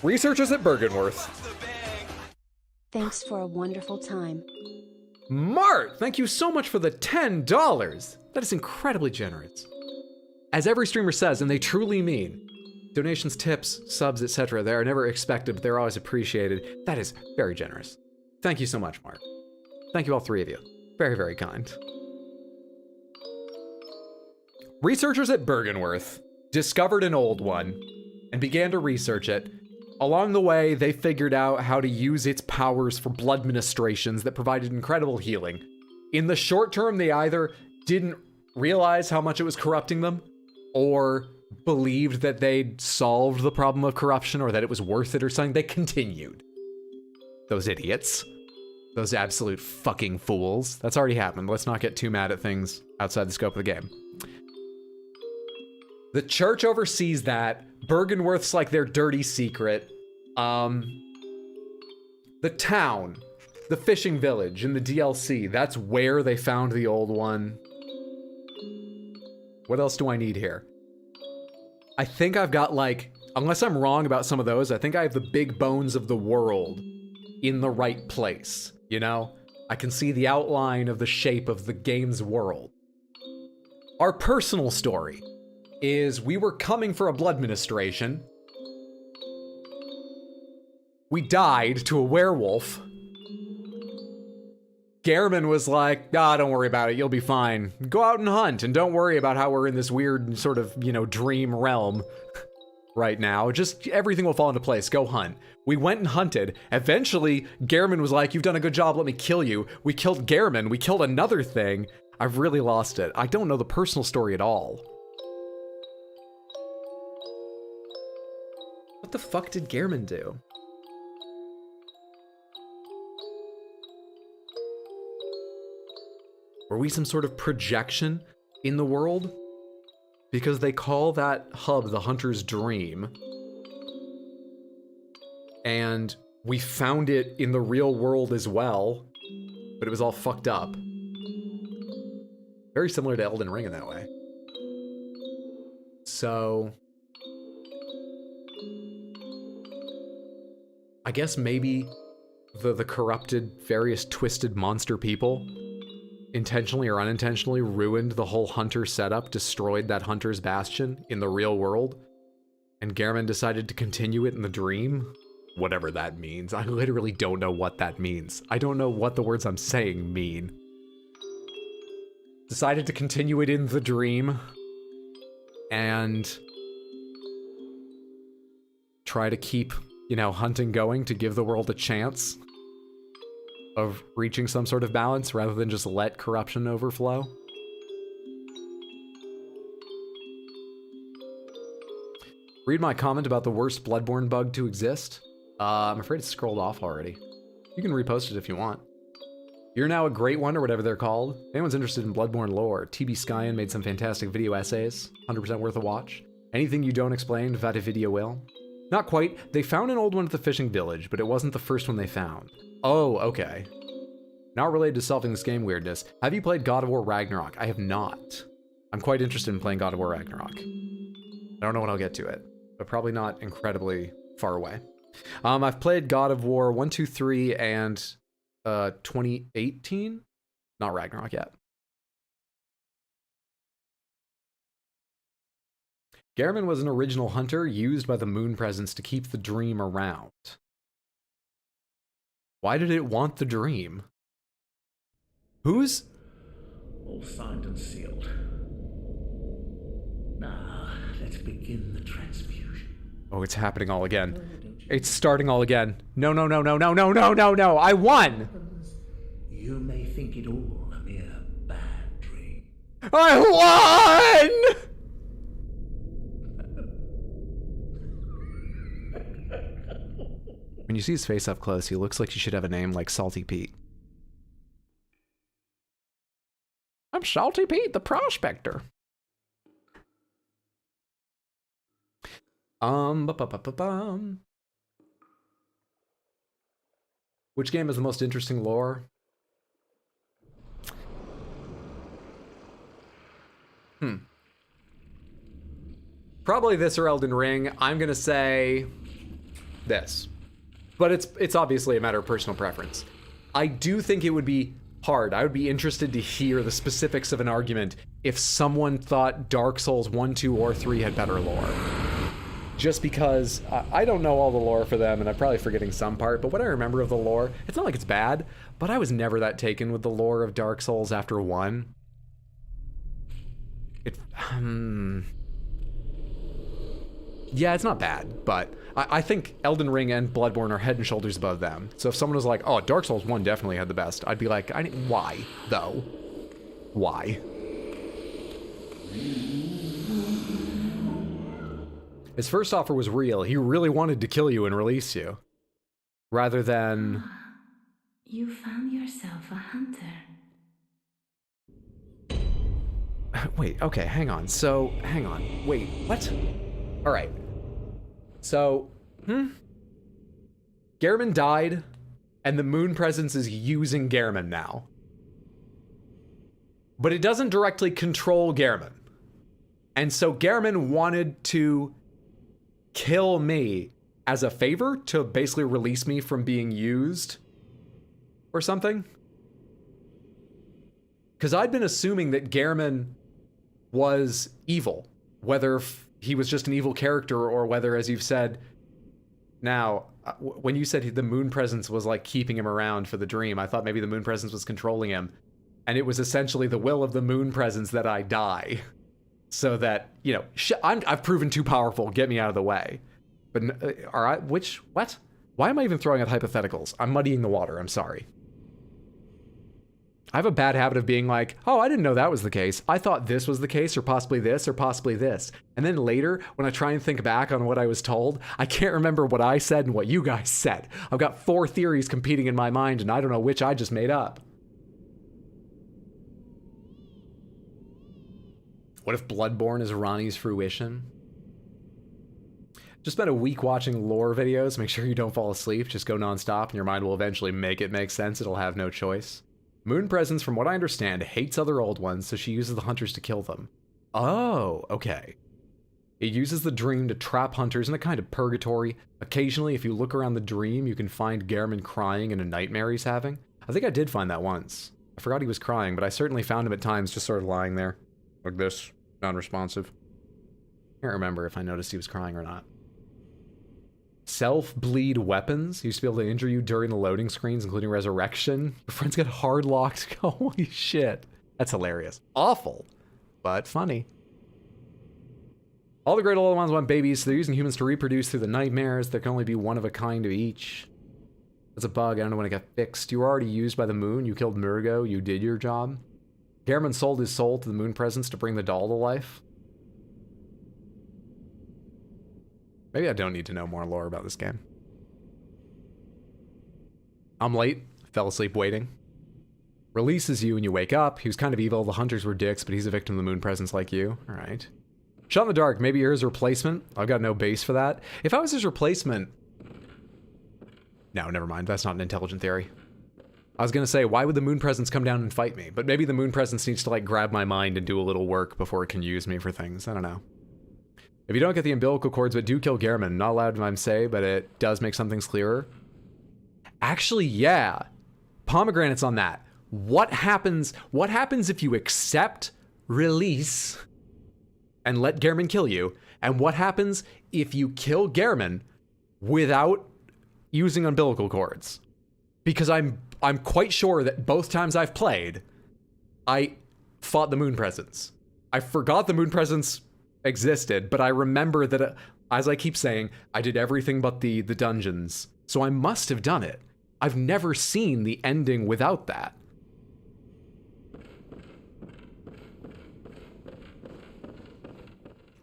Researchers at Bergenworth. Thanks for a wonderful time. Mart, thank you so much for the $10. That is incredibly generous. As every streamer says, and they truly mean, donations, tips, subs, etc., they are never expected, but they're always appreciated. That is very generous. Thank you so much, Mart. Thank you all 3 of you. Very, very kind. Researchers at Bergenworth discovered an old one and began to research it. Along the way, they figured out how to use its powers for blood ministrations that provided incredible healing. In the short term, they either didn't realize how much it was corrupting them, or believed that they'd solved the problem of corruption or that it was worth it or something. They continued. Those idiots. Those absolute fucking fools. That's already happened. Let's not get too mad at things outside the scope of the game. The church oversees that. Bergenworth's like their dirty secret. The town, the fishing village in the DLC, that's where they found the old one. What else do I need here? I think I've got like, unless I'm wrong about some of those, I think I have the big bones of the world in the right place, you know? I can see the outline of the shape of the game's world. Our personal story is we were coming for a blood ministration. We died to a werewolf. Gehrman was like, don't worry about it, you'll be fine. Go out and hunt, and don't worry about how we're in this weird sort of, dream realm right now. Just everything will fall into place, go hunt. We went and hunted. Eventually, Gehrman was like, you've done a good job, let me kill you. We killed Gehrman, we killed another thing. I've really lost it. I don't know the personal story at all. What the fuck did Gehrman do? Were we some sort of projection in the world? Because they call that hub the Hunter's Dream. And we found it in the real world as well, but it was all fucked up. Very similar to Elden Ring in that way. So I guess maybe the corrupted, various twisted monster people intentionally or unintentionally ruined the whole hunter setup, destroyed that hunter's bastion in the real world, and Gehrman decided to continue it in the dream? Whatever that means. I literally don't know what that means. I don't know what the words I'm saying mean. Decided to continue it in the dream and try to keep, hunting going to give the world a chance of reaching some sort of balance rather than just let corruption overflow. Read my comment about the worst Bloodborne bug to exist. I'm afraid it's scrolled off already. You can repost it if you want. You're now a great one, or whatever they're called. If anyone's interested in Bloodborne lore, TB Skyen made some fantastic video essays. 100% worth a watch. Anything you don't explain, that video will. Not quite. They found an old one at the fishing village, but it wasn't the first one they found. Oh, okay. Not related to solving this game weirdness. Have you played God of War Ragnarok? I have not. I'm quite interested in playing God of War Ragnarok. I don't know when I'll get to it, but probably not incredibly far away. I've played God of War 1, 2, 3, and 2018? Not Ragnarok yet. Gehrman was an original hunter used by the Moon Presence to keep the dream around. Why did it want the dream? Who's... All signed and sealed. Now, let's begin the transfusion. Oh, it's happening all again. It's starting all again. No, no, no, no, no, no, no, no, no. I won! You may think it all a mere bad dream. I won! When you see his face up close, he looks like he should have a name like Salty Pete. I'm Salty Pete, the prospector. Which game has the most interesting lore? Probably this or Elden Ring. I'm gonna say this. But it's obviously a matter of personal preference. I do think it would be hard. I would be interested to hear the specifics of an argument if someone thought Dark Souls 1, 2, or 3 had better lore. Just because I don't know all the lore for them, and I'm probably forgetting some part, but what I remember of the lore, it's not like it's bad, but I was never that taken with the lore of Dark Souls after 1. Yeah, it's not bad, but I think Elden Ring and Bloodborne are head and shoulders above them. So if someone was like, oh, Dark Souls 1 definitely had the best, I'd be like, why, though? Why? His first offer was real. He really wanted to kill you and release you. Rather than... You found yourself a hunter. Wait, okay, hang on. So, hang on. Wait, what? Alright. So, Gehrman died, and the Moon Presence is using Gehrman now. But it doesn't directly control Gehrman. And so Gehrman wanted to kill me as a favor to basically release me from being used or something. Because I'd been assuming that Gehrman was evil, whether he was just an evil character or whether, as you've said, now, when you said the Moon Presence was like keeping him around for the dream, I thought maybe the Moon Presence was controlling him. And it was essentially the will of the Moon Presence that I die. So that, you know, I've proven too powerful, get me out of the way. But, all right, what? Why am I even throwing out hypotheticals? I'm muddying the water, I'm sorry. I have a bad habit of being like, oh, I didn't know that was the case. I thought this was the case, or possibly this, or possibly this. And then later, when I try and think back on what I was told, I can't remember what I said and what you guys said. I've got 4 theories competing in my mind, and I don't know which I just made up. What if Bloodborne is Ronnie's fruition? Just spent a week watching lore videos. Make sure you don't fall asleep. Just go nonstop, and your mind will eventually make it make sense. It'll have no choice. Moon Presence, from what I understand, hates other old ones, so she uses the hunters to kill them. Oh, okay. It uses the dream to trap hunters in a kind of purgatory. Occasionally, if you look around the dream, you can find Gehrman crying in a nightmare he's having. I think I did find that once. I forgot he was crying, but I certainly found him at times just sort of lying there. Like this, non-responsive. Can't remember if I noticed he was crying or not. Self-bleed weapons used to be able to injure you during the loading screens, including resurrection. Your friends get hard locked. Holy shit. That's hilarious. Awful, but funny. All the great old ones want babies, so they're using humans to reproduce through the nightmares. There can only be one of a kind of each. That's a bug. I don't know when it got fixed. You were already used by the moon. You killed Murgo. You did your job. Gehrman sold his soul to the Moon Presence to bring the doll to life. Maybe I don't need to know more lore about this game. I'm late. Fell asleep waiting. Releases you when you wake up. He was kind of evil. The hunters were dicks, but he's a victim of the Moon Presence like you. All right. Shot in the dark. Maybe you're his replacement. I've got no base for that. If I was his replacement... No, never mind. That's not an intelligent theory. I was going to say, why would the Moon Presence come down and fight me? But maybe the Moon Presence needs to, like, grab my mind and do a little work before it can use me for things. I don't know. If you don't get the umbilical cords, but do kill Gehrman, not allowed to say, but it does make some things clearer. Actually, yeah. Pomegranates on that. What happens if you accept release and let Gehrman kill you? And what happens if you kill Gehrman without using umbilical cords? Because I'm quite sure that both times I've played, I fought the Moon Presence. I forgot the Moon Presence existed, but I remember that, as I keep saying, I did everything but the dungeons. So I must have done it. I've never seen the ending without that.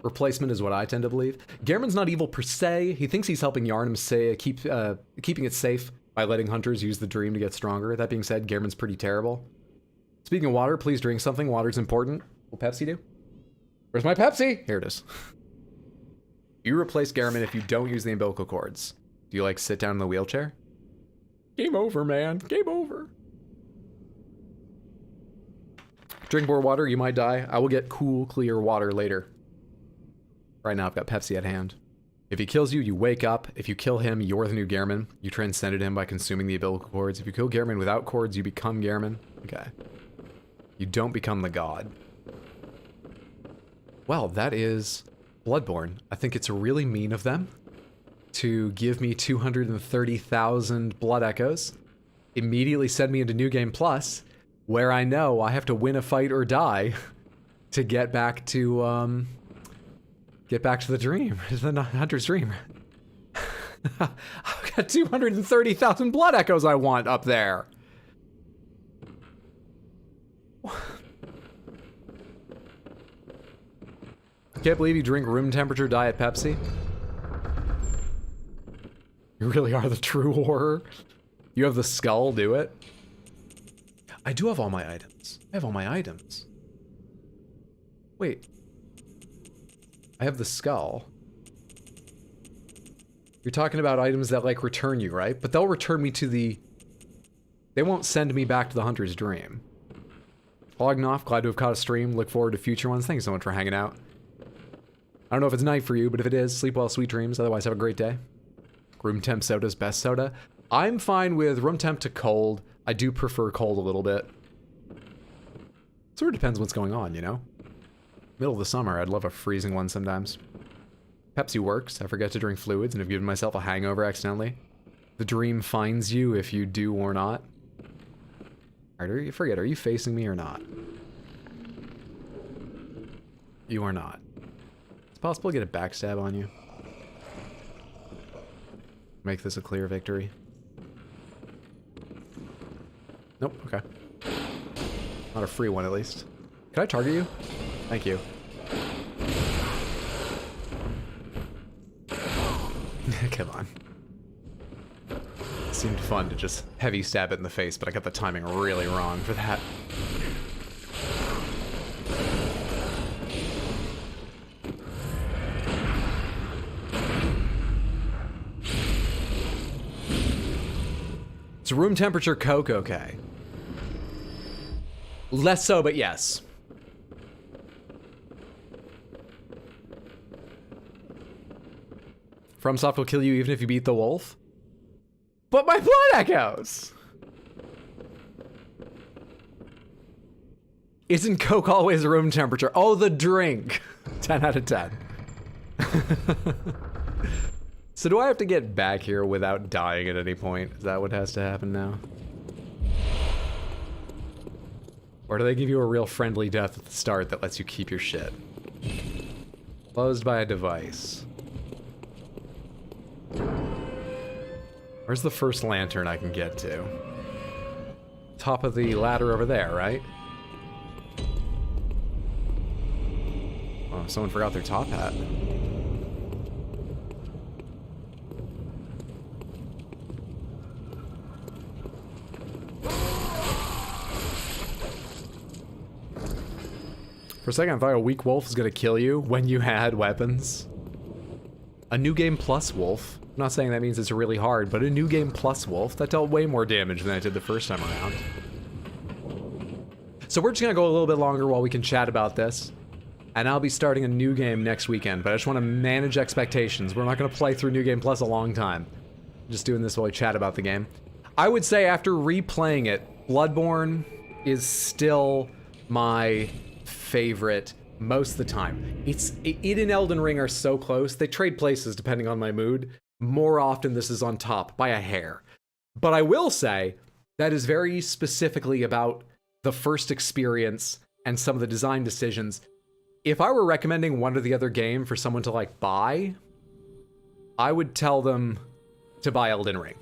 Replacement is what I tend to believe. Gehrman's not evil per se. He thinks he's helping Yharnam keeping it safe by letting hunters use the dream to get stronger. That being said, Gehrman's pretty terrible. Speaking of water, please drink something. Water's important. Will Pepsi do? Where's my Pepsi? Here it is. You replace Gehrman if you don't use the umbilical cords. Do you, like, sit down in the wheelchair? Game over, man. Game over. Drink more water, you might die. I will get cool, clear water later. Right now, I've got Pepsi at hand. If he kills you, you wake up. If you kill him, you're the new Gehrman. You transcended him by consuming the umbilical cords. If you kill Gehrman without cords, you become Gehrman. Okay. You don't become the god. Well, that is Bloodborne. I think it's really mean of them to give me 230,000 blood echoes. immediately send me into New Game Plus, where I know I have to win a fight or die to get back to the dream, the Hunter's Dream. I've got 230,000 blood echoes I want up there. I can't believe you drink room temperature Diet Pepsi. You really are the true horror. You have the skull, do it. I do have all my items. I have all my items. Wait. I have the skull. You're talking about items that, like, return you, right? But they'll return me to the... They won't send me back to the Hunter's Dream. Logging off. Glad to have caught a stream. Look forward to future ones. Thanks so much for hanging out. I don't know if it's night for you, but if it is, sleep well, sweet dreams. Otherwise, have a great day. Room temp soda's best soda. I'm fine with room temp to cold. I do prefer cold a little bit. Sort of depends what's going on, you know? Middle of the summer, I'd love a freezing one sometimes. Pepsi works. I forget to drink fluids and have given myself a hangover accidentally. The dream finds you if you do or not. Alright, forget, are you facing me or not? You are not. It's possible to get a backstab on you. Make this a clear victory. Nope, okay. Not a free one, at least. Can I target you? Thank you. Come on. It seemed fun to just heavy stab it in the face, but I got the timing really wrong for that. It's room temperature Coke, okay. Less so, but yes. FromSoft will kill you even if you beat the wolf? But my blood echoes! Isn't Coke always room temperature? Oh, the drink! 10 out of 10. So do I have to get back here without dying at any point? Is that what has to happen now? Or do they give you a real friendly death at the start that lets you keep your shit? Closed by a device. Where's the first lantern I can get to? Top of the ladder over there, right? Oh, someone forgot their top hat. For a second, I thought a weak wolf was gonna kill you when you had weapons. A New Game Plus wolf. I'm not saying that means it's really hard, but a New Game Plus wolf, that dealt way more damage than I did the first time around. So we're just gonna go a little bit longer while we can chat about this. And I'll be starting a new game next weekend, but I just want to manage expectations. We're not gonna play through New Game Plus a long time. I'm just doing this while we chat about the game. I would say after replaying it, Bloodborne is still my favorite most of the time. It and Elden Ring are so close. They trade places depending on my mood. More often this is on top by a hair. But I will say that is very specifically about the first experience and some of the design decisions. If I were recommending one or the other game for someone to like buy, I would tell them to buy Elden Ring.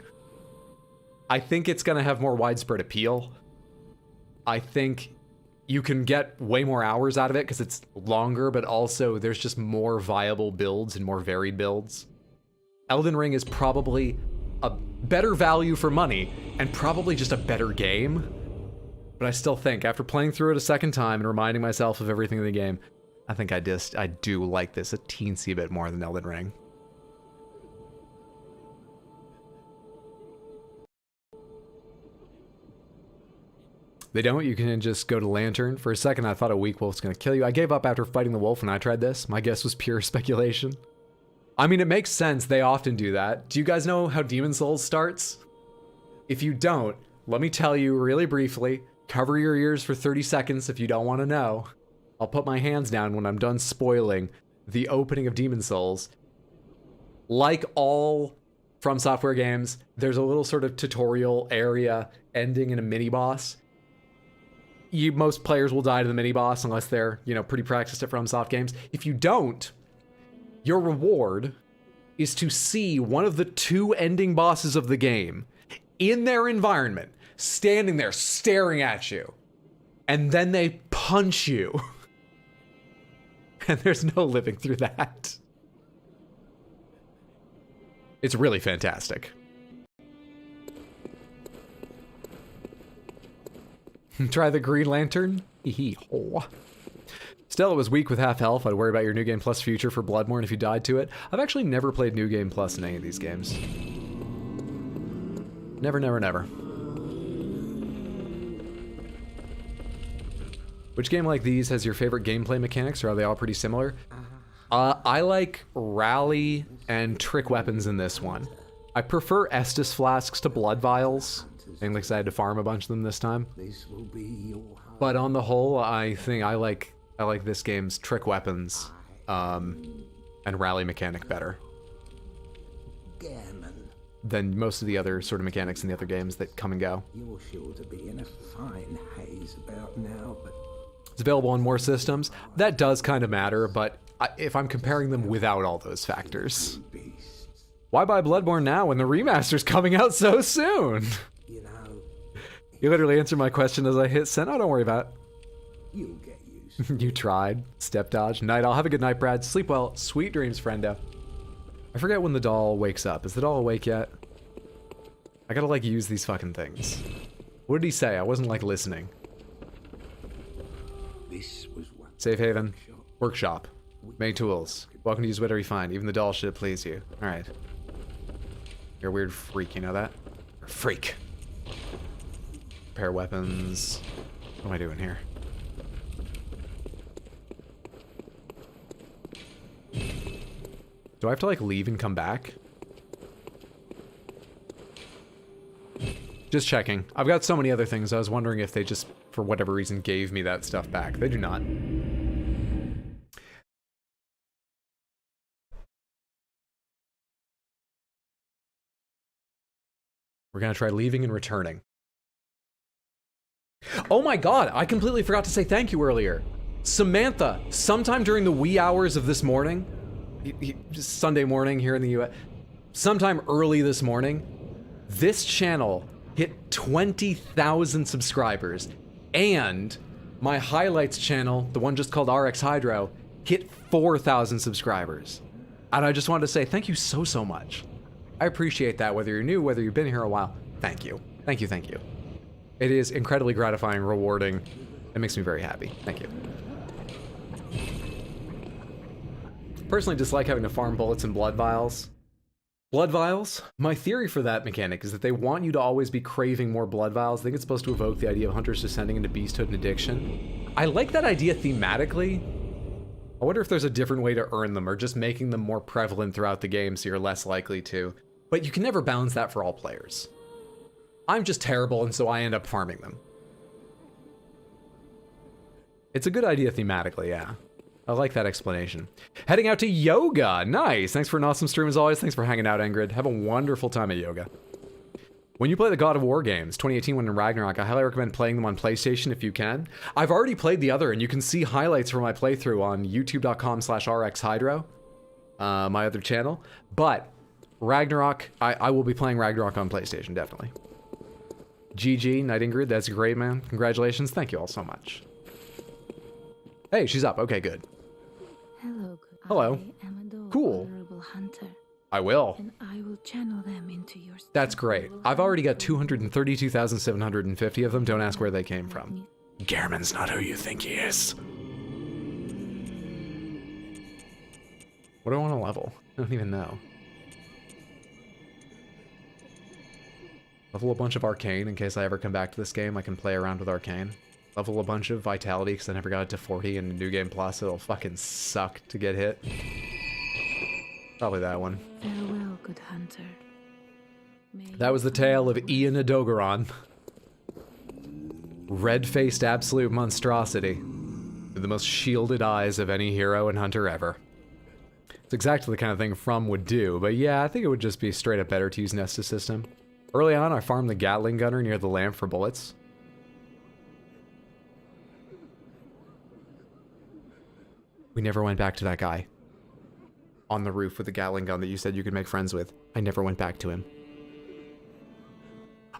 I think it's gonna have more widespread appeal. I think you can get way more hours out of it because it's longer, but also there's just more viable builds and more varied builds. Elden Ring is probably a better value for money and probably just a better game. But I still think, after playing through it a second time and reminding myself of everything in the game, I think I do like this a teensy bit more than Elden Ring. They don't, you can just go to Lantern. For a second I thought a weak wolf's gonna kill you. I gave up after fighting the wolf when I tried this. My guess was pure speculation. I mean, it makes sense, they often do that. Do you guys know how Demon Souls starts? If you don't, let me tell you really briefly. Cover your ears for 30 seconds if you don't want to know. I'll put my hands down when I'm done spoiling the opening of Demon Souls. Like all From Software games, there's a little sort of tutorial area ending in a mini boss. Most players will die to the mini boss unless they're, pretty practiced at FromSoft games. If you don't, your reward is to see one of the 2 ending bosses of the game in their environment, standing there staring at you. And then they punch you. And there's no living through that. It's really fantastic. Try the Green Lantern? Hee-hee-ho. Stella was weak with half health. I'd worry about your New Game Plus future for Bloodborne if you died to it. I've actually never played New Game Plus in any of these games. Never, never, never. Which game like these has your favorite gameplay mechanics, or are they all pretty similar? I like rally and trick weapons in this one. I prefer Estus flasks to blood vials. Mainly because I had to farm a bunch of them this time. But on the whole, I think I like this game's trick weapons and rally mechanic better Gehrman, than most of the other sort of mechanics in the other games that come and go. you're sure to be in a fine haze about now, but It's available on more systems. That does kind of matter, but if I'm comparing them without all those factors. beasts, Why buy Bloodborne now when the remaster's coming out so soon? you know, You literally answered my question as I hit send. Oh, don't worry about you'll get used. it. You tried. Step dodge. Night. I'll have a good night, Brad. Sleep well. Sweet dreams, friendo. I forget when the doll wakes up. Is the doll awake yet? I gotta, like, use these fucking things. What did he say? I wasn't, like, listening. This was one Safe haven. Workshop. Many tools. Welcome to use whatever you find. Even the doll should please you. Alright. You're a weird freak, you know that? You're a freak. Repair weapons. What am I doing here? Do I have to, like, leave and come back? Just checking. I've got so many other things. I was wondering if they just, for whatever reason, gave me that stuff back. They do not. We're gonna try leaving and returning. Oh my god, I completely forgot to say thank you earlier. Samantha, sometime during the wee hours of this morning, Sunday morning here in the US, sometime early this morning, this channel hit 20,000 subscribers, and my highlights channel, the one just called RX Hydro, hit 4,000 subscribers. And I just wanted to say thank you so, so much. I appreciate that, whether you're new, whether you've been here a while. Thank you. Thank you, thank you. It is incredibly gratifying, rewarding. It makes me very happy. Thank you. Personally dislike having to farm bullets and blood vials. Blood vials? My theory for that mechanic is that they want you to always be craving more blood vials. I think it's supposed to evoke the idea of hunters descending into beasthood and addiction. I like that idea thematically. I wonder if there's a different way to earn them, or just making them more prevalent throughout the game so you're less likely to. But you can never balance that for all players. I'm just terrible, and so I end up farming them. It's a good idea thematically, yeah. I like that explanation. Heading out to yoga. Nice. Thanks for an awesome stream as always. Thanks for hanging out, Ingrid. Have a wonderful time at yoga. When you play the God of War games, 2018 one and Ragnarok, I highly recommend playing them on PlayStation if you can. I've already played the other, and you can see highlights from my playthrough on youtube.com/rxhydro, my other channel. But Ragnarok, I will be playing Ragnarok on PlayStation, definitely. GG, Night Ingrid, that's great, man. Congratulations. Thank you all so much. Hey, she's up. Okay, good. Hello, good. Hello. I am a dog, Cool. honorable hunter, I will. and I will channel them into your. That's great. I've already got 232,750 of them. Don't ask where they came from. Gehrman's not who you think he is. What do I want to level? I don't even know. Level a bunch of Arcane in case I ever come back to this game. I can play around with Arcane. Level a bunch of Vitality because I never got it to 40 in New Game Plus. It'll fucking suck to get hit. Probably that one. Farewell, good hunter. May That was the tale of Ian Adogaron. Red-faced absolute monstrosity. With the most shielded eyes of any hero and hunter ever. It's exactly the kind of thing From would do, but yeah, I think it would just be straight up better to use Nessus system. Early on, I farmed the Gatling gunner near the lamp for bullets. We never went back to that guy on the roof with the Gatling gun that you said you could make friends with. I never went back to him.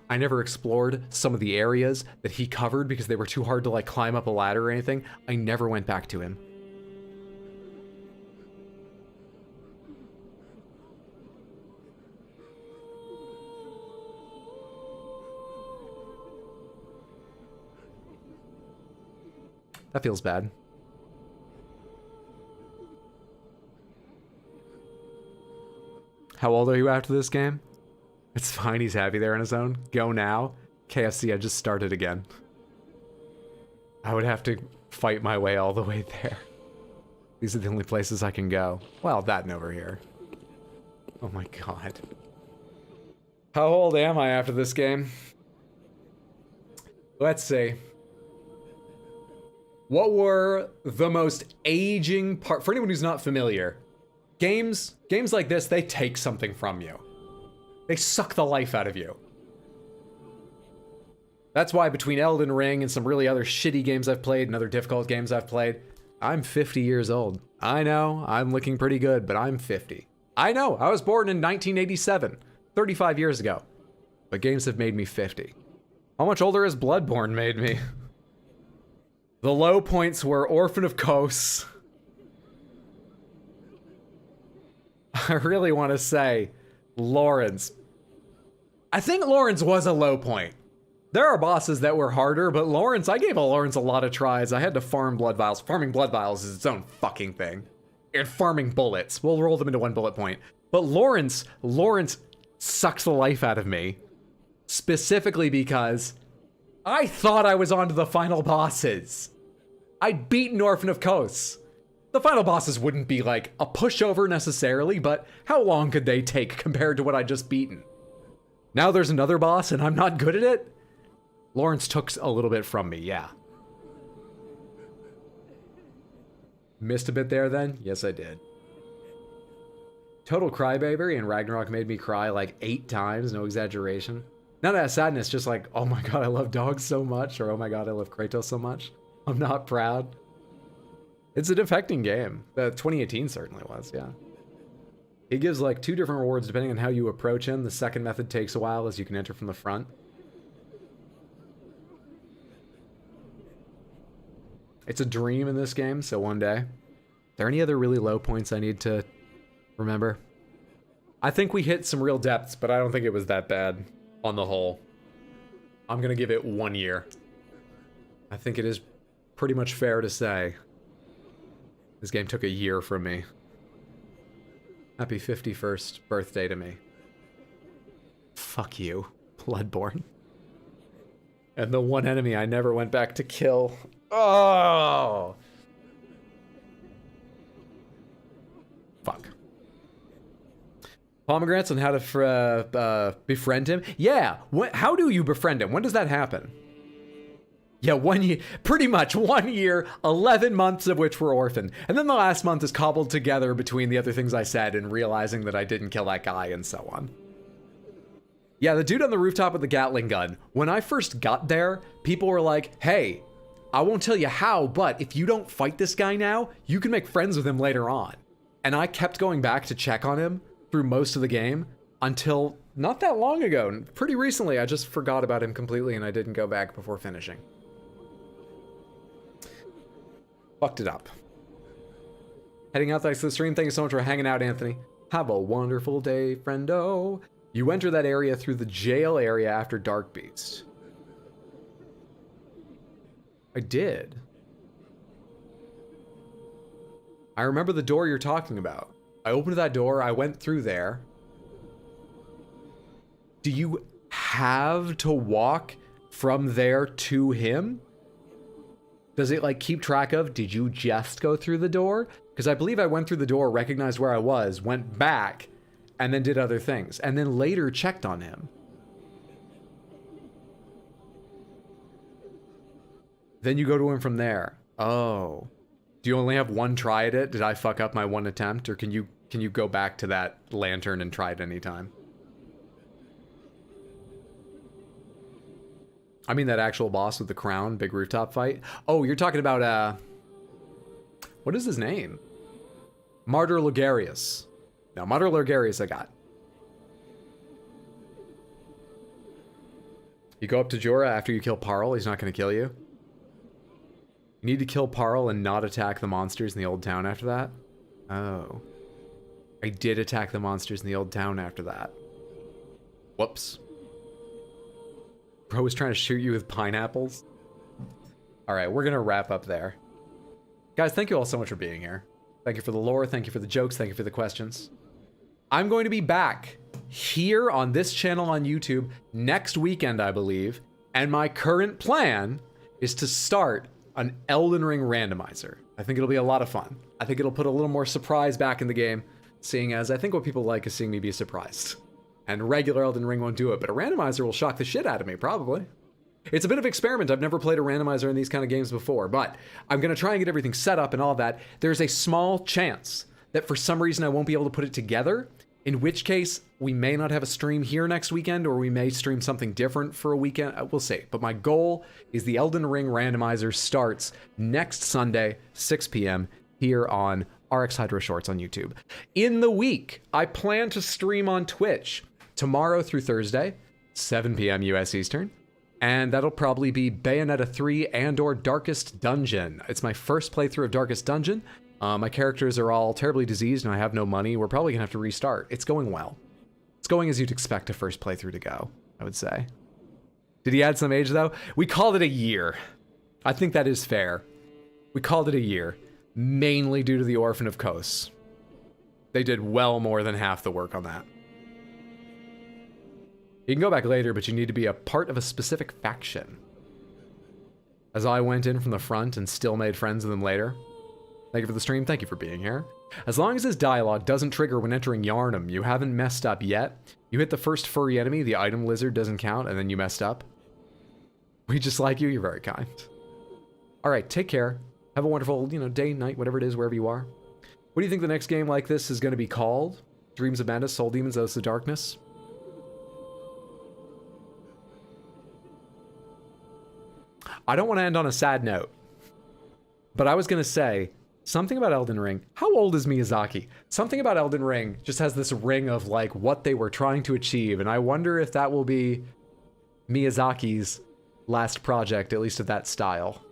I never explored some of the areas that he covered because they were too hard to like climb up a ladder or anything. I never went back to him. That feels bad. How old are you after this game? It's fine, he's happy there on his own. Go now. KFC, I just started again. I would have to fight my way all the way there. These are the only places I can go. Well, that and over here. Oh my god. How old am I after this game? Let's see. What were the most aging part? For anyone who's not familiar, games like this, they take something from you. They suck the life out of you. That's why between Elden Ring and some really other shitty games I've played and other difficult games I've played, I'm 50 years old. I know, I'm looking pretty good, but I'm 50. I know, I was born in 1987, 35 years ago. But games have made me 50. How much older has Bloodborne made me? The low points were Orphan of Kos. I really want to say Laurence. I think Laurence was a low point. There are bosses that were harder, but Laurence, I gave Laurence a lot of tries. I had to farm blood vials. Farming blood vials is its own fucking thing. And farming bullets. We'll roll them into 1 bullet point. But Laurence sucks the life out of me. Specifically because I thought I was onto the final bosses. I'd beaten Orphan of Kos. The final bosses wouldn't be like a pushover necessarily, but how long could they take compared to what I'd just beaten? Now there's another boss and I'm not good at it? Laurence took a little bit from me, yeah. Missed a bit there then? Yes, I did. Total crybaby, and Ragnarok made me cry like 8 times, no exaggeration. None of that sadness, just like, oh my god, I love dogs so much, or oh my god, I love Kratos so much. I'm not proud. It's a defecting game. 2018 certainly was, yeah. He gives like 2 different rewards depending on how you approach him. The second method takes a while as you can enter from the front. It's a dream in this game, so one day. Are there any other really low points I need to remember? I think we hit some real depths, but I don't think it was that bad on the whole. I'm gonna give it 1 year. I think it is pretty much fair to say this game took a year from me. Happy 51st birthday to me. Fuck you, Bloodborne. And the one enemy I never went back to kill. Oh! Fuck. Pomegranates on how to befriend him? Yeah, how do you befriend him? When does that happen? Yeah, 1 year, pretty much 1 year, 11 months of which were orphaned. And then the last month is cobbled together between the other things I said and realizing that I didn't kill that guy and so on. Yeah, the dude on the rooftop with the Gatling gun. When I first got there, people were like, hey, I won't tell you how, but if you don't fight this guy now, you can make friends with him later on. And I kept going back to check on him through most of the game until not that long ago. Pretty recently, I just forgot about him completely and I didn't go back before finishing. Fucked it up. Heading out thanks to the stream. Thank you so much for hanging out, Anthony. Have a wonderful day, friendo. You enter that area through the jail area after Dark Beast. I did. I remember the door you're talking about. I opened that door, I went through there. Do you have to walk from there to him? Does it like keep track of, did you just go through the door? Because I believe I went through the door, recognized where I was, went back, and then did other things. And then later checked on him. Then you go to him from there. Oh. Do you only have one try at it? Did I fuck up my one attempt? Or can you go back to that lantern and try it anytime? I mean that actual boss with the crown, big rooftop fight. Oh, you're talking about, what is his name? Martyr Logarius. No, Martyr Logarius I got. You go up to Jorah after you kill Parl, he's not going to kill you. You need to kill Parl and not attack the monsters in the old town after that? Oh. I did attack the monsters in the old town after that. Whoops. Bro was trying to shoot you with pineapples. Alright, we're going to wrap up there. Guys, thank you all so much for being here. Thank you for the lore, thank you for the jokes, thank you for the questions. I'm going to be back here on this channel on YouTube next weekend, I believe. And my current plan is to start an Elden Ring randomizer. I think it'll be a lot of fun. I think it'll put a little more surprise back in the game, seeing as I think what people like is seeing me be surprised. And regular Elden Ring won't do it, but a randomizer will shock the shit out of me, probably. It's a bit of an experiment. I've never played a randomizer in these kind of games before, but I'm going to try and get everything set up and all that. There's a small chance that for some reason I won't be able to put it together, in which case we may not have a stream here next weekend, or we may stream something different for a weekend. We'll see. But my goal is the Elden Ring randomizer starts next Sunday, 6 p.m. here on RX Hydro Shorts on YouTube. In the week, I plan to stream on Twitch tomorrow through Thursday, 7 p.m. US Eastern. And that'll probably be Bayonetta 3 and or Darkest Dungeon. It's my first playthrough of Darkest Dungeon. My characters are all terribly diseased and I have no money. We're probably gonna have to restart. It's going well. It's going as you'd expect a first playthrough to go, I would say. Did he add some age though? We called it a year. I think that is fair. We called it a year, mainly due to the Orphan of Kos. They did well more than half the work on that. You can go back later, but you need to be a part of a specific faction. As I went in from the front and still made friends with them later. Thank you for the stream, thank you for being here. As long as this dialogue doesn't trigger when entering Yharnam, you haven't messed up yet. You hit the first furry enemy, the item lizard doesn't count, and then you messed up. We just like you, you're very kind. Alright, take care. Have a wonderful, day, night, whatever it is, wherever you are. What do you think the next game like this is going to be called? Dreams of Madness, Soul Demons, Oaths of Darkness? I don't want to end on a sad note, but I was going to say something about Elden Ring. How old is Miyazaki? Something about Elden Ring just has this ring of like what they were trying to achieve. And I wonder if that will be Miyazaki's last project, at least of that style.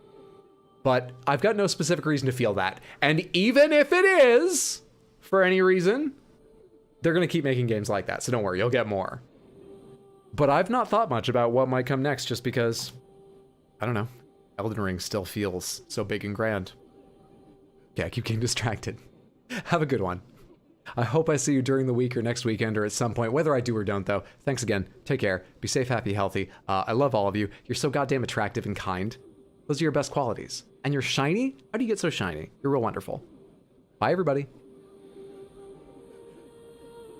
But I've got no specific reason to feel that. And even if it is, for any reason, they're going to keep making games like that. So don't worry, you'll get more. But I've not thought much about what might come next just because, I don't know, Elden Ring still feels so big and grand. Yeah, I keep getting distracted. Have a good one. I hope I see you during the week or next weekend or at some point, whether I do or don't though. Thanks again. Take care. Be safe, happy, healthy. I love all of you. You're so goddamn attractive and kind. Those are your best qualities. And you're shiny? How do you get so shiny? You're real wonderful. Bye, everybody.